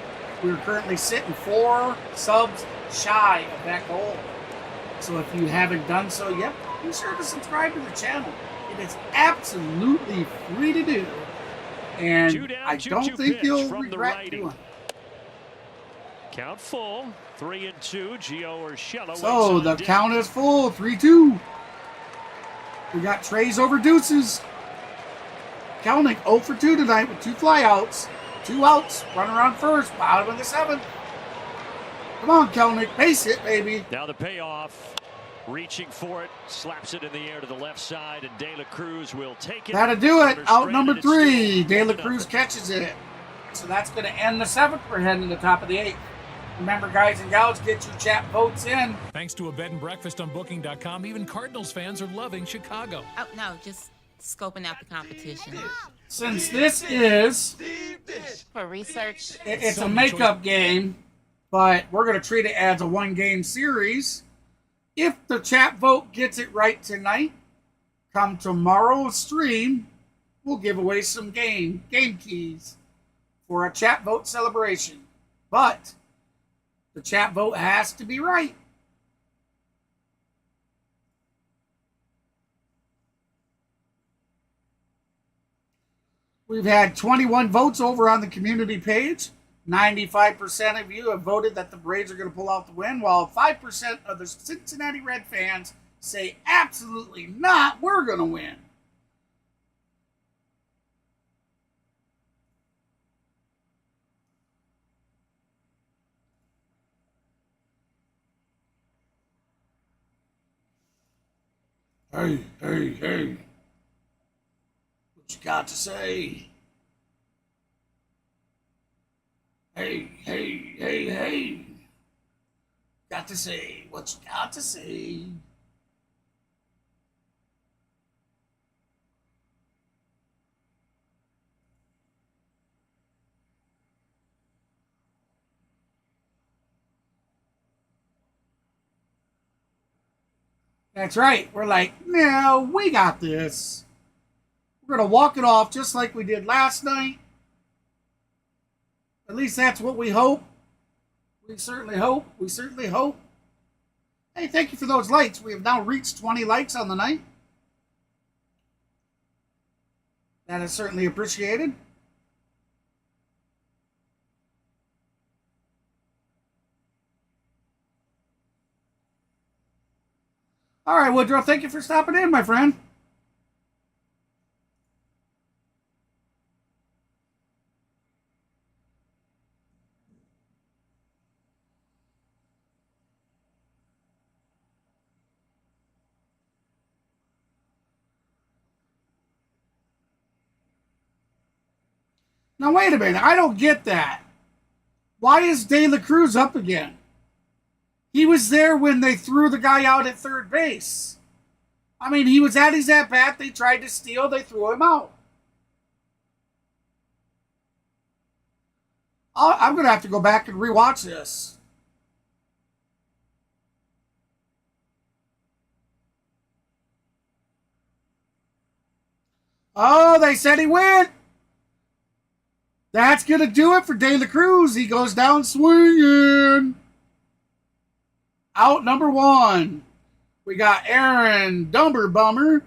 We're currently sitting 4 subs shy of that goal. So if you haven't done so yet, be sure to subscribe to the channel. It is absolutely free to do. And I don't think you'll regret doing it. Count full. 3-2. Gio Urshela. So the count is full. 3-2. We got Trays over deuces. Kelnick 0 for 2 tonight with 2 flyouts. 2 outs. Runner on first. Bottom of the 7th. Come on, Kelnick. Pace it, baby. Now the payoff. Reaching for it. Slaps it in the air to the left side. And De La Cruz will take it. That'll do it. Out number 3. Still De La Cruz catches it. So that's going to end the 7th. We're heading to the top of the 8th. Remember, guys and gals, get your chat votes in. Thanks to a bed and breakfast on Booking.com, even Cardinals fans are loving Chicago. Oh, no, just scoping out the competition. Since this is for research, it's a makeup game, but we're going to treat it as a 1-game series. If the chat vote gets it right tonight, come tomorrow's stream, we'll give away some game keys for a chat vote celebration. But the chat vote has to be right. We've had 21 votes over on the community page. 95% of you have voted that the Braves are going to pull out the win, while 5% of the Cincinnati Red fans say absolutely not, we're going to win. Hey, hey, hey. What you got to say? Hey, hey, hey, hey. Got to say what you got to say. That's right. We're like, no, we got this. We're going to walk it off just like we did last night. At least that's what we hope. We certainly hope. We certainly hope. Hey, thank you for those likes. We have now reached 20 likes on the night. That is certainly appreciated. All right, Woodrow, thank you for stopping in, my friend. Now, wait a minute. I don't get that. Why is De La Cruz up again? He was there when they threw the guy out at third base. I mean, he was at his at-bat. They tried to steal. They threw him out. I'm going to have to go back and rewatch this. Oh, they said he went. That's going to do it for De La Cruz. He goes down swinging. Out number 1. We got Aaron Dumberbummer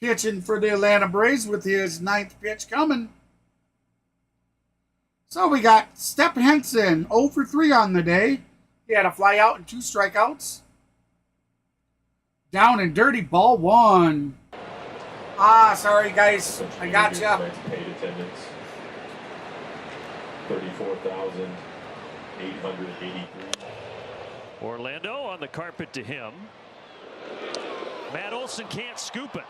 pitching for the Atlanta Braves with his 9th pitch coming. So we got Step Henson, 0 for 3 on the day. He had a fly out and 2 strikeouts. Down and dirty, ball 1. Sorry guys, I got you. Paid attendance, 34,883. Orlando on the carpet to him. Matt Olson can't scoop it.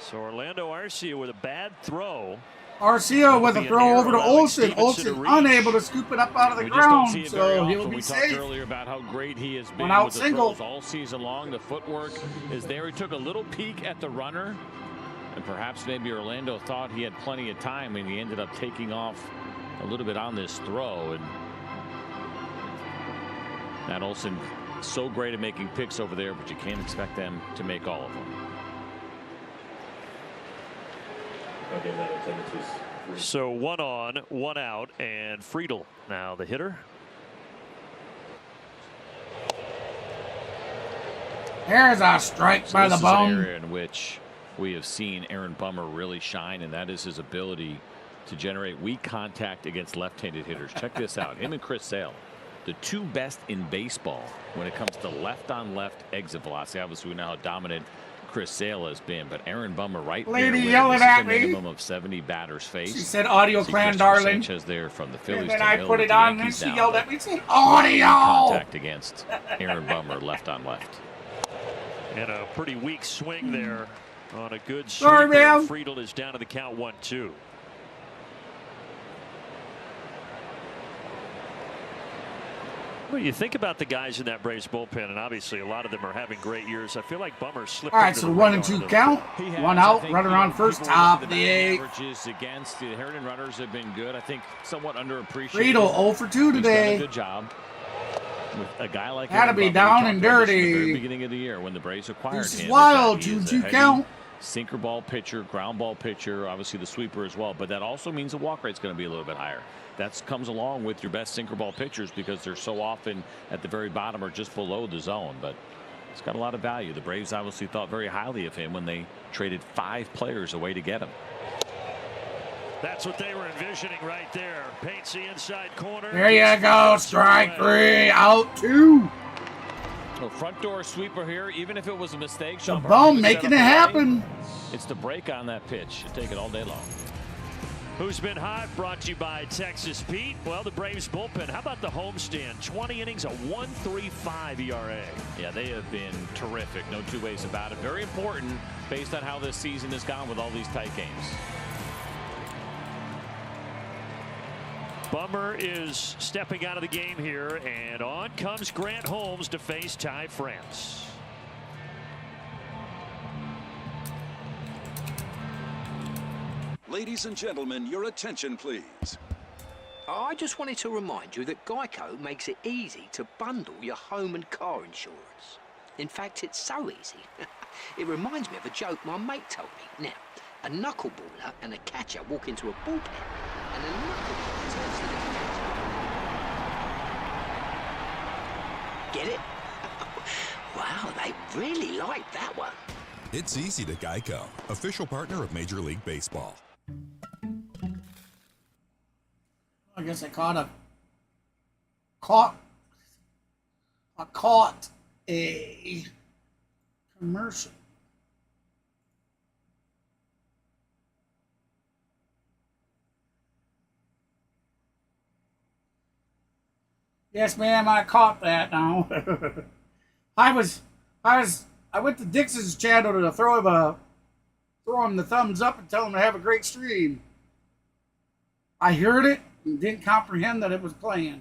So Orlando Arcia with a bad throw. Arcia with a throw over to Olson. Olson unable to scoop it up out of the ground, so he'll be safe. We talked earlier about how great he has been out with the single throws all season long. The footwork is there. He took a little peek at the runner, and perhaps maybe Orlando thought he had plenty of time, and he ended up taking off a little bit on this throw. And Matt Olson, so great at making picks over there, but you can't expect them to make all of them. Again, that attendance was 3. So 1 on, 1 out, and Friedel now the hitter. There's a strike by the This is bum. an area in which we have seen Aaron Bummer really shine, and that is his ability to generate weak contact against left-handed hitters. Check this out. Him and Chris Sale, the 2 best in baseball when it comes to left-on-left exit velocity. Obviously, we know how dominant Chris Sale has been, but Aaron Bummer right Lady there. yelling This is at a me. minimum of 70 batters faced. She said audio See clan, Christopher darling. Sanchez there from the Phillies And then to I Mill put with it the on, and Yankees she now, yelled but at me, saying, audio! contact against Aaron Bummer left on left. And a pretty weak swing there on a good Sorry, sweeper. ma'am. Friedel is down to the count 1-2. Well, you think about the guys in that Braves bullpen, and obviously a lot of them are having great years. I feel like Bummer slipped. All right, into so the 1 and radar 2 a count. He has, 1 I out, think, runner on first, people top look of at the batting 8th. averages against the inherited runners have been good. I think somewhat underappreciated. Friedel 0 for 2 He's done today. a good job with a guy like Had to Aaron be Bummer. We down talked and about this in the dirty. very beginning of the year when the Braves acquired This is him. wild, He is a 2-2 heavy count. sinker ball pitcher, ground ball pitcher, obviously the sweeper as well, but that also means the walk rate's going to be a little bit higher. That comes along with your best sinker ball pitchers because they're so often at the very bottom or just below the zone. But it's got a lot of value. The Braves obviously thought very highly of him when they traded 5 players away to get him. That's what they were envisioning right there. Paints the inside corner. There you go, strike 3, out 2. So front door sweeper here, even if it was a mistake. The Sean bum Barkley making set it up the happen. play. It's the break on that pitch. You take it all day long. Who's been hot? Brought to you by Texas Pete. Well, the Braves bullpen. How about the homestand? 20 innings, a 1.35 ERA. Yeah, they have been terrific. No 2 ways about it. Very important based on how this season has gone with all these tight games. Bummer is stepping out of the game here, and on comes Grant Holmes to face Ty France. Ladies and gentlemen, your attention, please. I just wanted to remind you that Geico makes it easy to bundle your home and car insurance. In fact, it's so easy. It reminds me of a joke my mate told me. Now, a knuckleballer and a catcher walk into a bullpen, and a knuckleballer turns to the catcher. Get it? Wow, they really like that one. It's easy to Geico, official partner of Major League Baseball. I guess I caught a commercial. Yes, ma'am, I caught that now. I went to Dixon's channel to throw him the thumbs up and tell him to have a great stream. I heard it and didn't comprehend that it was playing.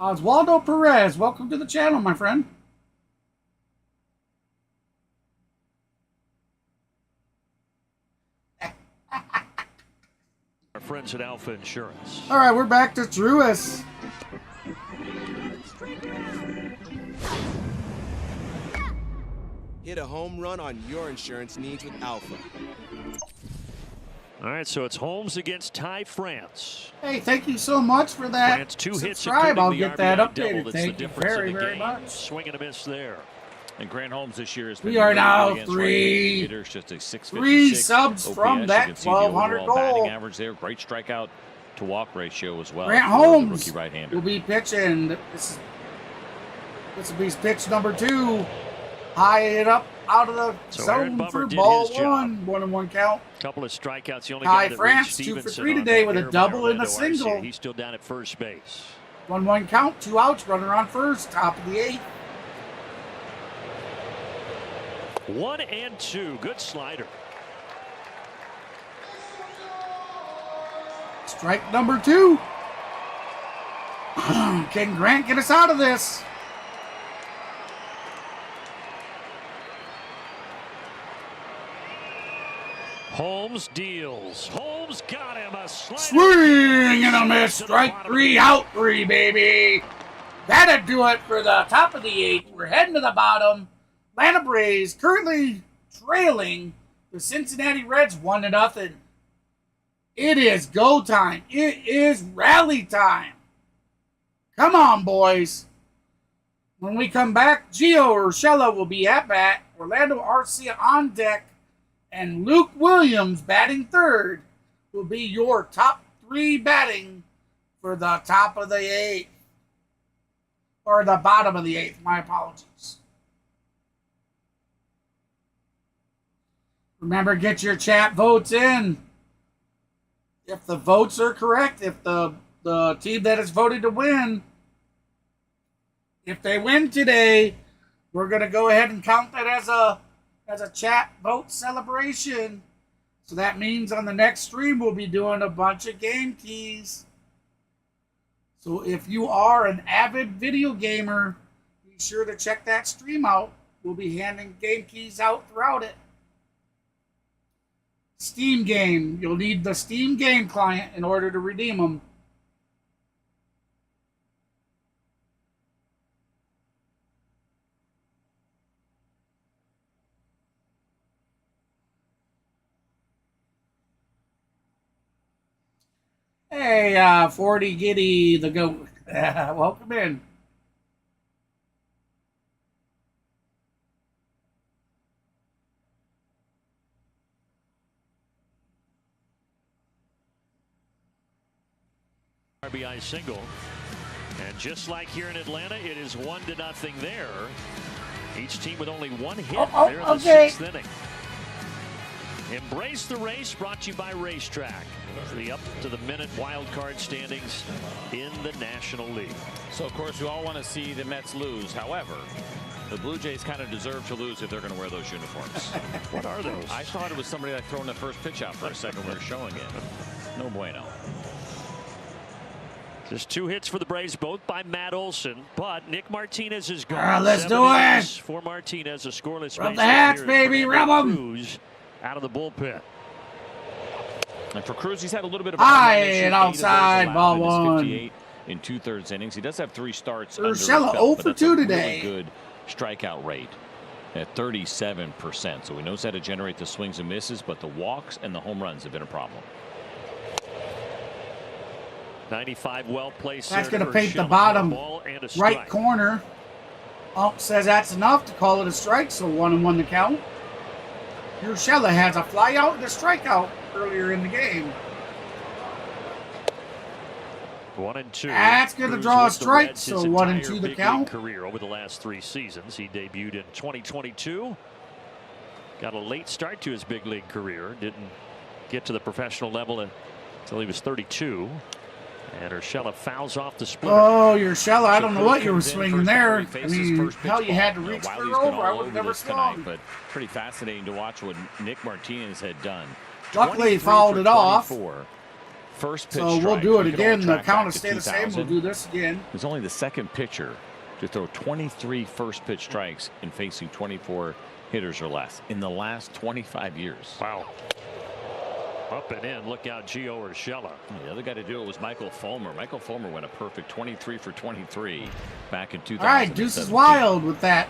Oswaldo Perez, welcome to the channel, my friend. Our friends at Alpha Insurance. All right, we're back to Truist. Hit a home run on your insurance needs with Alpha. All right, so it's Holmes against Ty France. Hey, thank you so much for that. France 2 hits, Subscribe. I'll get that RBI updated. double. That's Thank the you difference very, in the very game. much. Swing and a miss there. And Grant Holmes this year has been We are really now good against three hitters, just a 656 subs OPS. from that You can see the 1,200 overall batting goal. average there. Great strikeout to walk ratio as well. Grant for the Holmes rookie right-hander. will be pitching. This will be pitch number 2. High it up out of the So Aaron zone Bummer for did ball his job. 1-1 count. Couple of strikeouts. The only Ty guy that France, reached 2 for Stevenson 3 on today that with a error by double and a Orlando Arcia. single. He's still down at first base. 1-1 count, 2 outs, runner on first, top of the 8th. 1-2. Good slider. Strike number 2. Can Grant get us out of this? Holmes deals. Holmes got him a slider. Swing and a miss. Strike 3, out 3, baby. That'll do it for the top of the 8th. We're heading to the bottom. Atlanta Braves currently trailing the Cincinnati Reds 1-0. It is go time. It is rally time. Come on, boys. When we come back, Gio Urshela will be at bat. Orlando Arcia on deck. And Luke Williams batting third will be your top 3 batting for the top of the 8th. Or the bottom of the 8th. My apologies. Remember, get your chat votes in. If the votes are correct, if the team that is voted to win, if they win today, we're going to go ahead and count that as a chat vote celebration. So that means on the next stream, we'll be doing a bunch of game keys. So if you are an avid video gamer, be sure to check that stream out. We'll be handing game keys out throughout it. Steam game. You'll need the Steam game client in order to redeem them. Hey, 40 Giddy the goat. Welcome in. RBI single. And just like here in Atlanta, it is 1-0 there. Each team with only 1 hit there in the 6th inning. Embrace the Race, brought to you by Racetrack. For the up-to-the-minute wild card standings in the National League. So, of course, we all want to see the Mets lose. However, the Blue Jays kind of deserve to lose if they're going to wear those uniforms. What are those? I thought it was somebody that throwing the first pitch out for a second. We were showing it. No bueno. Just 2 hits for the Braves, both by Matt Olson, but Nick Martinez is gone. Let's do it. For Martinez, a scoreless Rub base the hats, here. baby. Rub them. Cruz out of the bullpen. And for Cruz, he's had a little bit of high and outside, ball 1. 58 in 2/3 innings. He does have 3 starts. Urshela 0 for 2 today. Really good strikeout rate at 37%. So he knows how to generate the swings and misses, but the walks and the home runs have been a problem. 95 well placed. That's going to paint the bottom right corner. Says that's enough to call it a strike, so 1-1 the count. Urshela has a fly out and a strikeout earlier in the game. 1-2. That's going to draw a strike, so 1-2 the count. Career over the last 3 seasons. He debuted in 2022. Got a late start to his big league career. Didn't get to the professional level until he was 32. And Urshela fouls off the splitter. Oh, Urshela, I don't know what you were swinging there. I mean, hell, you had to reach for her over. I would have never swung. But pretty fascinating to watch what Nick Martinez had done. Luckily, he fouled it off. first pitch So we'll strike. do it We can again. all The track count back will to stay the same. 2000. We'll do this again. It was only the second pitcher to throw 23 first pitch strikes in facing 24 hitters or less in the last 25 years. Wow. Up and in. Look out, Gio Urshela. The other guy to do it was Michael Fulmer. Michael Fulmer went a perfect 23 for 23 back in 2000. All right, Deuce is wild with that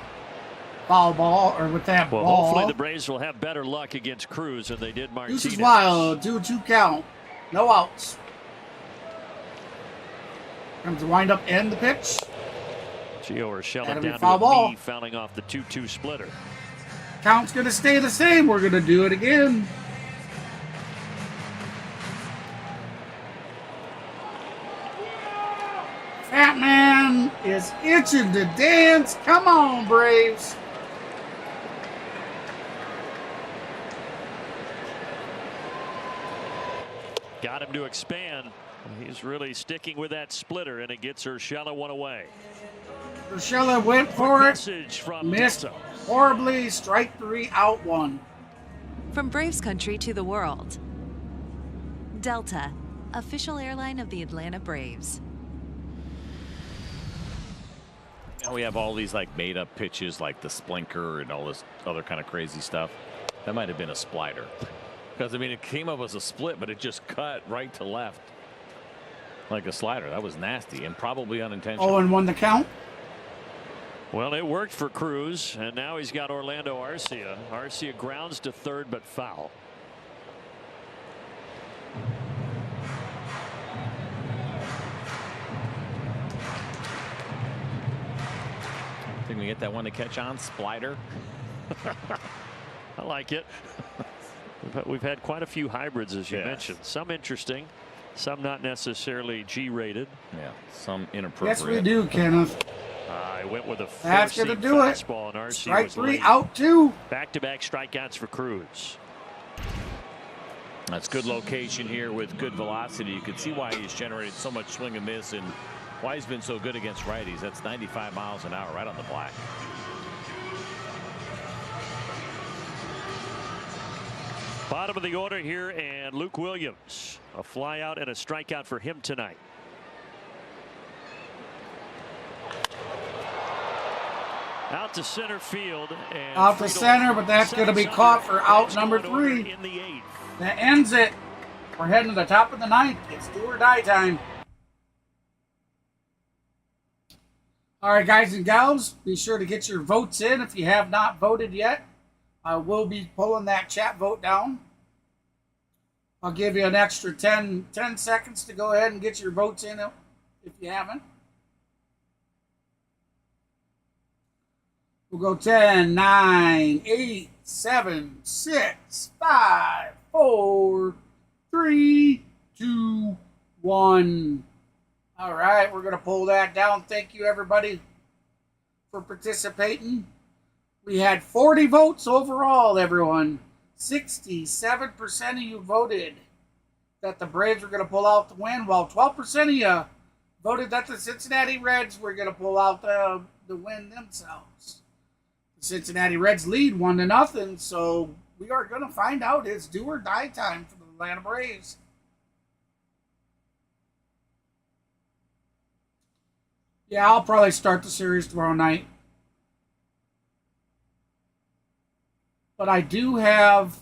ball, or with that Well, ball. hopefully the Braves will have better luck against Cruz than they did Martinez. Deuce is wild. 2-2 count. No outs. Comes the wind up and the pitch. Gio Urshela That'll be down foul to a ball. knee, fouling off the 2-2 splitter. Count's going to stay the same. We're going to do it again. Fat Man is itching to dance. Come on, Braves. Got him to expand. He's really sticking with that splitter, and it gets Urshela one away. Urshela went for it. Message from Missed Delta. horribly. Strike 3, out 1. From Braves country to the world. Delta, official airline of the Atlanta Braves. Now we have all these like made up pitches like the splinker and all this other kind of crazy stuff. That might have been a splitter. Because I mean it came up as a split, but it just cut right to left like a slider. That was nasty and probably unintentional. 0-1 the count. Well, it worked for Cruz, and now he's got Orlando Arcia. Arcia grounds to third, but foul. Think we get that one to catch on? Splitter. I like it. We've had quite a few hybrids, as you mentioned. Some interesting, some not necessarily G-rated. Yeah, some inappropriate. Yes, we do, Kenneth. I went with a That's four-seam going to do it. fastball, and Arcia Strike was 3, late. out 2. Back-to-back strikeouts for Cruz. That's good location here with good velocity. You can see why he's generated so much swing and miss and why he's been so good against righties. That's 95 miles an hour right on the black. Bottom of the order here, and Luke Williams. A fly out and a strikeout for him tonight. Out to center field. And Out to Friedel center, but that's going to be sets caught up. for out Braves number go in order 3. in the 8th. That ends it. We're heading to the top of the 9th. It's do or die time. All right, guys and gals, be sure to get your votes in if you have not voted yet. I will be pulling that chat vote down. I'll give you an extra 10 seconds to go ahead and get your votes in if you haven't. We'll go 10, 9, 8, 7, 6, 5, 4, 3, 2, 1. All right, we're going to pull that down. Thank you, everybody, for participating. We had 40 votes overall, everyone. 67% of you voted that the Braves were going to pull out the win, while 12% of you voted that the Cincinnati Reds were going to pull out the win themselves. The Cincinnati Reds lead 1-0, so we are going to find out it's do or die time for the Atlanta Braves. Yeah, I'll probably start the series tomorrow night. But I do have,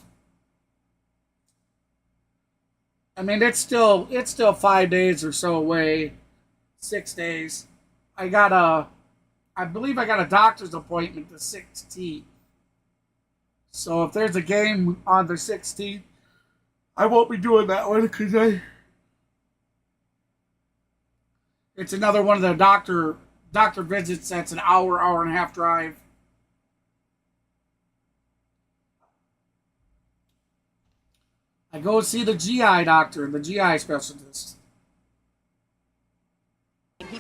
I mean, it's still 5 days or so away, 6 days. I believe I got a doctor's appointment the 16th. So if there's a game on the 16th, I won't be doing that one because it's another one of the doctor visits that's an hour and a half drive. I go see the GI doctor, the GI specialist.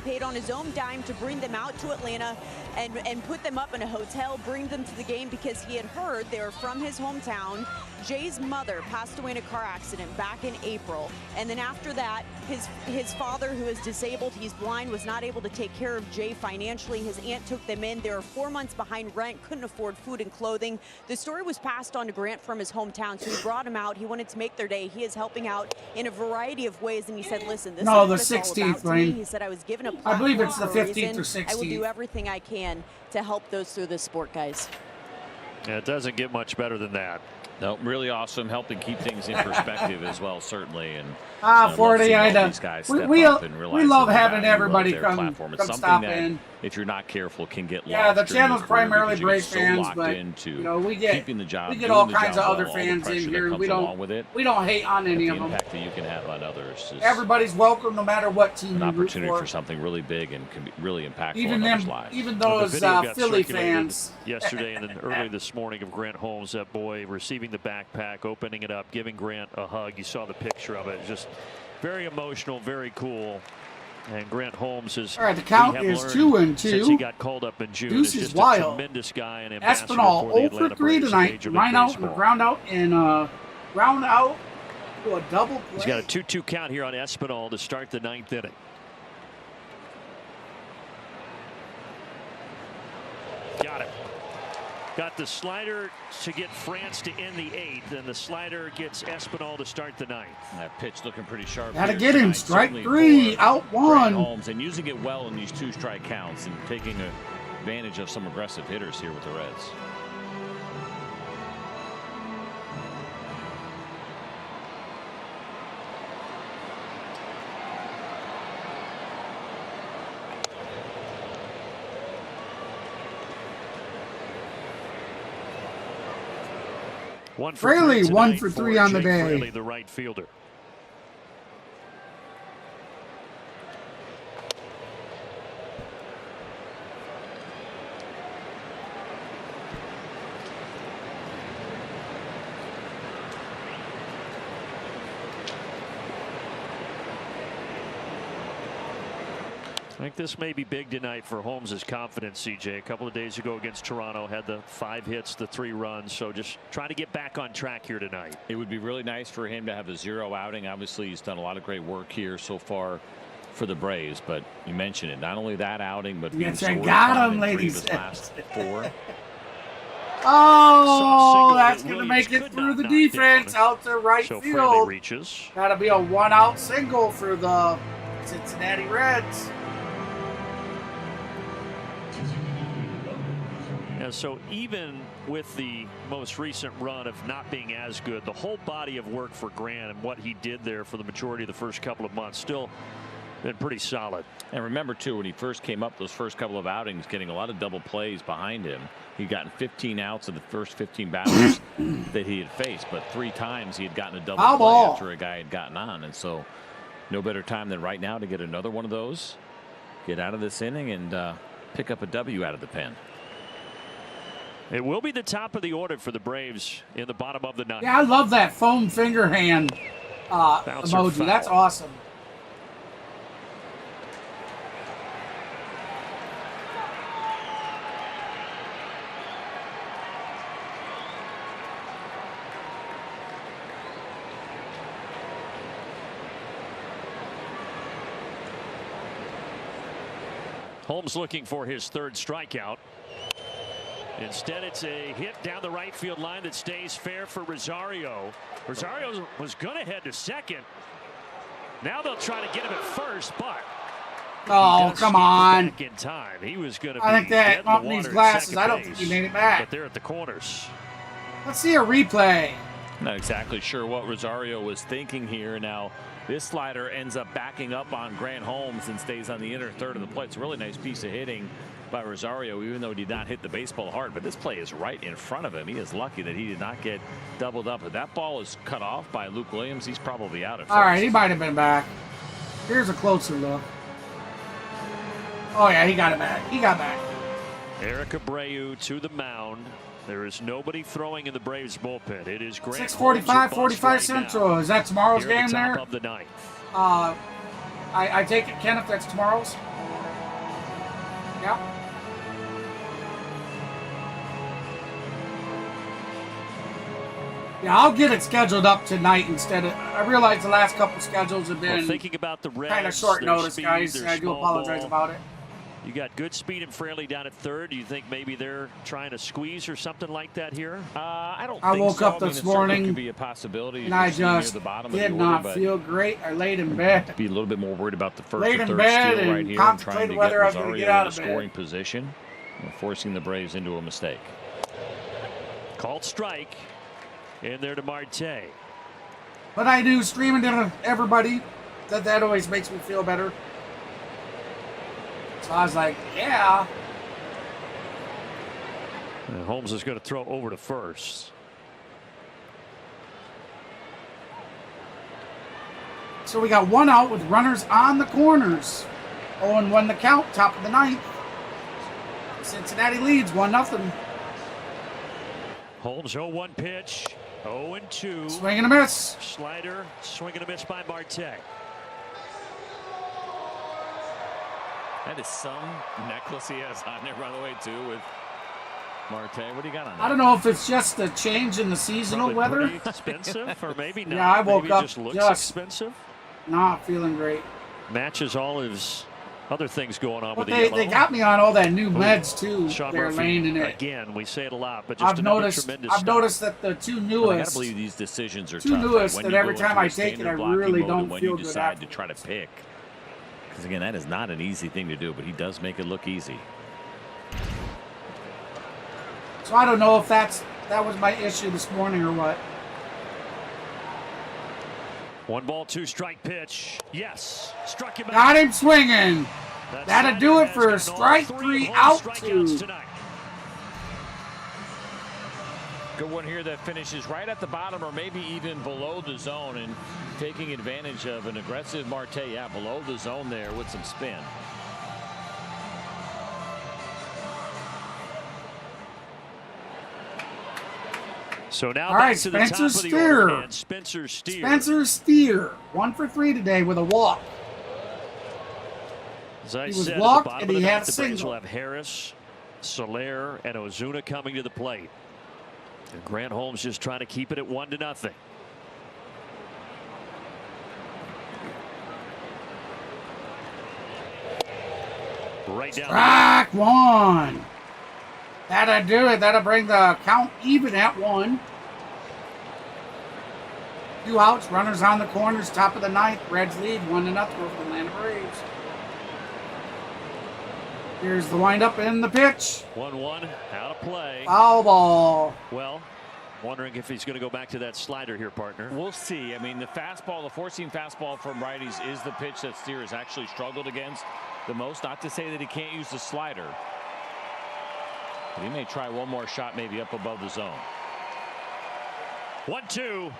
He paid on his own dime to bring them out to Atlanta and put them up in a hotel, bring them to the game because he had heard they were from his hometown. Jay's mother passed away in a car accident back in April. And then after that, his father, who is disabled, he's blind, was not able to take care of Jay financially. His aunt took them in. They were 4 months behind rent, couldn't afford food and clothing. The story was passed on to Grant from his hometown, so he brought him out. He wanted to make their day. He is helping out in a variety of ways, and he said, listen, this is what it's all about to me. He said, I was given a platform. I believe it's the for a 15th reason. or 16th. I will do everything I can to help those through this sport, guys. Yeah, it doesn't get much better than that. No, really awesome, helping keep things in perspective as well, certainly. And 40, I know. We love having everybody come stop in. If you're not careful, can get lost. Yeah, the channel's primarily Braves fans, but you know, we get all kinds of other fans in here. We don't hate on any of them. The impact that you can have on others. Everybody's welcome, no matter what team an you root opportunity for. for something really big and can be really impactful Even in others' lives. Even those Philly fans. Yesterday and then early this morning of Grant Holmes, that boy receiving the backpack, opening it up, giving Grant a hug. You saw the picture of it. Just very emotional, very cool. And Grant Holmes is. All right, the count is 2-2. Since he got called up in June, Deuce is is just wild. a tremendous guy and ambassador Espinal for the 0 for Atlanta 3 Braves tonight. Line out and ground out and ground out to a double play. He's got a 2-2 count here on Espinal to start the 9th inning. Got it. Got the slider to get France to end the 8th, and the slider gets Espinal to start the 9th. That pitch looking pretty sharp. Gotta get him. Strike 3, out 1. Holmes, and using it well in these 2-strike counts and taking advantage of some aggressive hitters here with the Reds. Fraley 1 for 3 on the day. Fraley, the right fielder. I think this may be big tonight for Holmes' confidence, CJ. A couple of days ago against Toronto, had the 5 hits, the 3 runs. So just trying to get back on track here tonight. It would be really nice for him to have a 0 outing. Obviously, he's done a lot of great work here so far for the Braves. But you mentioned it, not only that outing, but yes, I got him, ladies. Last 4. Oh, that's going to make it through the defense out to right field. Got to be a 1-out single for the Cincinnati Reds. Yeah, so even with the most recent run of not being as good, the whole body of work for Grant and what he did there for the majority of the first couple of months still been pretty solid. And remember, too, when he first came up, those first couple of outings, getting a lot of double plays behind him. He'd gotten 15 outs in the first 15 batters that he had faced, but 3 times he had gotten a double play after a guy had gotten on. And so no better time than right now to get another one of those, get out of this inning, and pick up a W out of the pen. It will be the top of the order for the Braves in the bottom of the 9th. Yeah, I love that foam finger hand emoji. Foul. That's awesome. Holmes looking for his 3rd strikeout. Instead, it's a hit down the right field line that stays fair for Rosario. Rosario was going to head to second. Now they'll try to get him at first, but oh, come on! Back in time, he was going to. I think that off these glasses. I don't think he made it back. But they're at the corners. Let's see a replay. Not exactly sure what Rosario was thinking here. Now, this slider ends up backing up on Grant Holmes and stays on the inner third of the plate. It's a really nice piece of hitting by Rosario, even though he did not hit the baseball hard. But this play is right in front of him. He is lucky that he did not get doubled up. If that ball is cut off by Luke Williams, he's probably out at first. All right, he might have been back. Here's a closer look. Oh, yeah, he got it back. He got back. Eric Abreu to the mound. There is nobody throwing in the Braves bullpen. It is Grant 6:45, 45 Central. Is that tomorrow's game there? Of the 9th. I take it, Kenneth, that's tomorrow's? Yep. Yeah, I'll get it scheduled up tonight instead of. I realize the last couple schedules have been thinking about the Reds, kind of short their notice, speed, guys. their I do small apologize ball. about it. You got good speed and Fraley down at third. Do you think maybe they're trying to squeeze or something like that here? I don't. I think woke so. up I mean, this it certainly morning, could be a possibility. and I You're near just the bottom did of the order, not but feel great. I laid in bed. be a little bit more worried about the first Laid or in third bed steal and right here, and trying contemplated to get whether I was gonna Rosario get out in a of bed. scoring position, and forcing the Braves into a mistake. Called strike, and there to Marte. But I do streaming to everybody. That always makes me feel better. So I was like, yeah. And Holmes is going to throw over to first. So we got one out with runners on the corners. 0-1 the count, top of the ninth. Cincinnati leads 1-0. Holmes 0-1 pitch. 0-2. Swing and a miss. Slider, swing and a miss by Marte. That is some necklace he has on there, by the way, too, with Marte. What do you got on that? I don't know if it's just a change in the seasonal Probably weather. pretty expensive, or maybe not. Yeah, I woke maybe up it just looks just expensive. Not feeling great. Matches all his other things going on But with the yellow. they got me on all that new meds too. Sean They're Murphy, laying in it. again, we say it a lot, but just I've another noticed. tremendous I've stop. noticed that the two I gotta newest. believe these decisions are Two tough. newest When that you every go time into I a take it, standard I blocking really mode don't and when feel you good decide after. to try to pick. Because again, that is not an easy thing to do, but he does make it look easy. So I don't know if that was my issue this morning or what. 1-2 strike pitch. Yes, struck him out. Got him swinging. That That'll slider do it has for gotten all strike three three, home out strikeouts two. tonight. Good one here that finishes right at the bottom or maybe even below the zone and taking advantage of an aggressive Marte. Yeah, below the zone there with some spin. So now All back right, to the top Spencer of the Steer. order, and Spencer Steer. Spencer Steer, 1 for 3 today with a walk. As I He was said, at walked the bottom and of the he had ninth, a the Braves single. will have Harris, Soler, and Ozuna coming to the plate. And Grant Holmes just trying to keep it at 1-0. Right down. Strike one. That'll do it. That'll bring the count even at 1. 2 outs, runners on the corners, top of the ninth. Reds lead 1-0 over the Atlanta Braves. Here's the windup and the pitch. 1-1 out of play. Foul ball. Well, wondering if he's going to go back to that slider here, partner. We'll see. I mean, the fastball, the four-seam fastball from righties is the pitch that Steer has actually struggled against the most. Not to say that he can't use the slider, but he may try one more shot maybe up above the zone. 1-2.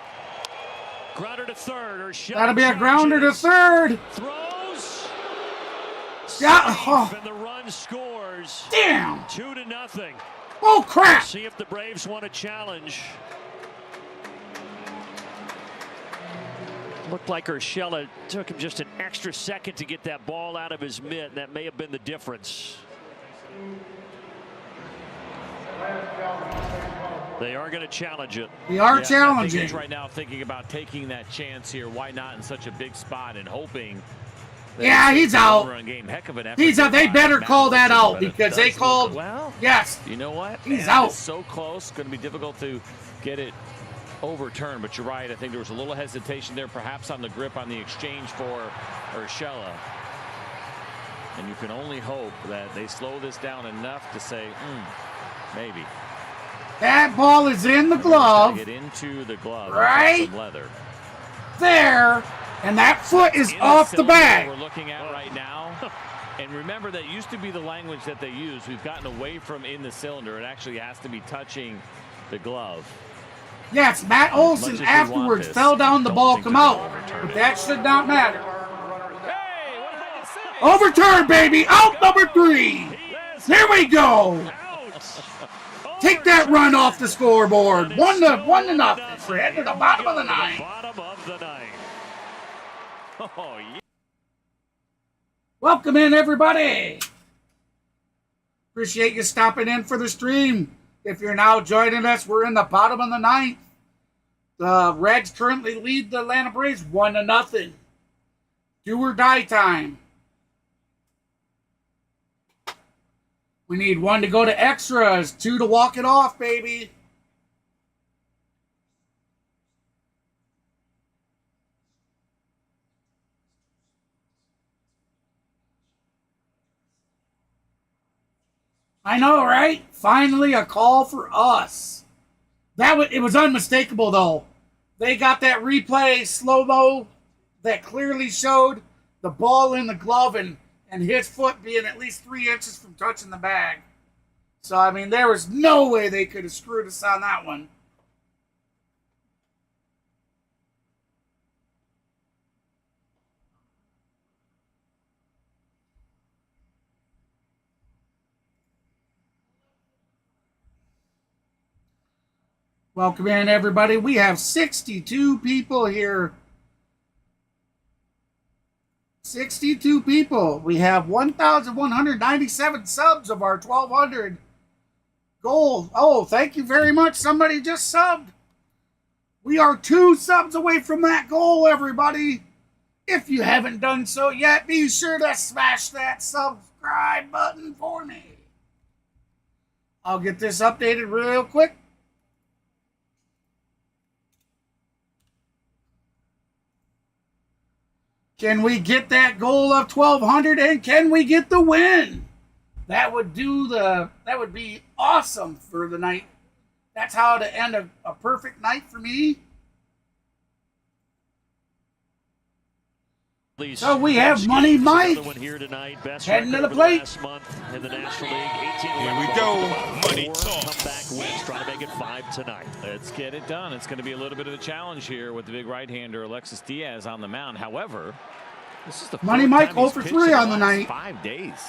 Grounder to third. Or That'll be a grounder to third. Throws. Yeah. Safe, Oh. and the run scores. Damn. 2-0. Oh, crap. See if the Braves want a challenge. Looked like Urshela took him just an extra second to get that ball out of his mitt. That may have been the difference. They are going to challenge it. We are I think challenging. he's right now thinking about taking that chance here. Why not in such a big spot and hoping. that Yeah, it's he's a out. one-run game. Heck of an effort He's out. They by better Matt call that Wilson, out but it because they does look- called. Well, Yes. you know what? He's Man, out. it's so close. Going to be difficult to get it overturned. But you're right. I think there was a little hesitation there, perhaps on the grip on the exchange for Urshela. And you can only hope that they slow this down enough to say, maybe. That ball is in the glove. Get into the glove. Right. Some leather. There. And that foot is In off the cylinder bag. We're looking at right now. And remember, that used to be the language that they used. We've gotten away from in the cylinder. It actually has to be touching the glove. Yes, Matt As Olson much as we afterwards want this, fell down the don't ball think come they're out. gonna overturn But it. that should not matter. Overturn, baby. Out number 3. There we go. Take that run off the scoreboard. 1-0. We're heading to the bottom of the ninth. Bottom of the ninth. Oh, yeah. Welcome in, everybody. Appreciate you stopping in for the stream. If you're now joining us, we're in the bottom of the ninth. The Reds currently lead the Atlanta Braves 1-0. Do or die time. We need 1 to go to extras, 2 to walk it off, baby. I know, right? Finally, a call for us. It was unmistakable, though. They got that replay slow-mo that clearly showed the ball in the glove and his foot being at least 3 inches from touching the bag. So, I mean, there was no way they could have screwed us on that one. Welcome in, everybody. We have 62 people here. 62 people. We have 1,197 subs of our 1,200 goal. Oh, thank you very much. Somebody just subbed. We are 2 subs away from that goal, everybody. If you haven't done so yet, be sure to smash that subscribe button for me. I'll get this updated real quick. Can we get that goal of 1,200 and can we get the win? That would be awesome for the night. That's how to end a perfect night for me. So we have Money Mike heading to the plate. In the National League, 18 Here we go. Money talk. Comeback wins, trying to make it 5 tonight. Let's get it done. It's going to be a little bit of a challenge here with the big right-hander Alexis Diaz on the mound. However, this is the Money fourth Mike time 0 he's for pitched 3 in the on the last night. 5 days.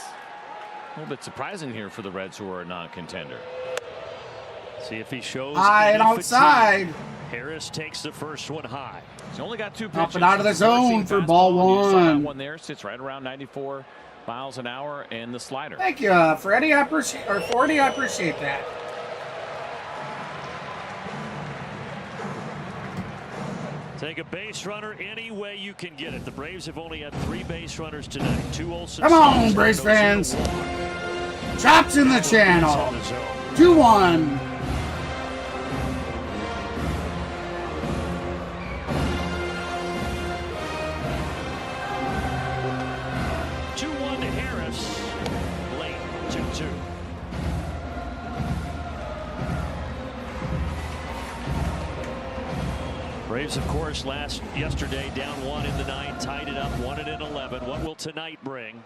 A little bit surprising here for the Reds, who are a non-contender. See if he shows high and any outside. fatigue. Harris takes the first one high. He's only got 2 pitches. Up and out of the zone for ball You saw that 1. one there. Sits right around 94 miles an hour, and the slider. Thank you, Freddie. I appreciate that. Take a base runner any way you can get it. The Braves have only had 3 base runners tonight. 2 Olsen. Come on, Braves fans. Chops in the channel. 2-1. Braves, of course, yesterday down 1 in the 9th, tied it up 1-11. What will tonight bring?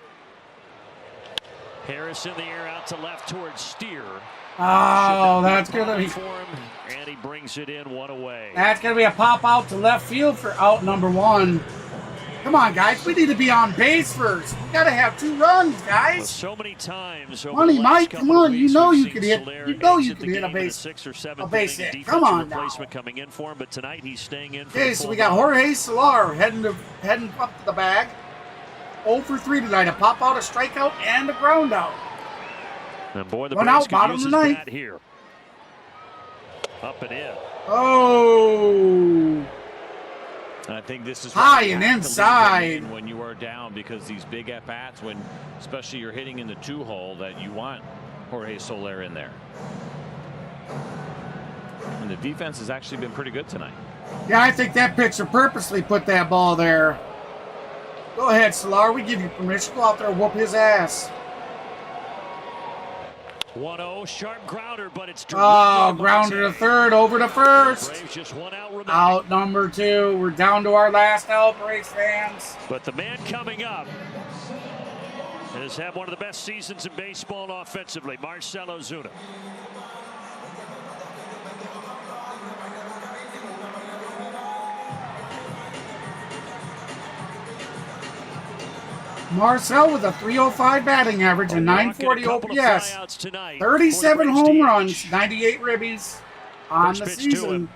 Harris in the air out to left towards Steer. Oh, that's gonna be. For him, and he brings it in 1 away. That's gonna be a pop out to left field for out number 1. Come on, guys. We need to be on base first. We gotta have 2 runs, guys. Well, so many times. Money, Mike, come on. You know you could hit. You know you could hit a base. A base hit. Come on now. Coming in for him, but tonight he's staying in. Okay, so we got Jorge Soler heading up to the bag. 0 for 3 tonight. A pop out, a strikeout, and a ground out. And boy, the Run Braves out, could bottom use of the his ninth. bat here. Up and in. Oh. And I think this is high and inside when you are down, because these big at bats, when especially you're hitting in the 2-hole, that you want Jorge Soler in there. And the defense has actually been pretty good tonight. Yeah, I think that pitcher purposely put that ball there. Go ahead, Soler. We give you permission. Go out there and whoop his ass. 1-0, sharp grounder, but it's grounder to third, over to first. Braves just 1 out remaining. Out number 2. We're down to our last out, Braves fans. But the man coming up has had one of the best seasons in baseball offensively, Marcell Ozuna. Marcell with a .305 batting average and .940 OPS. 37 home runs, 98 ribbies on the season.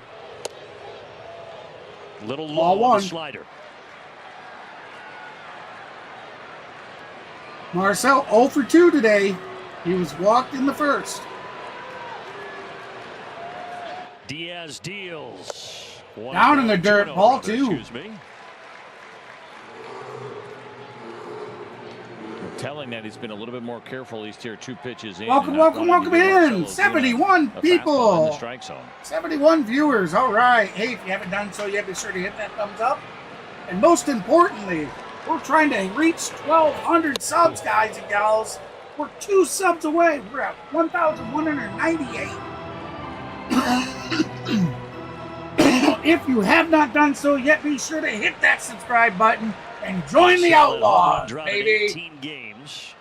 Little Ball low 1. Slider. Marcell 0 for 2 today. He was walked in the first. Diaz deals. Down in the dirt, ball two. Excuse me. Telling that he's been a little bit more careful these tier 2 pitches in. Welcome in. 71 people. In the strike zone. 71 viewers. All right. Hey, if you haven't done so yet, be sure to hit that thumbs up. And most importantly, we're trying to reach 1,200 subs, guys and gals. We're 2 subs away. We're at 1,198. If you have not done so yet, be sure to hit that subscribe button and join the Outlaws, baby. 18 games,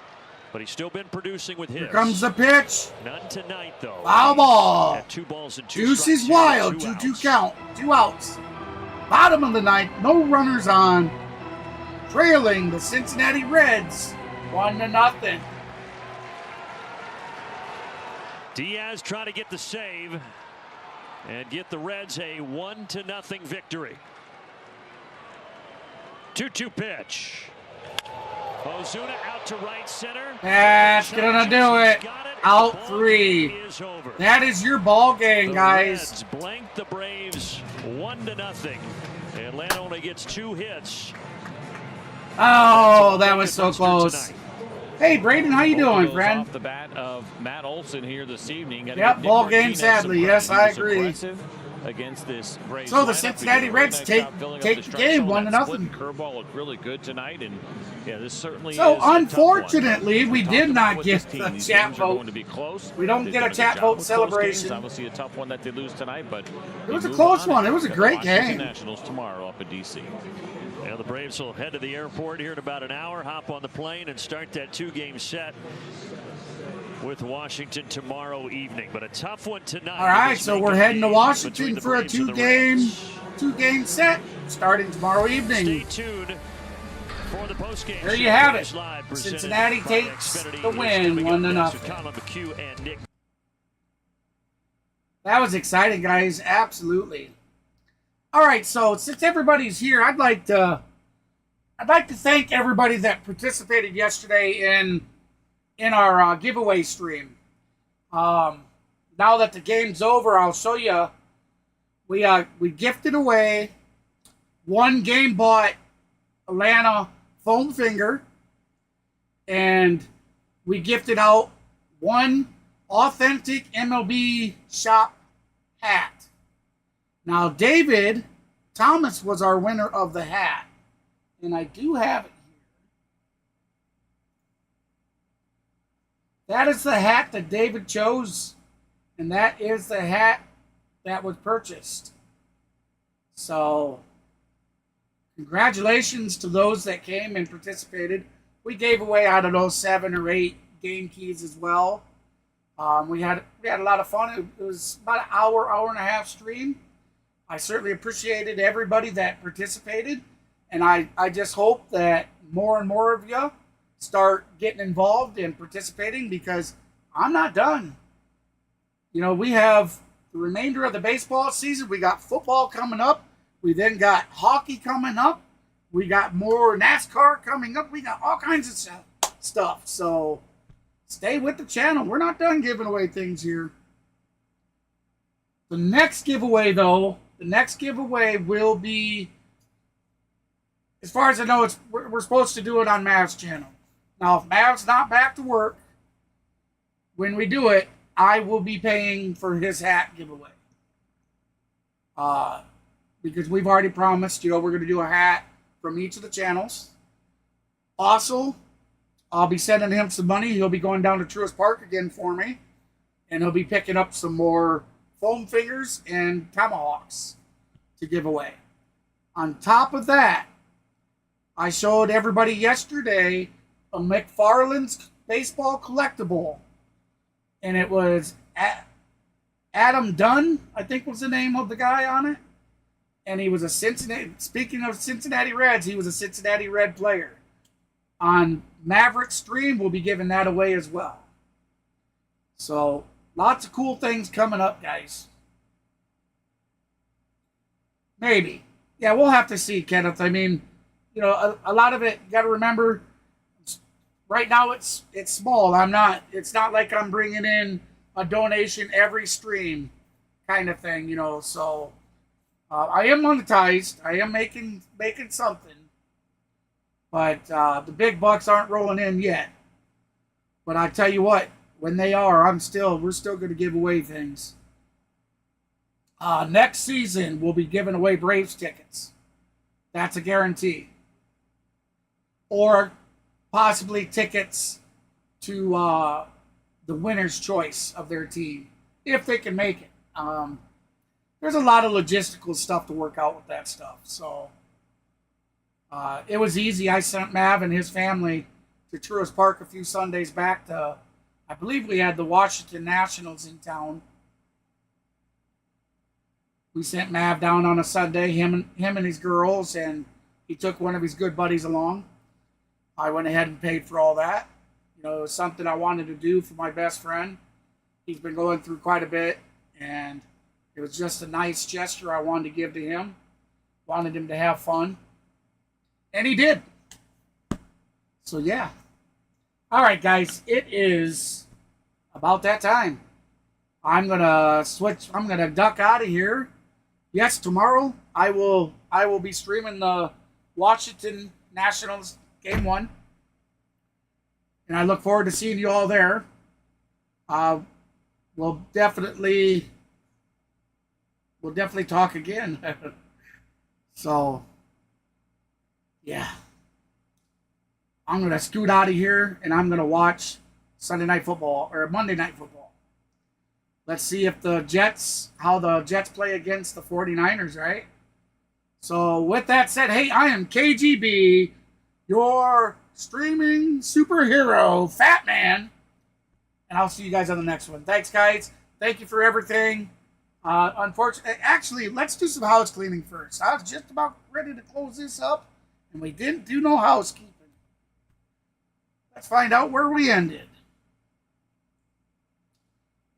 but he's still been producing with hits. Here comes the pitch. None tonight, though. Foul ball. At 2 balls and 2 Juice is strikes wild. here, 2-2 count. 2 outs. Bottom of the ninth. No runners on. Trailing the Cincinnati Reds 1-0. Diaz trying to get the save and get the Reds a 1-0 victory. 2-2 pitch. Ozuna out to right center. That's gonna do it. Out 3. That is your ball game, guys. Reds blank the Braves 1-0. Atlanta only gets 2 hits. Oh, that was so close. Hey, Braden, how you doing, friend? Off the bat of Matt Olson here this evening. Yep, ball game, sadly. Yes, I agree. Against this Braves so the lineup. Cincinnati Reds take the game 1-0. Curveball looked really good tonight, and yeah, this certainly. So is unfortunately, we did not get the These chat games are going vote. to be close. We don't They've get done a good chat job vote with close games. celebration. Obviously, a tough one that they lose tonight, but It was a move close on one. It and was a the great Washington game. Nationals tomorrow up in D.C. Yeah, the Braves will head to the airport here in about an hour, hop on the plane, and start that 2-game set with Washington tomorrow evening. But a tough one tonight. All right, so we're heading to Washington for a 2-game set starting tomorrow evening. Stay tuned for the postgame. There you have it. Cincinnati takes the win 1-0. That was exciting, guys. Absolutely. All right, so since everybody's here, I'd like to thank everybody that participated yesterday in our giveaway stream. Now that the game's over, I'll show you. We gifted away 1 game bought Atlanta foam finger, and we gifted out 1 authentic MLB shop hat. Now, David Thomas was our winner of the hat, and I do have it here. That is the hat that David chose, and that is the hat that was purchased. So, congratulations to those that came and participated. We gave away, I don't know, 7 or 8 game keys as well. We had a lot of fun. It was about an hour and a half stream. I certainly appreciated everybody that participated, and I just hope that more and more of you start getting involved and participating, because I'm not done. You know, we have the remainder of the baseball season. We got football coming up. We then got hockey coming up. We got more NASCAR coming up. We got all kinds of stuff. So stay with the channel. We're not done giving away things here. The next giveaway, though, will be, as far as I know, we're supposed to do it on Mav's channel. Now, if Mav's not back to work, when we do it, I will be paying for his hat giveaway. Because we've already promised, we're going to do a hat from each of the channels. Also, I'll be sending him some money. He'll be going down to Truist Park again for me, and he'll be picking up some more foam fingers and tomahawks to give away. On top of that, I showed everybody yesterday a McFarland's baseball collectible, and it was Adam Dunn, I think was the name of the guy on it, and he was a speaking of Cincinnati Reds, he was a Cincinnati Red player. On Maverick Stream, we'll be giving that away as well. So, lots of cool things coming up, guys. Maybe. Yeah, we'll have to see, Kenneth. I mean, a lot of it, you got to remember, right now it's small. It's not like I'm bringing in a donation every stream kind of thing, you know. So I am monetized. I am making something, but the big bucks aren't rolling in yet. But I tell you what, when they are, we're still going to give away things. Next season, we'll be giving away Braves tickets. That's a guarantee. Or possibly tickets to the winner's choice of their team, if they can make it. There's a lot of logistical stuff to work out with that stuff. So it was easy. I sent Mav and his family to Truist Park a few Sundays back to, I believe we had the Washington Nationals in town. We sent Mav down on a Sunday, him and his girls, and he took one of his good buddies along. I went ahead and paid for all that. You know, it was something I wanted to do for my best friend. He's been going through quite a bit, and it was just a nice gesture I wanted to give to him. Wanted him to have fun. And he did. So, yeah. All right, guys. It is about that time. I'm going to duck out of here. Yes, tomorrow I will be streaming the Washington Nationals Game 1. And I look forward to seeing you all there. We'll definitely talk again. So, yeah. I'm going to scoot out of here, and I'm going to watch Sunday Night Football, or Monday Night Football. Let's see if how the Jets play against the 49ers, right? So, with that said, hey, I am KGB, your streaming superhero, Fat Man. And I'll see you guys on the next one. Thanks, guys. Thank you for everything. Unfortunately, actually, let's do some house cleaning first. I was just about ready to close this up, and we didn't do no housekeeping. Let's find out where we ended.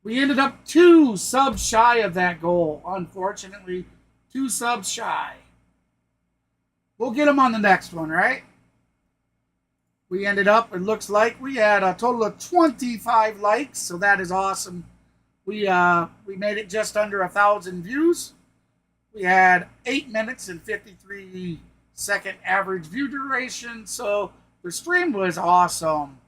We ended up 2 subs shy of that goal. Unfortunately, 2 subs shy. We'll get them on the next one, right? We ended up, it looks like we had a total of 25 likes, so that is awesome. We made it just under 1,000 views. We had 8 minutes and 53-second average view duration, so the stream was awesome.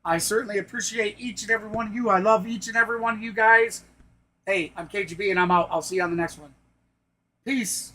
I certainly appreciate each and every one of you. I love each and every one of you guys. Hey, I'm KGB and I'm out. I'll see you on the next one. Peace.